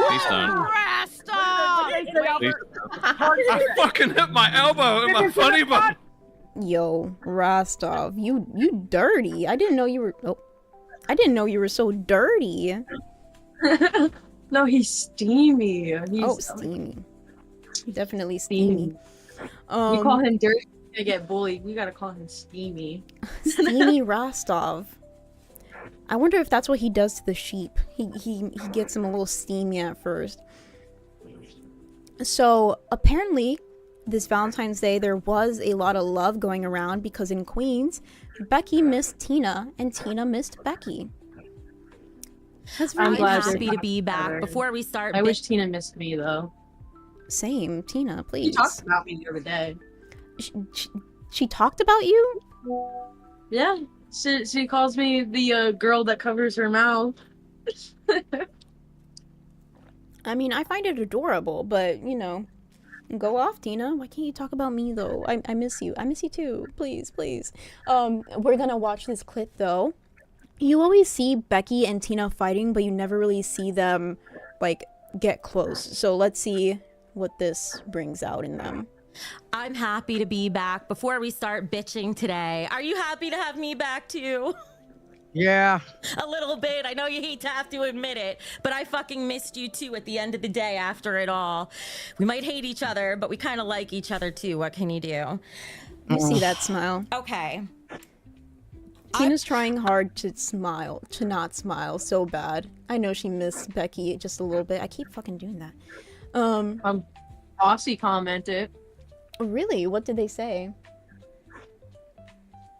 Please don't. Rostov! Please don't. I fucking hit my elbow in my funny bone. Yo, Rostov, you dirty. I didn't know you were so dirty. No, he's steamy. He's steamy. Definitely steamy. You call him dirty, you're gonna get bullied. We gotta call him steamy. Steamy Rostov. I wonder if that's what he does to the sheep. He gets them a little steamy at first. So apparently, this Valentine's Day there was a lot of love going around because in Queens, Becky missed Tina and Tina missed Becky. I'm happy to be back. Before we start, I wish Tina missed me though. Same, Tina, please. She talked about me the other day. She talked about you? Yeah, she calls me the girl that covers her mouth. I mean, I find it adorable, but you know, go off, Tina. Why can't you talk about me though? I miss you. I miss you too. Please, please. We're gonna watch this clip though. You always see Becky and Tina fighting, but you never really see them like get close. So let's see what this brings out in them. I'm happy to be back. Before we start bitching today, are you happy to have me back too? Yeah. A little bit. I know you hate to have to admit it, but I fucking missed you too at the end of the day after it all. We might hate each other, but we kind of like each other too. What can you do? You see that smile? Okay. Tina's trying hard to smile, to not smile so bad. I know she missed Becky just a little bit. I keep fucking doing that. Aussie commented. Really? What did they say?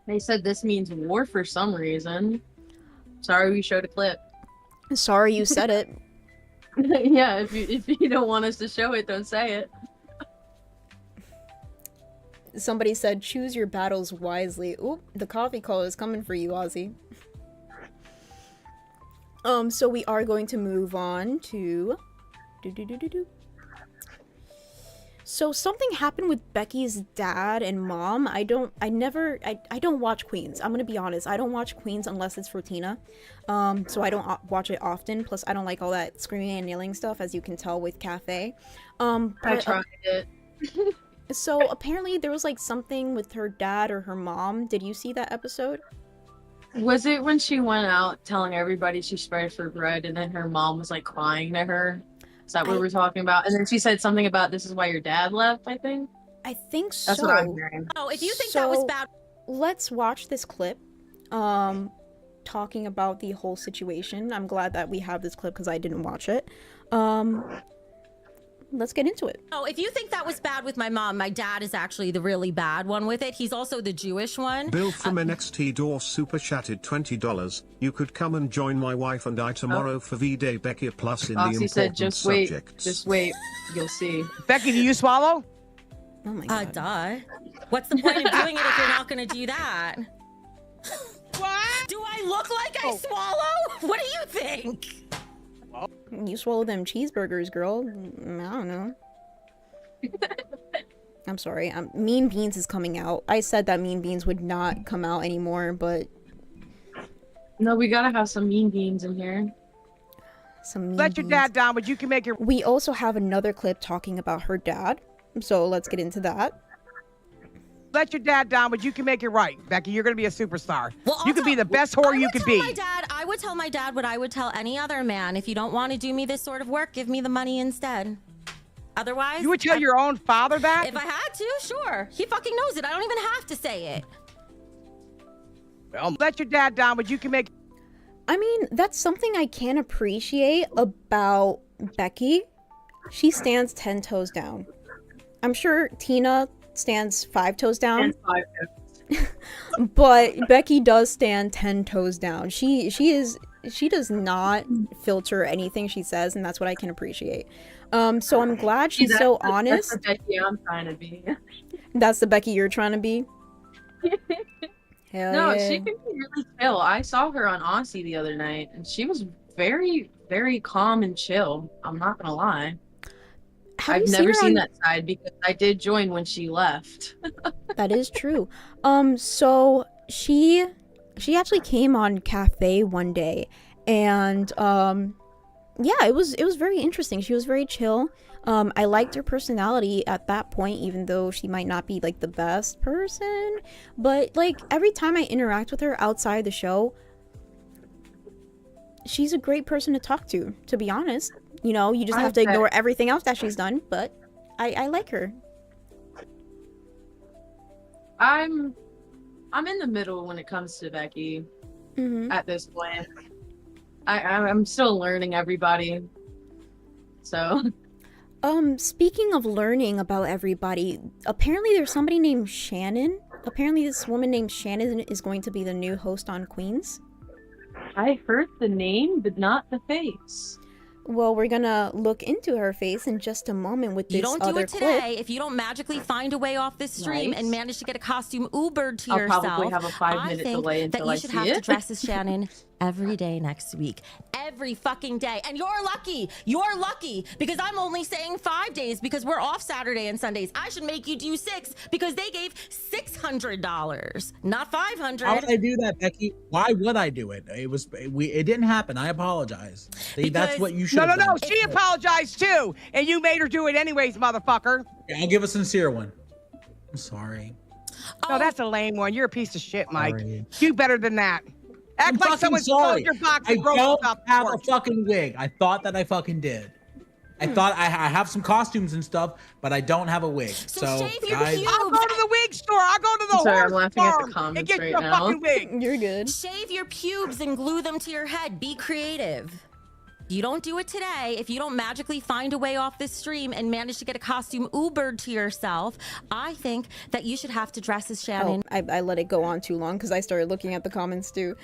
They said this means war for some reason. Sorry we showed a clip. Sorry you said it. Yeah, if you don't want us to show it, don't say it. Somebody said, choose your battles wisely. Oop, the coffee call is coming for you, Ozzy. So we are going to move on to... So something happened with Becky's dad and mom. I don't watch Queens. I'm gonna be honest. I don't watch Queens unless it's for Tina. So I don't watch it often. Plus, I don't like all that screaming and yelling stuff, as you can tell with Cafe. I tried it. So apparently there was like something with her dad or her mom. Did you see that episode? Was it when she went out telling everybody she sprayed for bread and then her mom was like crying to her? Is that what we're talking about? And then she said something about this is why your dad left, I think? I think so. That's what I'm hearing. Oh, if you think that was bad... Let's watch this clip. Talking about the whole situation. I'm glad that we have this clip because I didn't watch it. Let's get into it. Oh, if you think that was bad with my mom, my dad is actually the really bad one with it. He's also the Jewish one. Bill from NXT Door super chatted $20. You could come and join my wife and I tomorrow for V-Day Becky plus in the important said, just wait, subjects. just wait, you'll see. Becky, do you swallow? Oh my god. Duh. What's the point of doing it if you're not gonna do that? What? Do I look like I swallow? What do you think? You swallow them cheeseburgers, girl. I don't know. I'm sorry. Mean Beans is coming out. I said that Mean Beans would not come out anymore, but... No, we gotta have some Mean Beans in here. Some Mean Let your Beans. dad down, but you can make your... We also have another clip talking about her dad. So let's get into that. Let your dad down, but you can make it right. Becky, you're going to be a superstar. Well, you could be the best whore you could be. I would tell my dad what I would tell any other man. If you don't want to do me this sort of work, give me the money instead. Otherwise... You would tell your own father that? If I had to, sure. He fucking knows it. I don't even have to say it. Well, let your dad down, but you can make... I mean, that's something I can appreciate about Becky. She stands 10 toes down. I'm sure Tina stands 5 toes down. But Becky does stand 10 toes down. She does not filter anything she says, and that's what I can appreciate. So I'm glad she's so honest. That's the Becky I'm trying to be. That's the Becky you're trying to be? Hell no, yeah. she can be really chill. I saw her on Aussie the other night, and she was very, very calm and chill. I'm not gonna lie. I've never seen that side because I did join when she left. That is true. So she actually came on Cafe one day, and yeah, it was very interesting. She was very chill. I liked her personality at that point, even though she might not be like the best person. But like every time I interact with her outside the show, she's a great person to talk to be honest. You know, you just have to ignore everything else that she's done, but I like her. I'm in the middle when it comes to Becky at this point. I'm still learning everybody. So speaking of learning about everybody, apparently there's somebody named Shannon. Apparently this woman named Shannon is going to be the new host on Queens. I heard the name, but not the face. Well, we're gonna look into her face in just a moment with this You don't do other it today clip. if you don't magically find a way off this stream and manage to get a costume Ubered to I'll yourself. probably have a 5-minute delay until I you should see have it. to dress as Shannon every day next week. Every fucking day. And you're lucky. You're lucky because I'm only saying 5 days because we're off Saturday and Sundays. I should make you do 6 because they gave $600, not $500. How would I do that, Becky? Why would I do it? It didn't happen. I apologize. That's what you should have done. No. She apologized too, and you made her do it anyways, motherfucker. I'll give a sincere one. I'm sorry. No, that's a lame one. You're a piece of shit, Mike. Sorry. Do better than that. I'm Act like fucking someone sorry. stole your box I and broke don't up. have a fucking wig. I thought that I fucking did. I thought I have some costumes and stuff, but I don't have a wig. So guys, I'll go to the wig store. I'll go to the Sorry, horse I'm laughing at the farm comments and get right you a now. fucking wig. You're good. Shave your pubes and glue them to your head. Be creative. You don't do it today if you don't magically find a way off this stream and manage to get a costume Ubered to yourself. I think that you should have to dress as Shannon. Oh, I let it go on too long because I started looking at the comments too.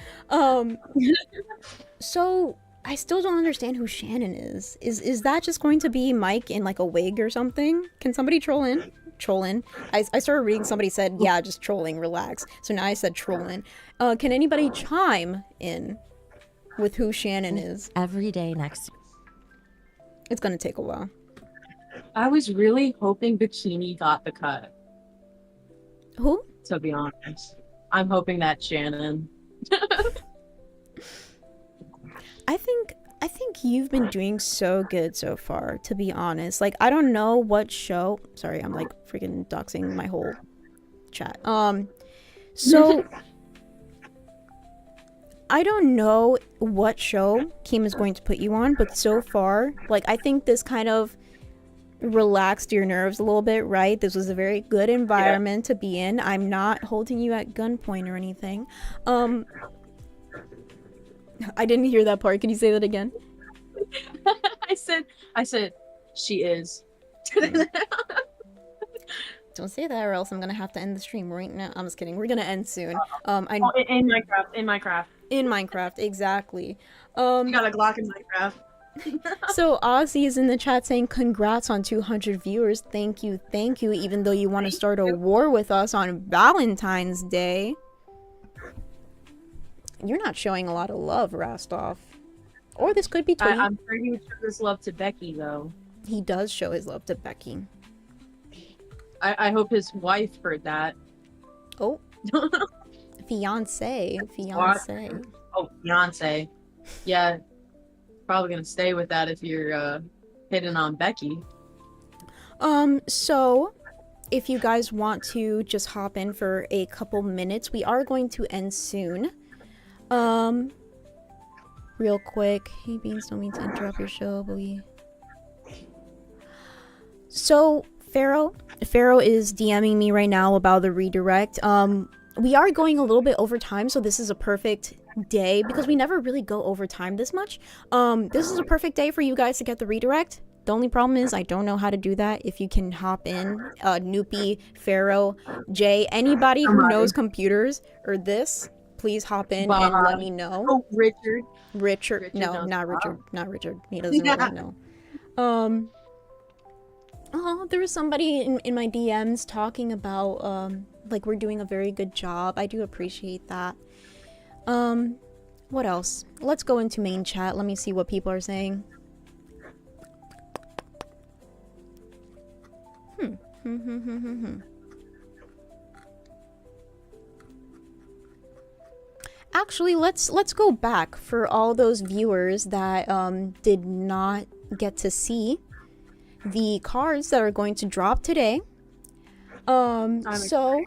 So I still don't understand who Shannon is. Is that just going to be Mike in like a wig or something? Can somebody troll in? I started reading, somebody said, yeah, just trolling, relax. So now I said trolling. Can anybody chime in with who Shannon is? Every day next. It's gonna take a while. I was really hoping Bikini got the cut. Who? To be honest. I'm hoping that Shannon. I think you've been doing so good so far, to be honest. Like, I don't know what show. Sorry, I'm like freaking doxing my whole chat. So I don't know what show Kim is going to put you on, but so far, like, I think this kind of relaxed your nerves a little bit, right? This was a very good environment to be in. I'm not holding you at gunpoint or anything. I didn't hear that part. Can you say that again? I said, she is. Don't say that or else I'm gonna have to end the stream right now. I'm just kidding. We're gonna end soon. In Minecraft. In Minecraft, exactly. You got a Glock in Minecraft. So Ozzy is in the chat saying congrats on 200 viewers. Thank you, even though you want to start a war with us on Valentine's Day. You're not showing a lot of love, Rastov. Or this could be Tweet. I'm sure he would show his love to Becky, though. He does show his love to Becky. I hope his wife heard that. Oh. Fiance. Oh, fiance. Yeah. Probably gonna stay with that if you're hitting on Becky. So if you guys want to just hop in for a couple minutes, we are going to end soon. Real quick. Hey Beans, don't mean to interrupt your show, but So Pharaoh is DMing me right now about the redirect. We are going a little bit over time, so this is a perfect day because we never really go over time this much. This is a perfect day for you guys to get the redirect. The only problem is I don't know how to do that. If you can hop in, Noopy, Pharaoh, Jay, anybody who knows computers or this, please hop in and let me know. Oh, Richard. No, not Richard. Not Richard. He doesn't really know. Oh, there was somebody in my DMs talking about, like, we're doing a very good job. I do appreciate that. What else? Let's go into main chat. Let me see what people are saying. Actually, let's go back for all those viewers that did not get to see the cards that are going to drop today. So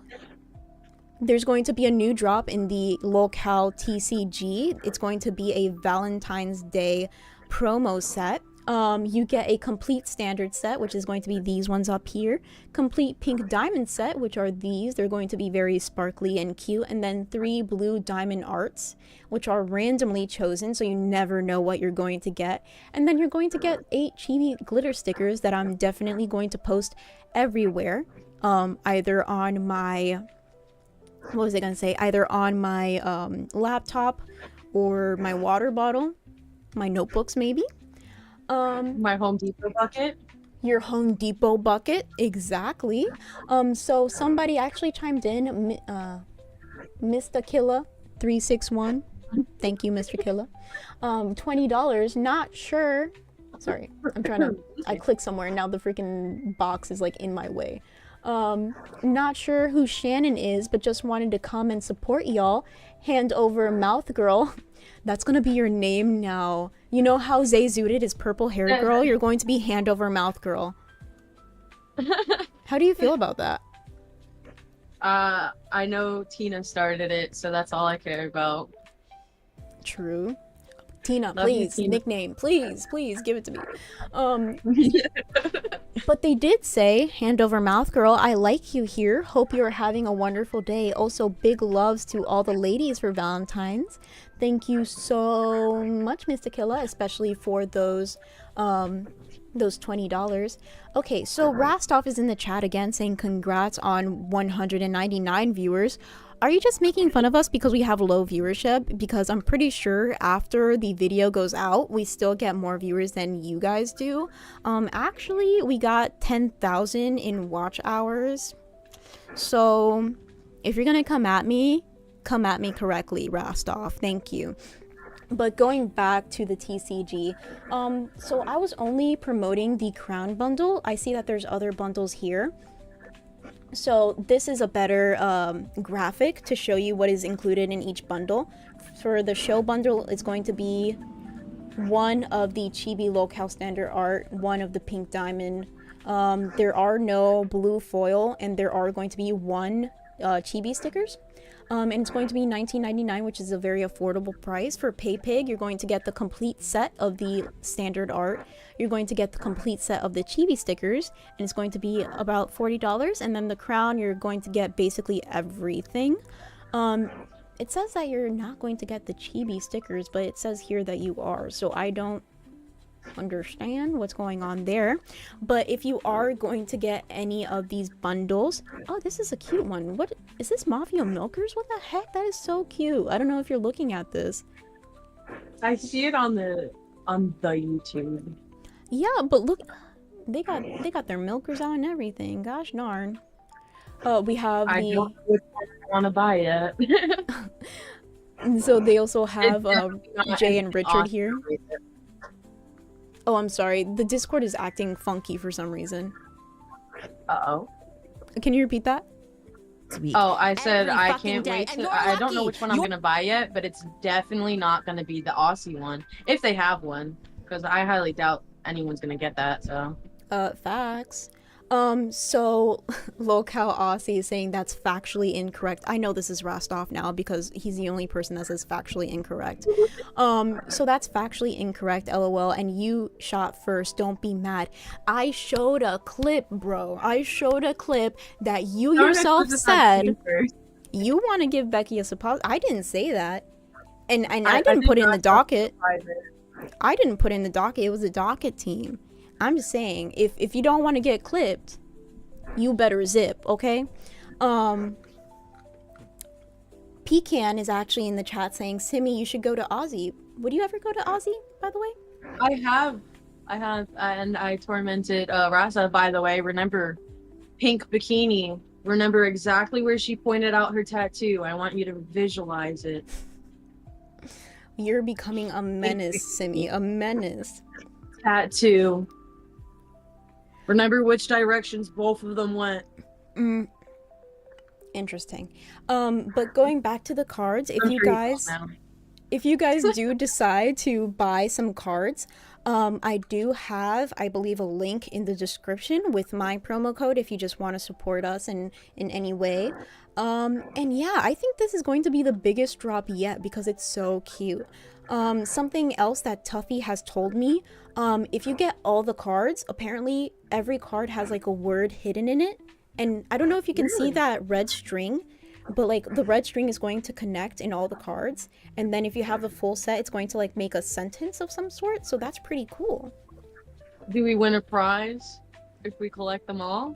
there's going to be a new drop in the LolCow TCG. It's going to be a Valentine's Day promo set. You get a complete standard set, which is going to be these ones up here. Complete pink diamond set, which are these. They're going to be very sparkly and cute. And then 3 blue diamond arts, which are randomly chosen, so you never know what you're going to get. And then you're going to get 8 chibi glitter stickers that I'm definitely going to post everywhere. Either on my... what was I going to say? Either on my laptop or my water bottle. My notebooks, maybe. My Home Depot bucket. Your Home Depot bucket, exactly. So somebody actually chimed in, Mr. Killa 361. Thank you, Mr. Killa. $20. Not sure. Sorry, I'm trying to. I clicked somewhere and now the freaking box is like in my way. Not sure who Shannon is, but just wanted to come and support y'all. Hand over mouth girl. That's gonna be your name now. You know how Zay Zooted is purple hair girl? You're going to be hand over mouth girl. How do you feel about that? I know Tina started it, so that's all I care about. True. Tina, Love you, please, Tina. nickname, please give it to me. But they did say, hand over mouth girl, I like you here. Hope you're having a wonderful day. Also, big loves to all the ladies for Valentine's. Thank you so much, Mr. Killa, especially for those $20. Okay, so Rastov is in the chat again saying congrats on 199 viewers. Are you just making fun of us because we have low viewership? Because I'm pretty sure after the video goes out, we still get more viewers than you guys do. Actually, we got 10,000 in watch hours. So if you're gonna come at me correctly, Rastov. Thank you. But going back to the TCG, so I was only promoting the crown bundle. I see that there's other bundles here. So this is a better graphic to show you what is included in each bundle. For the show bundle, it's going to be one of the chibi LolCow standard art, one of the pink diamond. There are no blue foil, and there are going to be 1 chibi stickers. And it's going to be $19.99, which is a very affordable price. For PayPig, you're going to get the complete set of the standard art. You're going to get the complete set of the chibi stickers, and it's going to be about $40. And then the crown, you're going to get basically everything. It says that you're not going to get the chibi stickers, but it says here that you are. So I don't understand what's going on there. But if you are going to get any of these bundles, oh, this is a cute one. What is this? Mafia Milkers? What the heck? That is so cute. I don't know if you're looking at this. I see it on the YouTube. Yeah, but look, they got their milkers out and everything. Gosh darn. We have I don't want to buy it. So they also have Jay and Richard here. Oh, I'm sorry. The Discord is acting funky for some reason. Uh-oh. Can you repeat that? Sweet. Oh, I said Every I fucking can't day. wait And to... you're I don't know lucky. which one I'm You're- going to buy yet, but it's definitely not going to be the Aussie one. If they have one. Because I highly doubt anyone's going to get that, so... Facts. So LolCow Aussie is saying that's factually incorrect. I know this is Rastov now because he's the only person that says factually incorrect. So that's factually incorrect, LOL, and you shot first. Don't be mad. I showed a clip, bro. I showed a clip that you yourself said you want to give Becky a suppository. I didn't say that. And I didn't put it in the docket. I didn't put it in the docket. It was the docket team. I'm just saying, if you don't want to get clipped, you better zip, okay? Pecan is actually in the chat saying, Simmi, you should go to Aussie. Would you ever go to Aussie, by the way? I have, and I tormented Rasa, by the way. Remember, pink bikini. Remember exactly where she pointed out her tattoo. I want you to visualize it. You're becoming a menace, Simmi, a menace. Tattoo. Remember which directions both of them went. Interesting. But going back to the cards, if you guys do decide to buy some cards, I do have, I believe, a link in the description with my promo code if you just want to support us in any way. And yeah, I think this is going to be the biggest drop yet because it's so cute. Something else that Tuffy has told me, if you get all the cards, apparently every card has like a word hidden in it. And I don't know if you can see that red string, but like the red string is going to connect in all the cards. And then if you have the full set, it's going to like make a sentence of some sort. So that's pretty cool. Do we win a prize if we collect them all?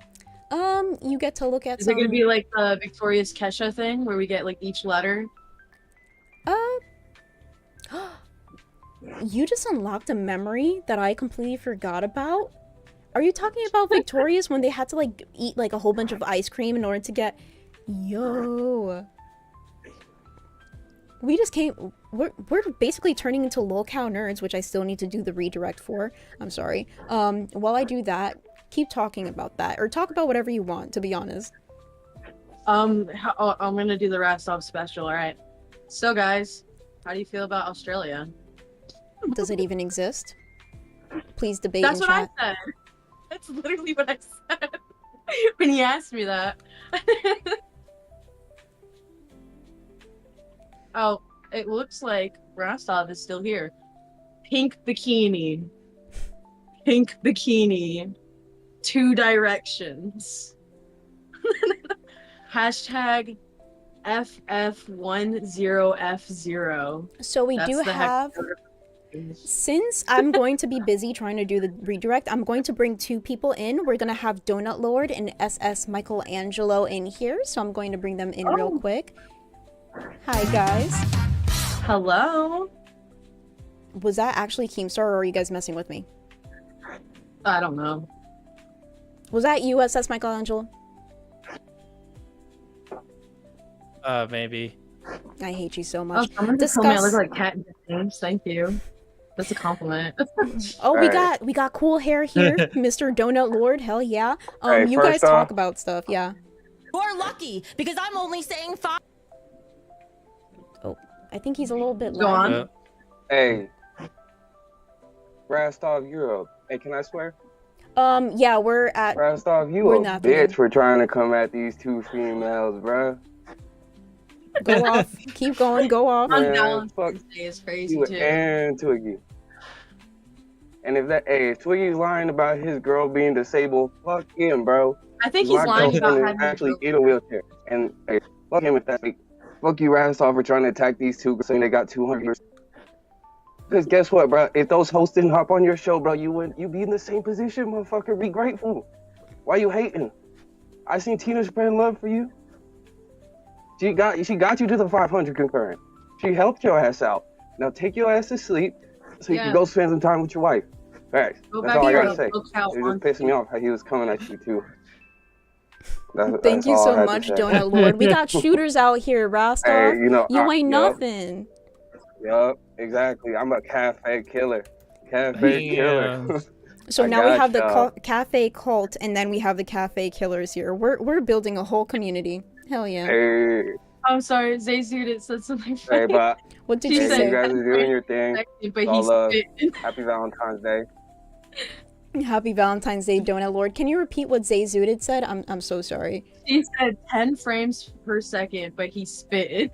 You get to look at Is it gonna be like the Victorious Kesha thing where we get like each letter? You just unlocked a memory that I completely forgot about. Are you talking about Victorious when they had to like eat like a whole bunch of ice cream in order to get... Yo. We just came... We're basically turning into LolCow nerds, which I still need to do the redirect for. I'm sorry. While I do that, keep talking about that. Or talk about whatever you want, to be honest. I'm gonna do the Rastov special, alright. So guys, how do you feel about Australia? Does it even exist? Please debate That's in what chat. I said. That's literally what I said when he asked me that. Oh, it looks like Rostov is still here. Pink bikini. Pink bikini. 2 directions. Hashtag FF10F0. So we do have... Since I'm going to be busy trying to do the redirect, I'm going to bring 2 people in. We're going to have Donut Lord and SS Michelangelo in here. So I'm going to bring them in real quick. Hi, guys. Hello. Was that actually Keemstar or are you guys messing with me? I don't know. Was that you, SS Michelangelo? Maybe. I hate you so much. Oh, someone just told me I look like Cat James. Thank you. That's a compliment. Oh, we got cool hair here, Mr. Donut Lord. Hell yeah. Hey, you guys talk about stuff, yeah. You're lucky because I'm only saying 5. Oh, I think he's a little bit Go on. loud. Hey, Rastov, you're a... Hey, can I swear? Yeah, we're at... Rastov, you we're a not bitch for trying to come at these 2 females, bruh. Go off. Keep going. Go off. On Valentine's Day is crazy too. And Twiggy. And if Twiggy's lying about his girl being disabled, fuck him, bro. I think he's lying about having actually in a wheelchair. And hey, fuck him with that. Like, fuck you, Rastov, for trying to attack these 2 saying they got 200 years. Because guess what, bro? If those hosts didn't hop on your show, bro, you be in the same position, motherfucker. Be grateful. Why you hating? I seen Tina spreading love for you. She got you to the 500 concurrent. She helped your ass out. Now take your ass to sleep so you can go spend some time with your wife. Facts. That's all I gotta say. It was just pissing me off how he was coming at you too. Thank you so much, Donut Lord. We got shooters out here, Rastov. Hey, you ain't nothing. Yup, exactly. I'm a cafe killer. Cafe killer. So now we have the cafe cult, and then we have the cafe killers here. We're building a whole community. Hell yeah. Hey. I'm sorry, Zayzudit said something funny. Hey, but what did you say? You guys are doing your thing. But All love. Happy Valentine's Day. Happy Valentine's Day, Donut Lord. Can you repeat what Zayzudit said? I'm so sorry. He said 10 frames per second, but he spit.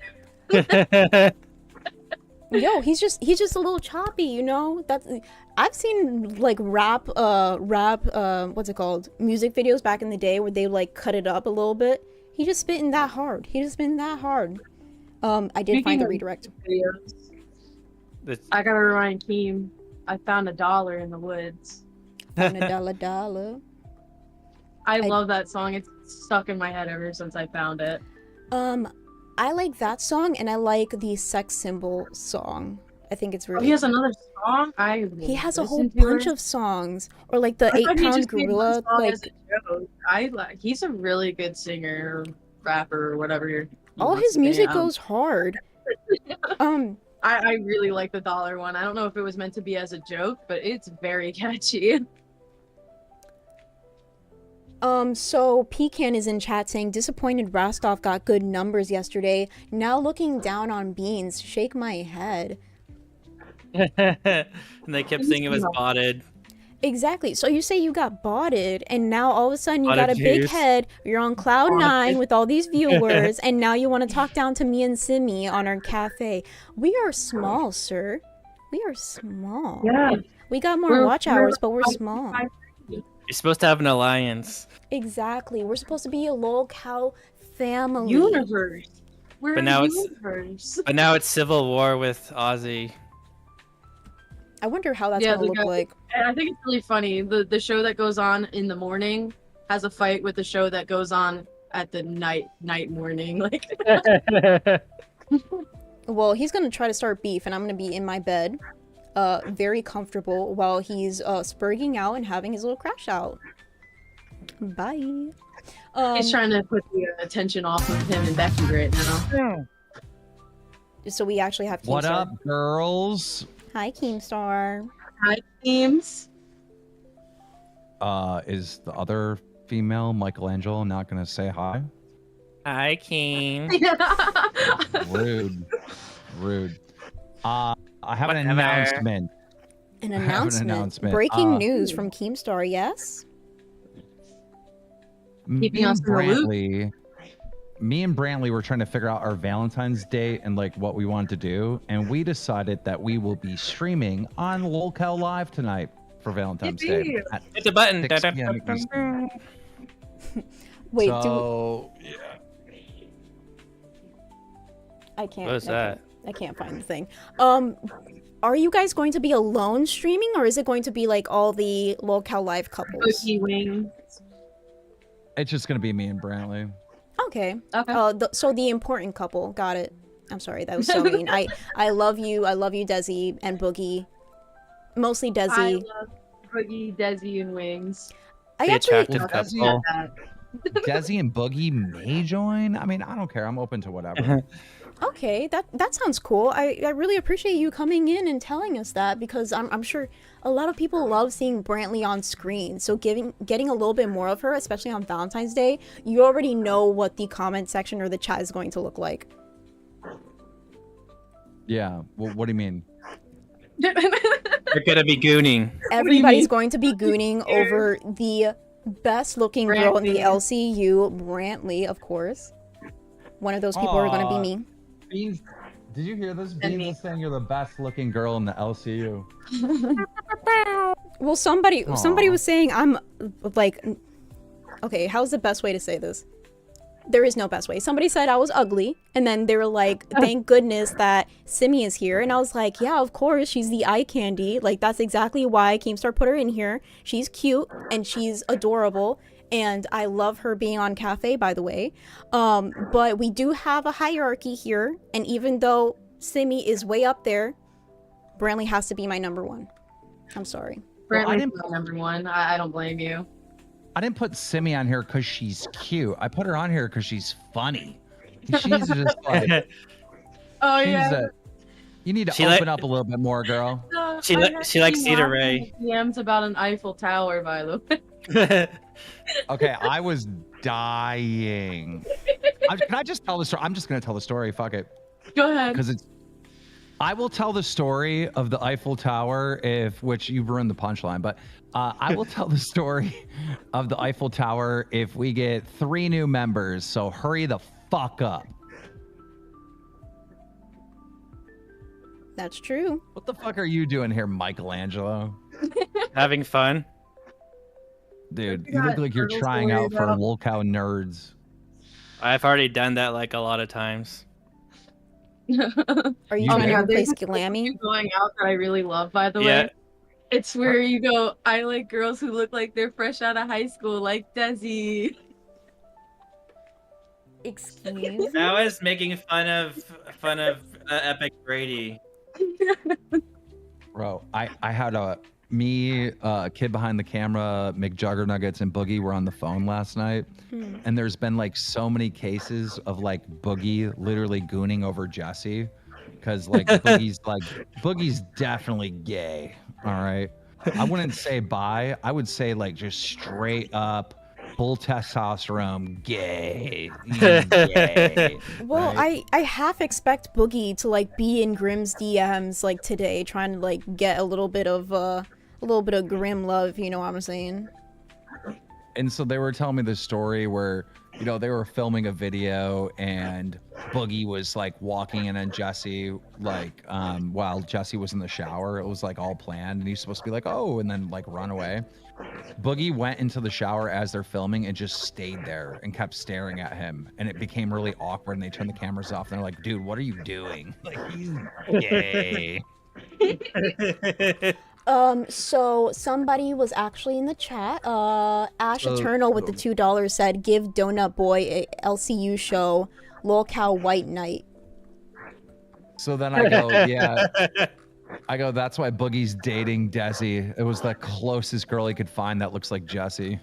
Yo, he's just a little choppy, you know? I've seen like rap what's it called? Music videos back in the day where they like cut it up a little bit. He just spitting that hard. I did find the redirect. Videos, I gotta remind Keem, I found $1 in the woods. Found a dollar. I love that song. It's stuck in my head ever since I found it. I like that song, and I like the sex symbol song. I think it's really. Oh, he has another song. He has a whole bunch of songs, or like the 8-pound gorilla. Like he's a really good singer, rapper, or whatever. All his music goes hard. I really like the $1 one. I don't know if it was meant to be as a joke, but it's very catchy. So Pecan is in chat saying, disappointed Rastov got good numbers yesterday. Now looking down on Beans, shake my head. And they kept saying it was botted. Exactly. So you say you got botted, and now all of a sudden you Botted got a big juice. head. You're on cloud 9 with all these viewers, and now you want to talk down to me and Simmi on our cafe. We are small, sir. We are small. Yeah. We got more watch hours, but we're small. You're supposed to have an alliance. Exactly. We're supposed to be a LolCow family. Universe. We're But a now universe. it's civil war with Ozzy. I wonder how that's gonna look like. I think it's really funny. The show that goes on in the morning has a fight with the show that goes on at the night morning. Like Well, he's gonna try to start beef, and I'm gonna be in my bed, very comfortable, while he's spurging out and having his little crash out. Bye. he's trying to put the attention off of him and Becky right now. So we actually have Keemstar. What up, girls? Hi, Keemstar. Hi, teams. Is the other female, Michelangelo, not gonna say hi? Hi, King. Rude. Rude. I have an Whatever. announcement. An I have announcement. Breaking news from Keemstar, yes? Keeping us in the loop. Me and Brantley were trying to figure out our Valentine's Day and like what we wanted to do, and we decided that we will be streaming on LolCow Live tonight for Valentine's Day. At Hit the button. 6 p.m. Eastern. Wait, so, I can't. What is that? I can't find the thing. Are you guys going to be alone streaming, or is it going to be like all the LolCow Live couples? Cookie wings. it's just gonna be me and Brantley. Okay. So the important couple. Got it. I'm sorry, that was so mean. I love you. I love you, Desi and Boogie. Mostly Desi. I love Boogie, Desi, and Wings. I The actually. attractive couple. Desi and Boogie may join. I mean, I don't care. I'm open to whatever. Okay, that sounds cool. I really appreciate you coming in and telling us that, because I'm sure a lot of people love seeing Brantley on screen. So getting a little bit more of her, especially on Valentine's Day, you already know what the comment section or the chat is going to look like. Yeah. Well, what do you mean? You're gonna be gooning. Everybody's going to be gooning over the best looking girl in the Brantley. LCU, Brantley, of course. One of those people are going to be me. Beans, did you hear this? Beans is saying you're the best looking girl in the LCU. Well, somebody was saying I'm like, okay, how's the best way to say this? There is no best way. Somebody said I was ugly, and then they were like, thank goodness that Simmi is here. And I was like, yeah, of course, she's the eye candy. Like, that's exactly why Keemstar put her in here. She's cute, and she's adorable, and I love her being on Cafe, by the way. But we do have a hierarchy here, and even though Simmi is way up there, Brantley has to be my number one. I'm sorry. Brantley's my number one. I don't blame you. I didn't put Simmi on here because she's cute. I put her on here because she's funny. She's just like, oh yeah. You need to open up a little bit more, girl. She likes Cedar Ray. DMs about an Eiffel Tower, by the way. Okay, I was dying. Can I just tell the story? I'm just gonna tell the story. Fuck it. Go ahead. Because I will tell the story of the Eiffel Tower, which you've ruined the punchline, but I will tell the story of the Eiffel Tower if we get 3 new members. So hurry the fuck up. That's true. What the fuck are you doing here, Michelangelo? Having fun. Dude, you look like you're trying out for LolCow nerds. I've already done that like a lot of times. Are you trying to replace Glammy? Going out that I really love, by the way. It's where you go, I like girls who look like they're fresh out of high school, like Desi. Excuse me? That was making fun of Epic Brady. Bro, I had a kid behind the camera, McJuggernuggets and Boogie were on the phone last night. And there's been like so many cases of like Boogie literally gooning over Jesse. Cause like Boogie's definitely gay. All right. I wouldn't say bi. I would say like just straight up full testosterone, gay. Gay. Well, right? I half expect Boogie to like be in Grimm's DMs like today, trying to like get a little bit of Grimm love. You know what I'm saying? And so they were telling me the story where, you know, they were filming a video and Boogie was like walking in and Jesse, like, while Jesse was in the shower, it was like all planned and he's supposed to be like, oh, and then like run away. Boogie went into the shower as they're filming and just stayed there and kept staring at him. And it became really awkward and they turned the cameras off and they're like, dude, what are you doing? Like, he's gay. So somebody was actually in the chat. Ash Eternal with the $2 said, give Donut Boy a LCU show, LolCow White Knight. So then I go, yeah. I go, that's why Boogie's dating Desi. It was the closest girl he could find that looks like Jessie.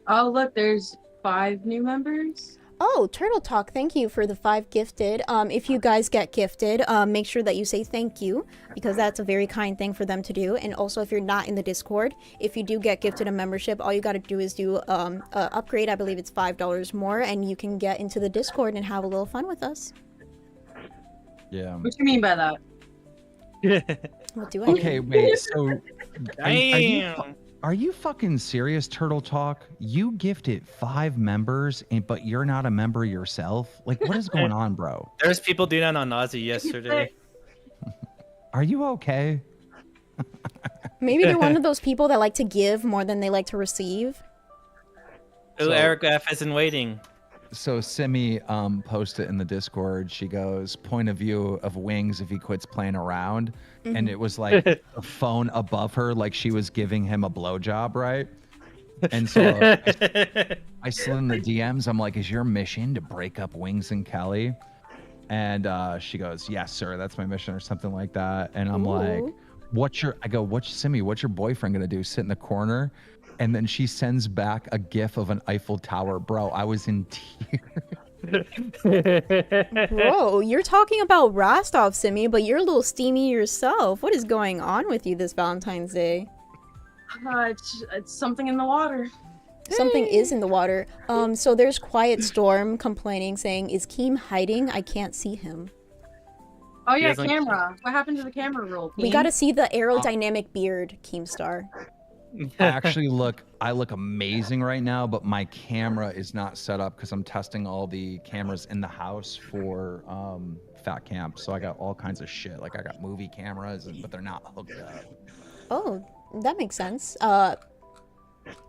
Oh, look, there's 5 new members. Oh, Turtle Talk, thank you for the 5 gifted. If you guys get gifted, make sure that you say thank you, because that's a very kind thing for them to do. And also, if you're not in the Discord, if you do get gifted a membership, all you got to do is do upgrade. I believe it's $5 more, and you can get into the Discord and have a little fun with us. Yeah. What do you mean by that? What do I mean? Okay, wait, so Damn. are you fucking serious, Turtle Talk? You gifted 5 members, but you're not a member yourself? Like, what is going on, bro? There's people doing that on Nazi yesterday. Are you okay? Maybe they're one of those people that like to give more than they like to receive. Oh, Eric F is in waiting. So Simmi posted in the Discord, she goes, point of view of Wings if he quits playing around. Mm-hmm. And it was like a phone above her, like she was giving him a blowjob, right? And so I slid in the DMs. I'm like, is your mission to break up Wings and Kelly? And she goes, yes, sir, that's my mission, or something like that. And I'm like, Simmi, what's your boyfriend gonna do? Sit in the corner? And then she sends back a gif of an Eiffel Tower. Bro, I was in tears. Bro, you're talking about Rostov, Simmi, but you're a little steamy yourself. What is going on with you this Valentine's Day? It's something in the water. Something is in the water. So there's Quiet Storm complaining, saying, is Keem hiding? I can't see him. Oh yeah, camera. What happened to the camera roll, Keem? We gotta see the aerodynamic beard, Keemstar. I look amazing right now, but my camera is not set up because I'm testing all the cameras in the house for Fat Camp. So I got all kinds of shit. Like I got movie cameras, but they're not hooked up. Oh, that makes sense.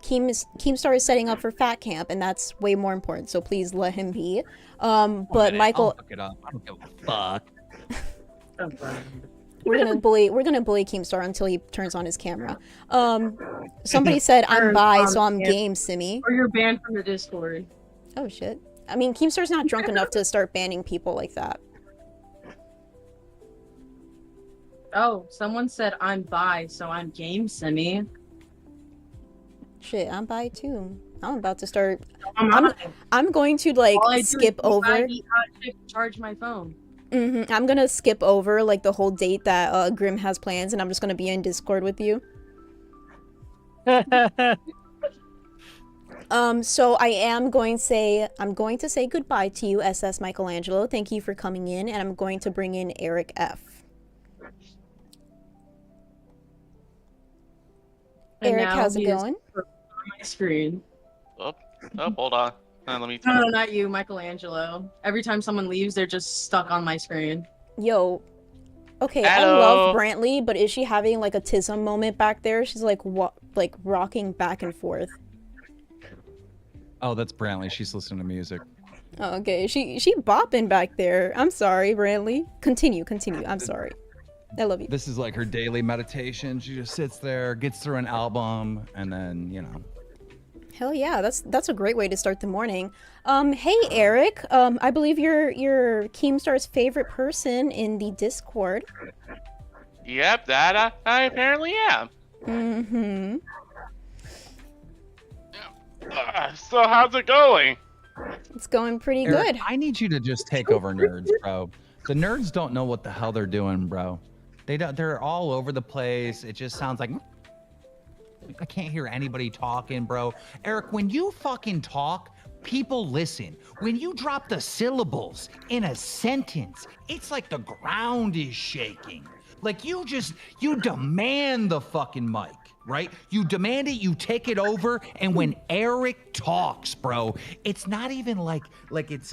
Keemstar is setting up for Fat Camp, and that's way more important. So please let him be. But Michael, I'll hook it up. I don't give a fuck. We're gonna bully Keemstar until he turns on his camera. Somebody said I'm bi, so I'm game, Simmi. Or you're banned from the Discord. Oh shit. I mean, Keemstar's not drunk enough to start banning people like that. Oh, someone said I'm bi, so I'm game, Simmi. Shit, I'm bi too. I'm about to start. I'm going to like skip over. Charge my phone. I'm gonna skip over like the whole date that Grimm has plans, and I'm just gonna be in Discord with you. So I'm going to say goodbye to you, SS Michelangelo. Thank you for coming in, and I'm going to bring in Eric F. Eric, how's it going? On my screen. Oh, hold on. Let me. No, not you, Michelangelo. Every time someone leaves, they're just stuck on my screen. Yo. Okay, Hello. I love Brantley, but is she having like a tism moment back there? She's like like rocking back and forth. Oh, that's Brantley. She's listening to music. Oh, okay, she bopping back there. I'm sorry, Brantley. Continue. I'm sorry. I love you. This is like her daily meditation. She just sits there, gets through an album, and then, you know. Hell yeah, that's a great way to start the morning. Hey Eric, I believe you're Keemstar's favorite person in the Discord. Yep, that I apparently am. Mm-hmm. So how's it going? It's going pretty Eric, good. I need you to just take over nerds, bro. The nerds don't know what the hell they're doing, bro. They're all over the place. It just sounds like I can't hear anybody talking, bro. Eric, when you fucking talk, people listen. When you drop the syllables in a sentence, it's like the ground is shaking. Like you demand the fucking mic, right? You demand it, you take it over, and when Eric talks, bro, it's not even like it's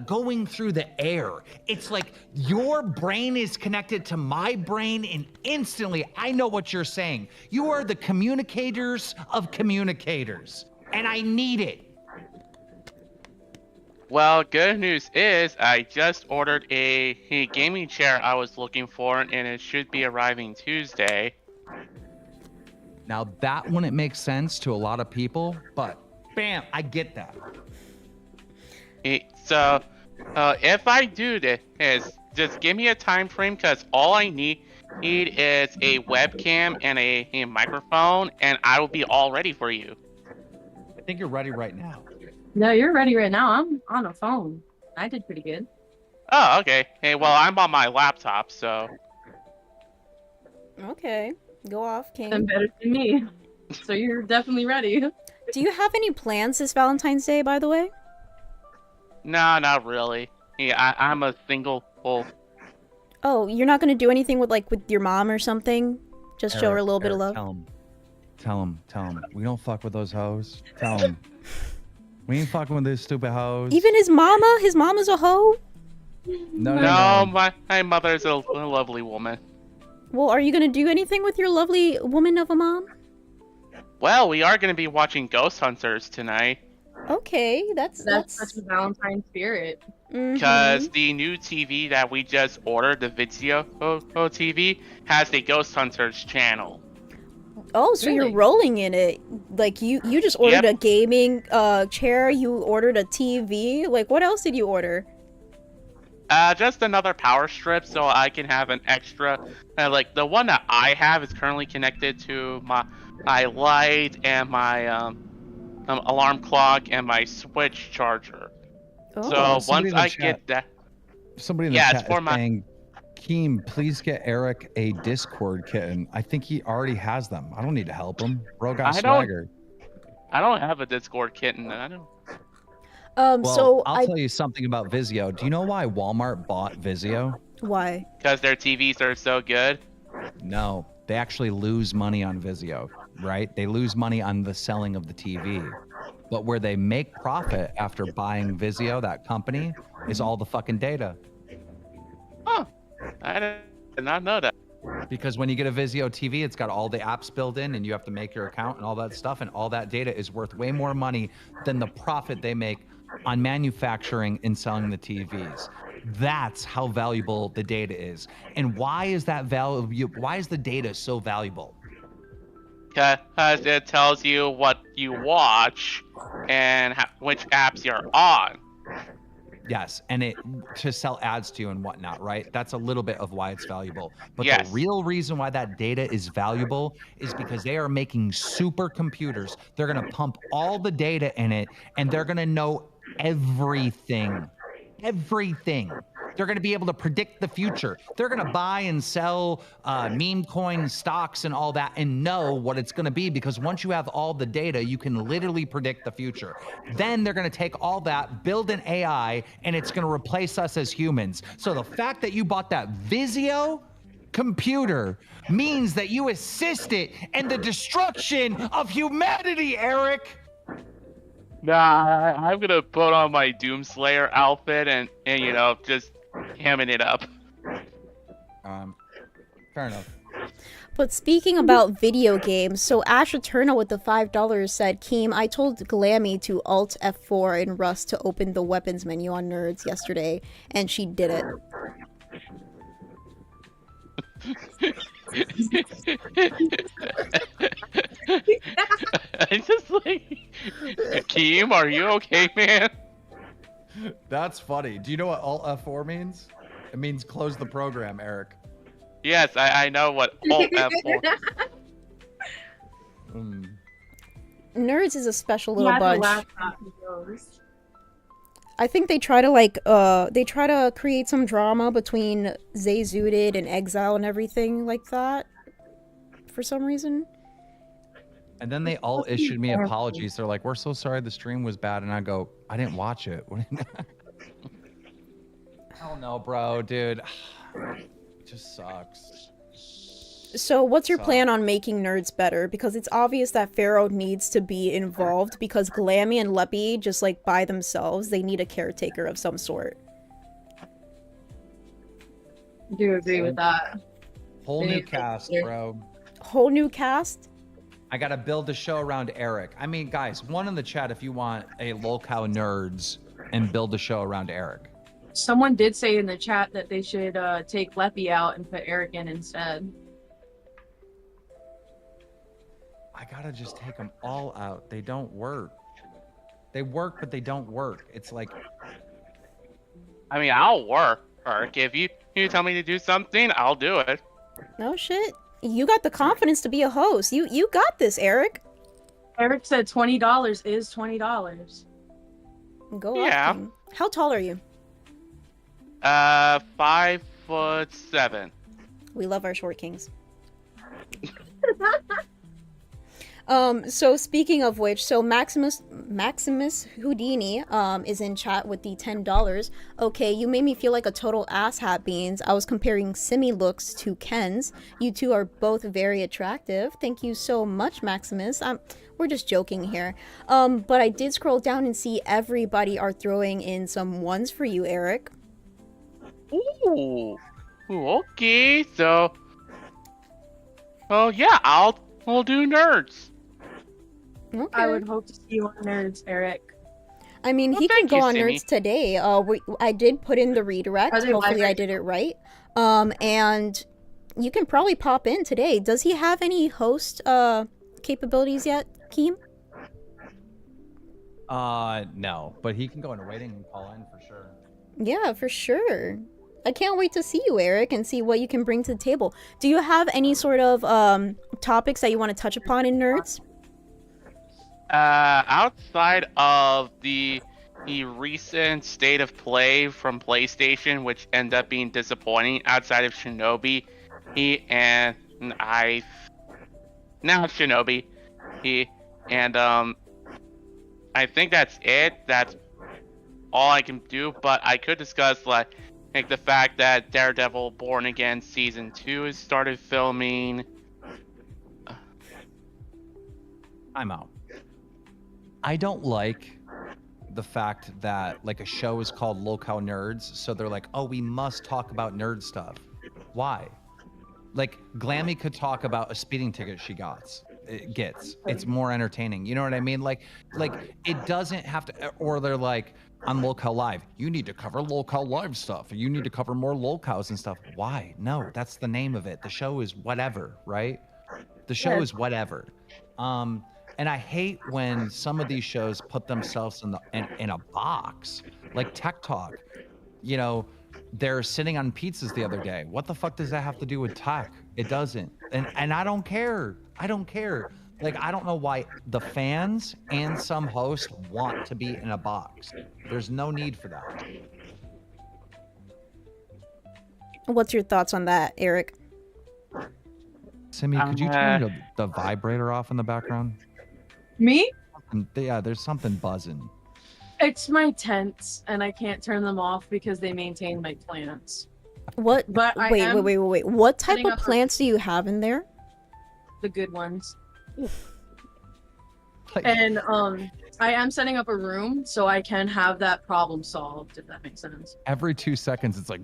going through the air. It's like your brain is connected to my brain, and instantly I know what you're saying. You are the communicators of communicators, and I need it. Well, good news is I just ordered a gaming chair I was looking for, and it should be arriving Tuesday. Now that wouldn't make sense to a lot of people, but bam, I get that. So, if I do this, just give me a time frame, because all I need is a webcam and a microphone, and I will be all ready for you. I think you're ready right now. No, you're ready right now. I'm on a phone. I did pretty good. Oh, okay. Hey, well, I'm on my laptop, so. Okay, go off, King. I'm better than me. So you're definitely ready. Do you have any plans this Valentine's Day, by the way? No, not really. Yeah, I'm a single. Oh, you're not gonna do anything with your mom or something? Just show her a little bit of love? Tell him. We don't fuck with those hoes. Tell him. We ain't fucking with these stupid hoes. Even his mama's a hoe? No, my mother's a lovely woman. Well, are you gonna do anything with your lovely woman of a mom? Well, we are gonna be watching Ghost Hunters tonight. Okay, that's such a Valentine spirit. Because the new TV that we just ordered, the Vizio TV, has the Ghost Hunters channel. Oh, so you're rolling in it. Like, you just ordered a gaming chair, you ordered a TV. Like, what else did you order? Just another power strip so I can have an extra. Like, the one that I have is currently connected to my light and my alarm clock and my Switch charger. Oh. So once I get that... Somebody in the chat is saying, Keem, please get Eric a Discord kitten. I think he already has them. I don't need to help him. Bro got swagger. I don't have a Discord kitten. I don't. Well, I'll tell you something about Vizio. Do you know why Walmart bought Vizio? Why? Because their TVs are so good? No, they actually lose money on Vizio, right? They lose money on the selling of the TV. But where they make profit after buying Vizio, that company, is all the fucking data. Huh. I did not know that. Because when you get a Vizio TV, it's got all the apps built in, and you have to make your account and all that stuff, and all that data is worth way more money than the profit they make on manufacturing and selling the TVs. That's how valuable the data is. And why is that why is the data so valuable? Because it tells you what you watch and which apps you're on. Yes, and to sell ads to you and whatnot, right? That's a little bit of why it's valuable. But yes. The real reason why that data is valuable is because they are making supercomputers. They're going to pump all the data in it, and they're going to know everything. Everything. They're going to be able to predict the future. They're going to buy and sell meme coin stocks and all that and know what it's going to be, because once you have all the data, you can literally predict the future. Then they're going to take all that, build an AI, and it's going to replace us as humans. So the fact that you bought that Vizio computer means that you assisted in the destruction of humanity, Eric. Nah, I'm gonna put on my Doomslayer outfit and just hamming it up. Fair enough. But speaking about video games, so Ash Eternal with the $5 said, Keem, I told Glammy to Alt F4 in Rust to open the weapons menu on Nerds yesterday, and she did it. I just Keem, are you okay, man? That's funny. Do you know what Alt F4 means? It means close the program, Eric. Yes, I know what Alt F4. Nerds is a special little bunch. I think they try to create some drama between Zay Zooted and Exile and everything like that for some reason. And then they all issued me apologies. They're like, "We're so sorry the stream was bad," and I go, "I didn't watch it." Hell no, bro, dude. It just sucks. So what's your plan on making nerds better? Because it's obvious that Pharaoh needs to be involved because Glammy and Leppy, just like by themselves, they need a caretaker of some sort. I do agree with that. Whole new cast, bro. Whole new cast? I gotta build the show around Eric. I mean, guys, one in the chat if you want a LolCow nerds and build the show around Eric. Someone did say in the chat that they should take Leppy out and put Eric in instead. I gotta just take them all out. They don't work. They work, but they don't work. It's like... I mean, I'll work. If you tell me to do something, I'll do it. No shit. You got the confidence to be a host. You got this, Eric. Eric said $20 is $20. Go off, King. How tall are you? 5'7". We love our short kings. So speaking of which, so Maximus Houdini is in chat with the $10. Okay, you made me feel like a total asshat, Beans. I was comparing Simmi looks to Ken's. You two are both very attractive. Thank you so much, Maximus. We're just joking here. But I did scroll down and see everybody are throwing in some ones for you, Eric. Ooh. Okay, so... Well, yeah, we'll do nerds. Okay. I would hope to see you on Nerds, Eric. I mean, he can go on Nerds today. I did put in the redirect. Hopefully I did it right. And you can probably pop in today. Does he have any host capabilities yet, Keem? No, but he can go into waiting and call in for sure. Yeah, for sure. I can't wait to see you, Eric, and see what you can bring to the table. Do you have any sort of topics that you want to touch upon in Nerds? Outside of the recent state of play from PlayStation, which ended up being disappointing, outside of Shinobi, now it's Shinobi, I think that's it. That's all I can do. But I could discuss like the fact that Daredevil Born Again Season 2 has started filming. I'm out. I don't like the fact that like a show is called LolCow Nerds, so they're like, oh, we must talk about nerd stuff. Why? Like Glammy could talk about a speeding ticket she gets. It's more entertaining. You know what I mean? Like it doesn't have to. Or they're like, on LolCow Live, you need to cover LolCow Live stuff. You need to cover more LolCows and stuff. Why? No, that's the name of it. The show is whatever, right? The show is whatever. And I hate when some of these shows put themselves in a box, like Tech Talk. You know, they're sitting on pizzas the other day. What the fuck does that have to do with tech? It doesn't. And I don't care. I don't care. Like, I don't know why the fans and some hosts want to be in a box. There's no need for that. What's your thoughts on that, Eric? Simmi, could you turn the vibrator off in the background? Me? Yeah, there's something buzzing. It's my tents, and I can't turn them off because they maintain my plants. What? But wait. What type of plants do you have in there? The good ones. And I am setting up a room so I can have that problem solved, if that makes sense. Every 2 seconds, it's like...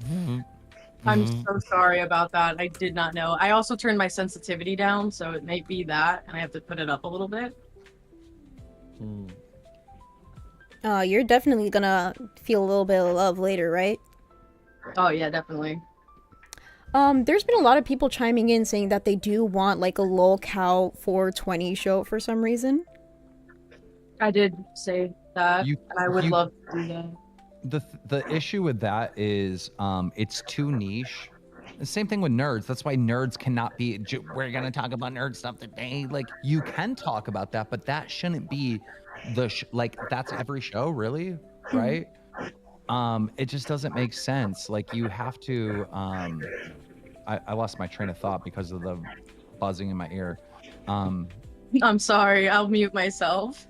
I'm so sorry about that. I did not know. I also turned my sensitivity down, so it may be that, and I have to put it up a little bit. You're definitely gonna feel a little bit of love later, right? Oh yeah, definitely. There's been a lot of people chiming in saying that they do want like a LolCow 420 show for some reason. I did say that. I would love to do that. The issue with that is it's too niche. The same thing with nerds. That's why nerds cannot be. We're gonna talk about nerd stuff today. Like you can talk about that, but that shouldn't be like that's every show, really, right? It just doesn't make sense. Like you have to. I lost my train of thought because of the buzzing in my ear. I'm sorry. I'll mute myself.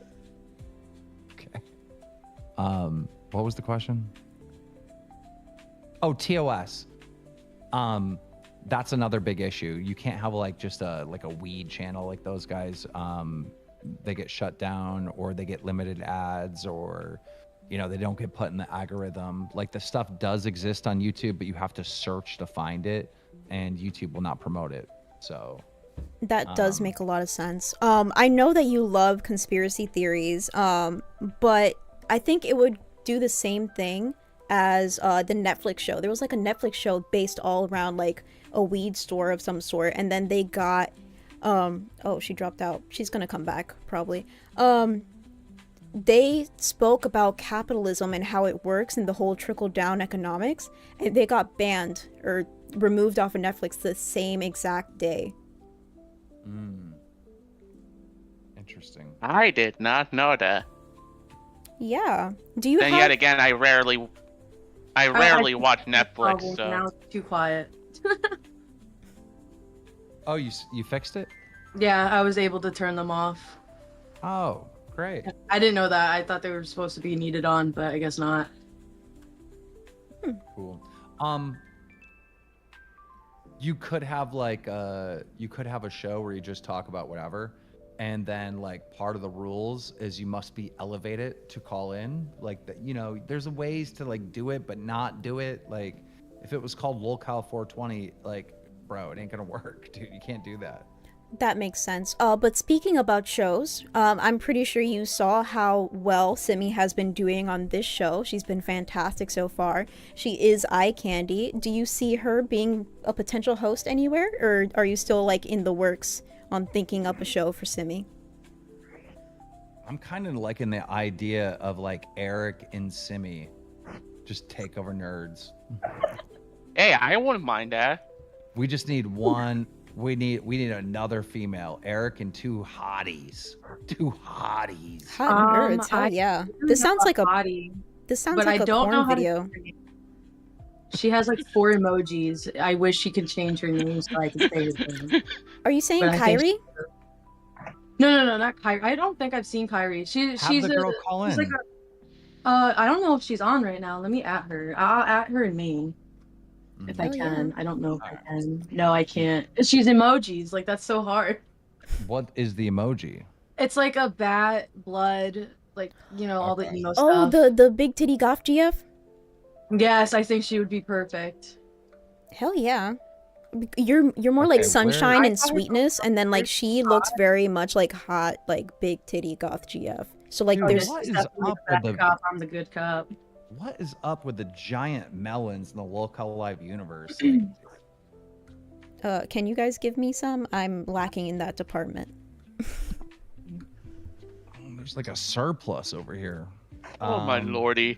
What was the question? Oh, TOS. That's another big issue. You can't have like just a weed channel like those guys. They get shut down, or they get limited ads, or they don't get put in the algorithm. Like, the stuff does exist on YouTube, but you have to search to find it, and YouTube will not promote it. So that does make a lot of sense. I know that you love conspiracy theories, but I think it would do the same thing as the Netflix show. There was like a Netflix show based all around like a weed store of some sort, and then they got oh, she dropped out. She's gonna come back probably. They spoke about capitalism and how it works and the whole trickle down economics, and they got banned or removed off of Netflix the same exact day. Interesting. I did not know that. Yeah. Do you Then have... yet again, I rarely watch Netflix. So. Now it's too quiet. Oh, you fixed it? Yeah, I was able to turn them off. Oh, great. I didn't know that. I thought they were supposed to be needed on, but I guess not. Cool. You could have like a show where you just talk about whatever, and then like part of the rules is you must be elevated to call in. Like there's ways to like do it but not do it. Like if it was called LolCow 420, like bro, it ain't gonna work, dude. You can't do that. That makes sense. But speaking about shows, I'm pretty sure you saw how well Simmi has been doing on this show. She's been fantastic so far. She is eye candy. Do you see her being a potential host anywhere, or are you still like in the works on thinking up a show for Simmi? I'm kind of liking the idea of like Eric and Simmi just take over nerds. Hey, I wouldn't mind that. We just need one. We need another female. Eric and two hotties. Hot nerds. Hell yeah. This sounds like a hottie. This sounds like a porn video. She has like 4 emojis. I wish she could change her name so I could say her name. Are you saying Kyrie? No, not Kyrie. I don't think I've seen Kyrie. She's the girl call in. Like I don't know if she's on right now. Let me at her. I'll at her in main. If I can. I don't know if I can. No, I can't. She's emojis. Like, that's so hard. What is the emoji? It's like a bat, blood, like, all the emo stuff. Oh, the big titty goth GF? Yes, I think she would be perfect. Hell yeah. You're more like sunshine and sweetness, and then like she looks very much like hot, like big titty goth GF. So like Dude, there's what is up with the cop, I'm the good cop. What is up with the giant melons in the LolCow Live universe? Can you guys give me some? I'm lacking in that department. There's like a surplus over here. Oh my lordy.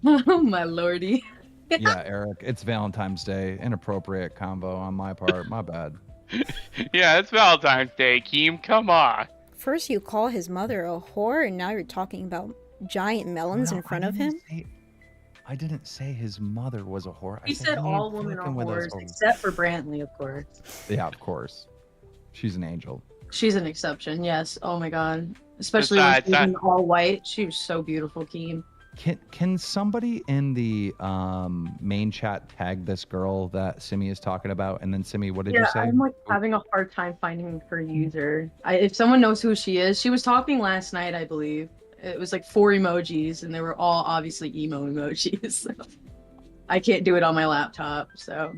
Oh my lordy. Yeah, Eric, it's Valentine's Day. Inappropriate combo on my part. My bad. Yeah, it's Valentine's Day, Keem. Come on. First you call his mother a whore, and now you're talking about giant melons in front of him? I didn't say his mother was a whore. He said all women are whores, except for Brantley, of course. Yeah, of course. She's an angel. She's an exception, yes. Oh my god. Especially when she's in all white. She was so beautiful, Keem. Can somebody in the main chat tag this girl that Simmi is talking about? And then Simmi, what did you say? I'm like having a hard time finding her user. If someone knows who she is, she was talking last night, I believe. It was like 4 emojis, and they were all obviously emo emojis. So I can't do it on my laptop, so.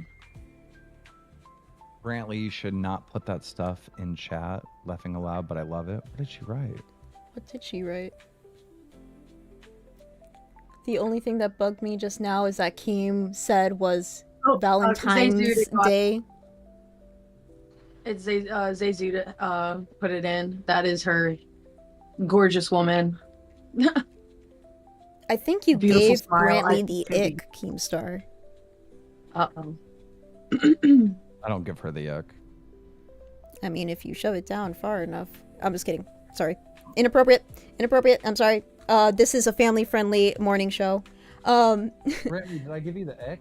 Brantley, you should not put that stuff in chat, laughing aloud, but I love it. What did she write? What did she write? The only thing that bugged me just now is that Keem said was Valentine's Day. It's Zayzuda put it in. That is her gorgeous woman. I think you gave Brantley the ick, Keemstar. Uh-oh. I don't give her the ick. I mean, if you shove it down far enough. I'm just kidding. Sorry. Inappropriate. I'm sorry. This is a family-friendly morning show. Brantley, did I give you the ick?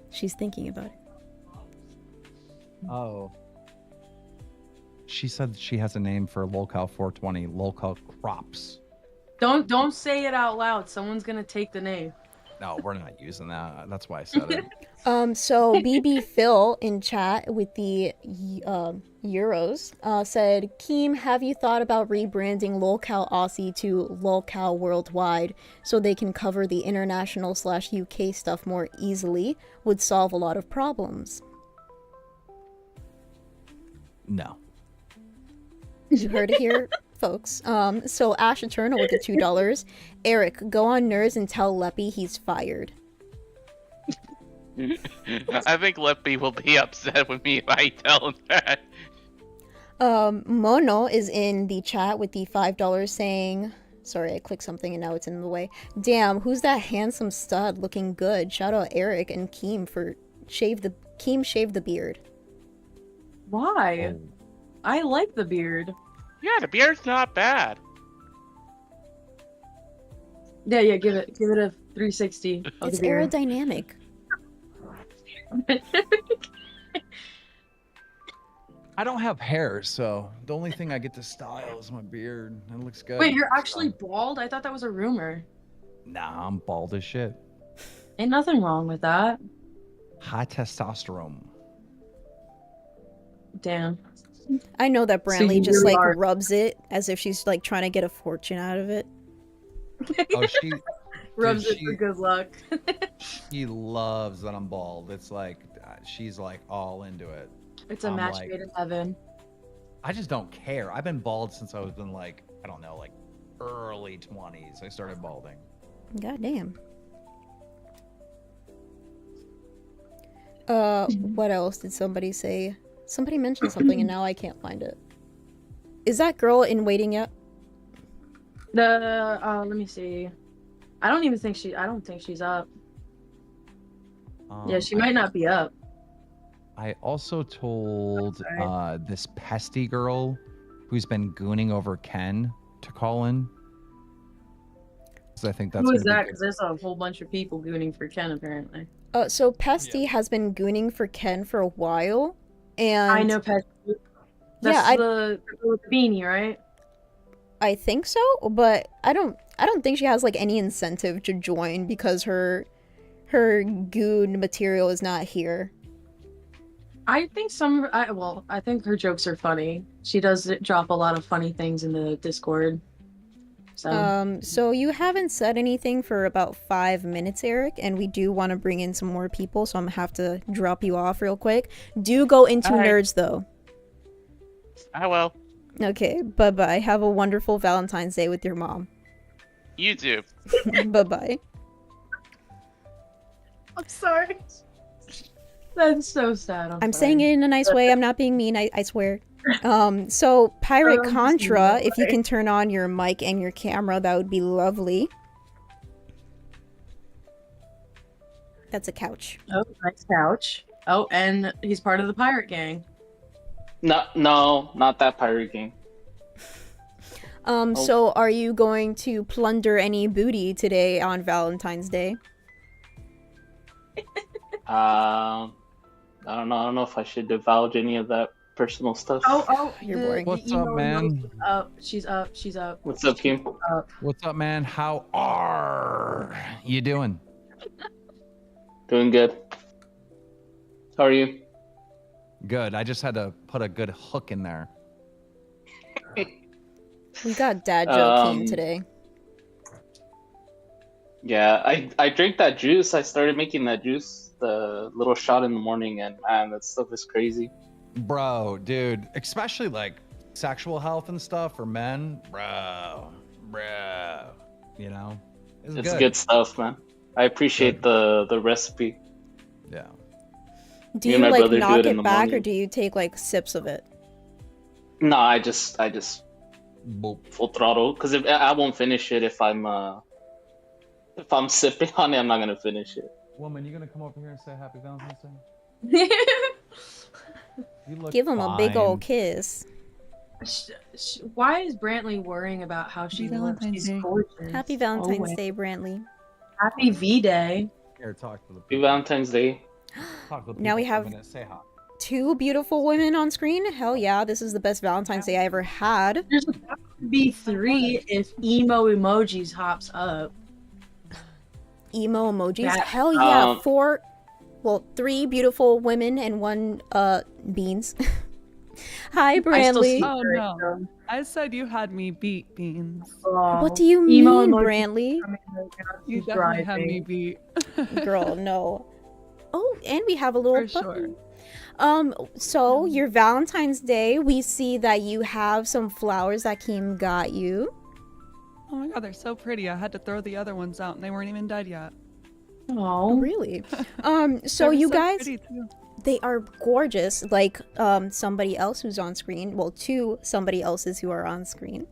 She's thinking about it. Oh. She said she has a name for LolCow 420, LolCow Crops. Don't say it out loud. Someone's gonna take the name. No, we're not using that. That's why I said it. So BB Phil in chat with the euros said, Keem, have you thought about rebranding LolCow Aussie to LolCow Worldwide so they can cover the international/UK stuff more easily? Would solve a lot of problems. No. You heard it here, folks. So Ash Eternal with the $2. Eric, go on Nerds and tell Leppy he's fired. I think Lippy will be upset with me if I tell him that. Mono is in the chat with the $5 saying, sorry, I clicked something and now it's in the way. Damn, who's that handsome stud looking good? Shout out Eric and Keem for shaved the beard. Why? I like the beard. Yeah, the beard's not bad. Yeah, give it a 360. It's aerodynamic. I don't have hair, so the only thing I get to style is my beard. It looks good. Wait, you're actually bald? I thought that was a rumor. Nah, I'm bald as shit. Ain't nothing wrong with that. High testosterone. Damn. I know that Brantley you just really like are. rubs it as if she's like trying to get a fortune out of it. Oh, she Rubs dude, it for good luck. She loves that I'm bald. It's like she's like all into it. It's a I'm match like, made in heaven. I just don't care. I've been bald since I was in like, I don't know, like early 20s. I started balding. God damn. What else did somebody say? Somebody mentioned something and now I can't find it. Is that girl in waiting yet? Let me see. I don't think she's up. Yeah, she might not be up. I also told this pesty girl who's been gooning over Ken to call in. So I think that's Who is gonna be that? Because there's a whole bunch of people gooning for Ken apparently. So Pesty has been gooning for Ken for a while, and I know Pesty. That's the with the beanie, right? I think so, but I don't think she has like any incentive to join because her goon material is not here. I think I think her jokes are funny. She does drop a lot of funny things in the Discord. So you haven't said anything for about 5 minutes, Eric, and we do want to bring in some more people, so I'm gonna have to drop you off real quick. Do go into Nerds though. I will. Okay, bye-bye. Have a wonderful Valentine's Day with your mom. You do. Bye-bye. I'm sorry. That's so sad. I'm saying it in a nice way. I'm not being mean, I swear. So Pirate Contra, if you can turn on your mic and your camera, that would be lovely. That's a couch. Oh, nice couch. Oh, and he's part of the pirate gang. No, not that pirate gang. So are you going to plunder any booty today on Valentine's Day? I don't know if I should divulge any of that personal stuff. Oh, you're boring. What's up, man? She's up. What's up, Kim? What's up, man? How are you doing? Doing good. How are you? Good. I just had to put a good hook in there. We got dad joke today. Yeah, I drank that juice. I started making that juice, the little shot in the morning, and man, that stuff is crazy. Bro, dude, especially like sexual health and stuff for men, bro, you know, it's good stuff, man. I appreciate the recipe. Yeah. Do you like knock it back, or do you take like sips of it? No, I just full throttle, because I won't finish it if I'm sipping on it. I'm not gonna finish it. Woman, you gonna come over here and say Happy Valentine's Day? Give him a big old kiss. Why is Brantley worrying about how she looks? She's gorgeous. Happy Valentine's Day, Brantley. Happy V-Day. Here, talk to the Happy Valentine's Day. Talk to the Now we people for a have minute. Say hi. 2 beautiful women on screen. Hell yeah, this is the best Valentine's Day I ever had. There's about to be 3 if emo emojis hops up. Emo emojis? That- Hell yeah, 3 beautiful women and 1 beans. Hi, Brantley. Oh no, I said you had me beat, Beans. What do you Emo mean, emoji Brantley? You definitely had me beat. Girl, no. Oh, and we have a little For puppy. sure. So your Valentine's Day, we see that you have some flowers that Kim got you. Oh my god, they're so pretty. I had to throw the other ones out and they weren't even dead yet. Oh, really? So They're you so guys, pretty, too. they are gorgeous, like somebody else who's on screen. Well, 2 somebody else's who are on screen.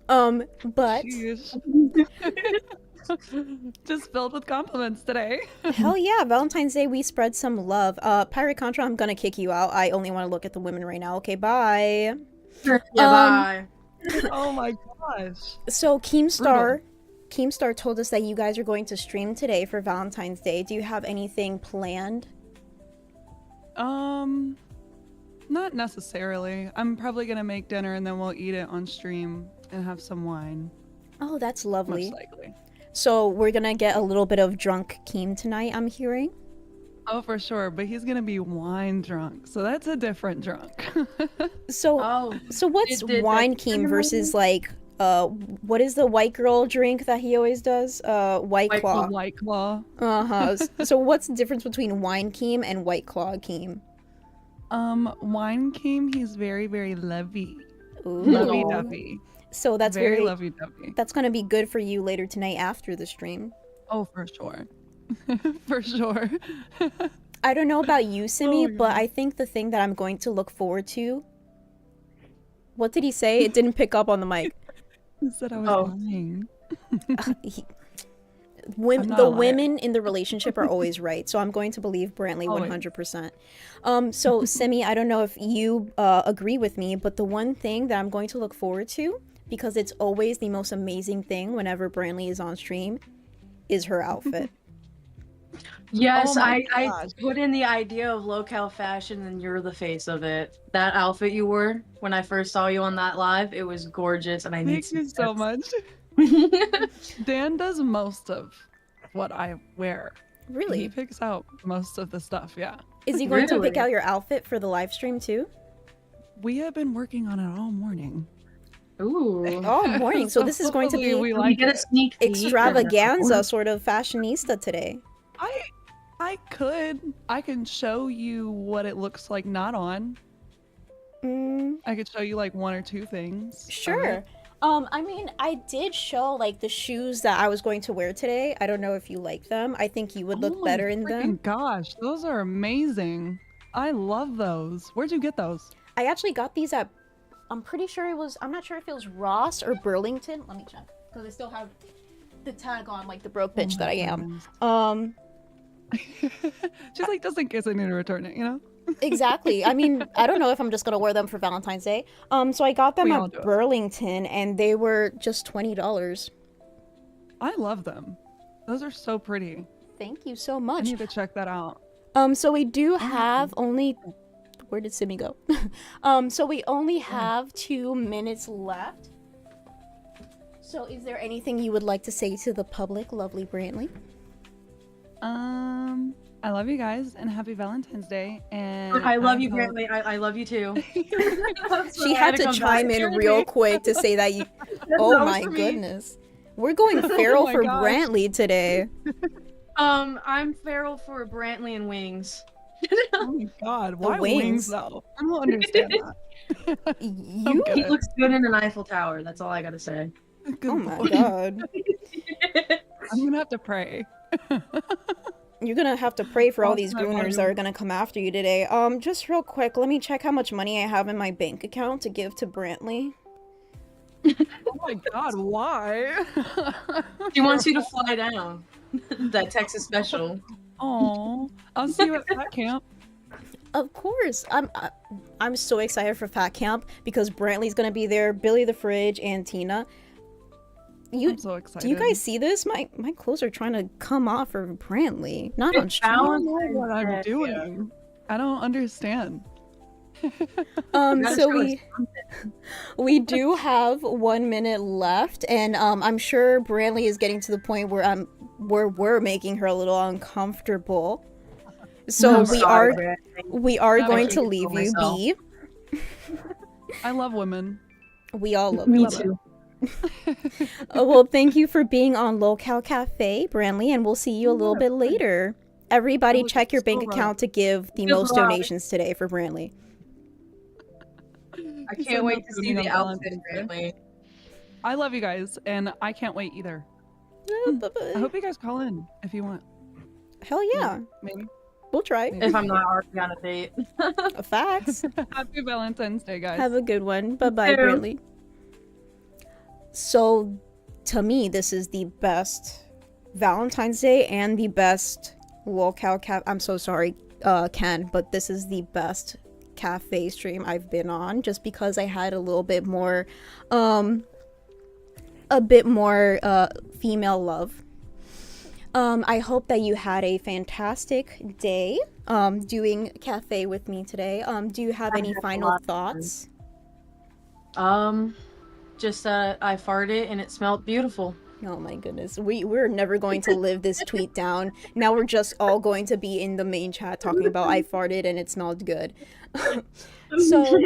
But just filled with compliments today. hell yeah, Valentine's Day, we spread some love. Pirate Contra, I'm gonna kick you out. I only want to look at the women right now. Okay, bye. Yeah, bye. Oh my gosh. So Keemstar told us that you guys are going to stream today for Valentine's Day. Do you have anything planned? Not necessarily. I'm probably gonna make dinner and then we'll eat it on stream and have some wine. Oh, that's lovely. Most likely. So we're gonna get a little bit of drunk Keem tonight, I'm hearing. Oh, for sure. But he's gonna be wine drunk, so that's a different drunk. So what's wine Keem versus like what is the white girl drink that he always does? White Claw. White Claw. So what's the difference between wine Keem and White Claw Keem? Wine Keem, he's very, very lovey. Ooh. Lovey-dovey. So that's very very lovey-dovey. That's gonna be good for you later tonight after the stream. Oh, for sure. For sure. I don't know about you, Simmi, but I think the thing that I'm going to look forward to. What did he say? It didn't pick up on the mic. He said I was lying. Women in the relationship are always right, so I'm going to believe Brantley 100%. So Simmi, I don't know if you agree with me, but the one thing that I'm going to look forward to, because it's always the most amazing thing whenever Brantley is on stream, is her outfit. Yes, Oh my I gosh. put in the idea of LolCow fashion and you're the face of it. That outfit you wore when I first saw you on that live, it was gorgeous and I need Thank you so much. Dan does most of what I wear. Really? He picks out most of the stuff, yeah. Is he going to pick out your outfit for the live stream too? We have been working on it all morning. Ooh. All morning. So this is going to be we like get a it. sneak peek. extravaganza sort of fashionista today. I can show you what it looks like not on. I could show you like 1 or 2 things. Sure. I mean, I did show like the shoes that I was going to wear today. I don't know if you like them. I think you would look better in them. Gosh, those are amazing. I love those. Where'd you get those? I actually got these at, I'm pretty sure it was, I'm not sure if it was Ross or Burlington. Let me check. Because I still have the tag on like the broke bitch that I am. She's like, just in case I need to return it, you know? Exactly. I mean, I don't know if I'm just gonna wear them for Valentine's Day. So I got them We all at do it. Burlington, and they were just $20. I love them. Those are so pretty. Thank you so I much. need to check that out. So we do have only. Where did Simmi go? So we only have 2 minutes left. So is there anything you would like to say to the public, lovely Brantley? I love you guys and happy Valentine's Day. And I love you, hope- Brantley. I love you too. She had to chime in real quick to say that you. Oh That was my for me. goodness, we're going feral my for gosh. Brantley today. I'm feral for Brantley and wings. Oh my god, why wings? wings though? I don't understand that. You He looks good in an Eiffel Tower. That's all I gotta say. Good Oh my boy. god. I'm gonna have to pray. You're gonna have to pray for all Cross these my gooners that heart. are gonna come after you today. Just real quick, let me check how much money I have in my bank account to give to Brantley. Oh my god, why? He wants you to fly down. That Texas special. Oh, I'll see you at Fat Camp. Of course, I'm so excited for Fat Camp because Brantley's gonna be there, Billy the Fridge, and Tina. I'm so excited. Do you guys see this? My clothes are trying to come off for Brantley, not on I stream. don't know what I'm doing. I don't understand. So we do have 1 minute left, and I'm sure Brantley is getting to the point where we're making her a little uncomfortable. So we are going to leave you be. I love women. We all love Me women. too. Well, thank you for being on LolCow Cafe, Brantley, and we'll see you a little bit later. Everybody, check your bank account to give the most donations today for Brantley. I can't wait to see the outfit, Brantley. I love you guys, and I can't wait either. I hope you guys call in if you want. Hell yeah. Maybe. We'll try. If I'm not already on a date. Facts. Happy Valentine's Day, guys. Have a good one. Bye-bye, Brantley. So, to me, this is the best Valentine's Day and the best LolCow Cafe. I'm so sorry, Ken, but this is the best cafe stream I've been on, just because I had a little bit more, female love. I hope that you had a fantastic day doing cafe with me today. Do you have any final thoughts? Just that I farted and it smelled beautiful. Oh my goodness. We're never going to live this tweet down. Now we're just all going to be in the main chat talking about I farted and it smelled good. So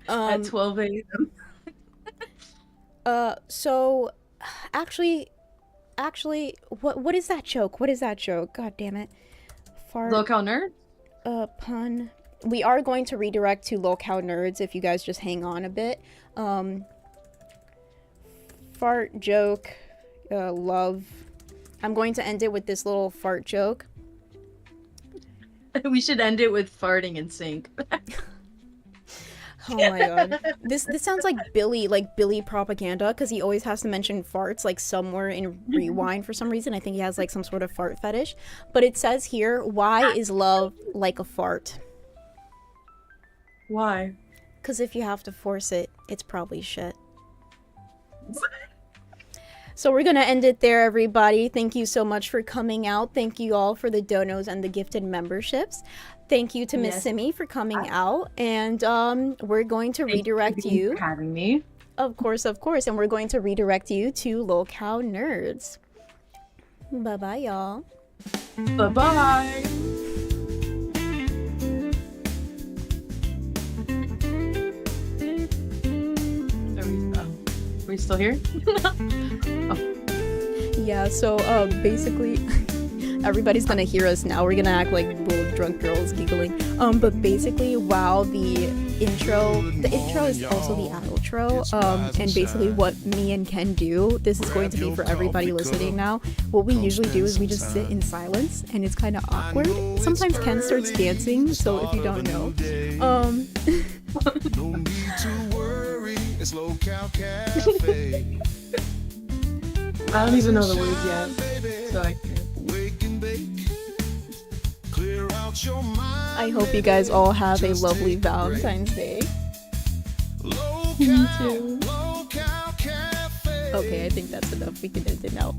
at 12 a.m. So actually what is that joke? What is that joke? God damn it. LolCow Nerd? Pun. We are going to redirect to LolCow Nerds if you guys just hang on a bit. Fart joke, love. I'm going to end it with this little fart joke. We should end it with farting in sync. Oh my god. This sounds like Billy propaganda, because he always has to mention farts like somewhere in Rewind for some reason. I think he has like some sort of fart fetish. But it says here, why is love like a fart? Why? Because if you have to force it, it's probably shit. So we're gonna end it there, everybody. Thank you so much for coming out. Thank you all for the donos and the gifted memberships. Thank you to Miss Simmi for coming out. And we're going to redirect you. For having me. Of course. And we're going to redirect you to LolCow Nerds. Bye-bye, y'all. Bye-bye. Are we still here? Oh. Yeah, so basically everybody's gonna hear us now. We're gonna act like little drunk girls giggling. But basically, while the intro is also the outro, and basically what me and Ken do, this is going to be for everybody listening now. What we usually do is we just sit in silence, and it's kind of awkward. Sometimes Ken starts dancing, so if you don't know, No need to worry, it's LolCow Cafe. I don't even know the words yet, so I I hope you guys all have a lovely Valentine's Day. Me too. Okay, I think that's enough. We can end it now.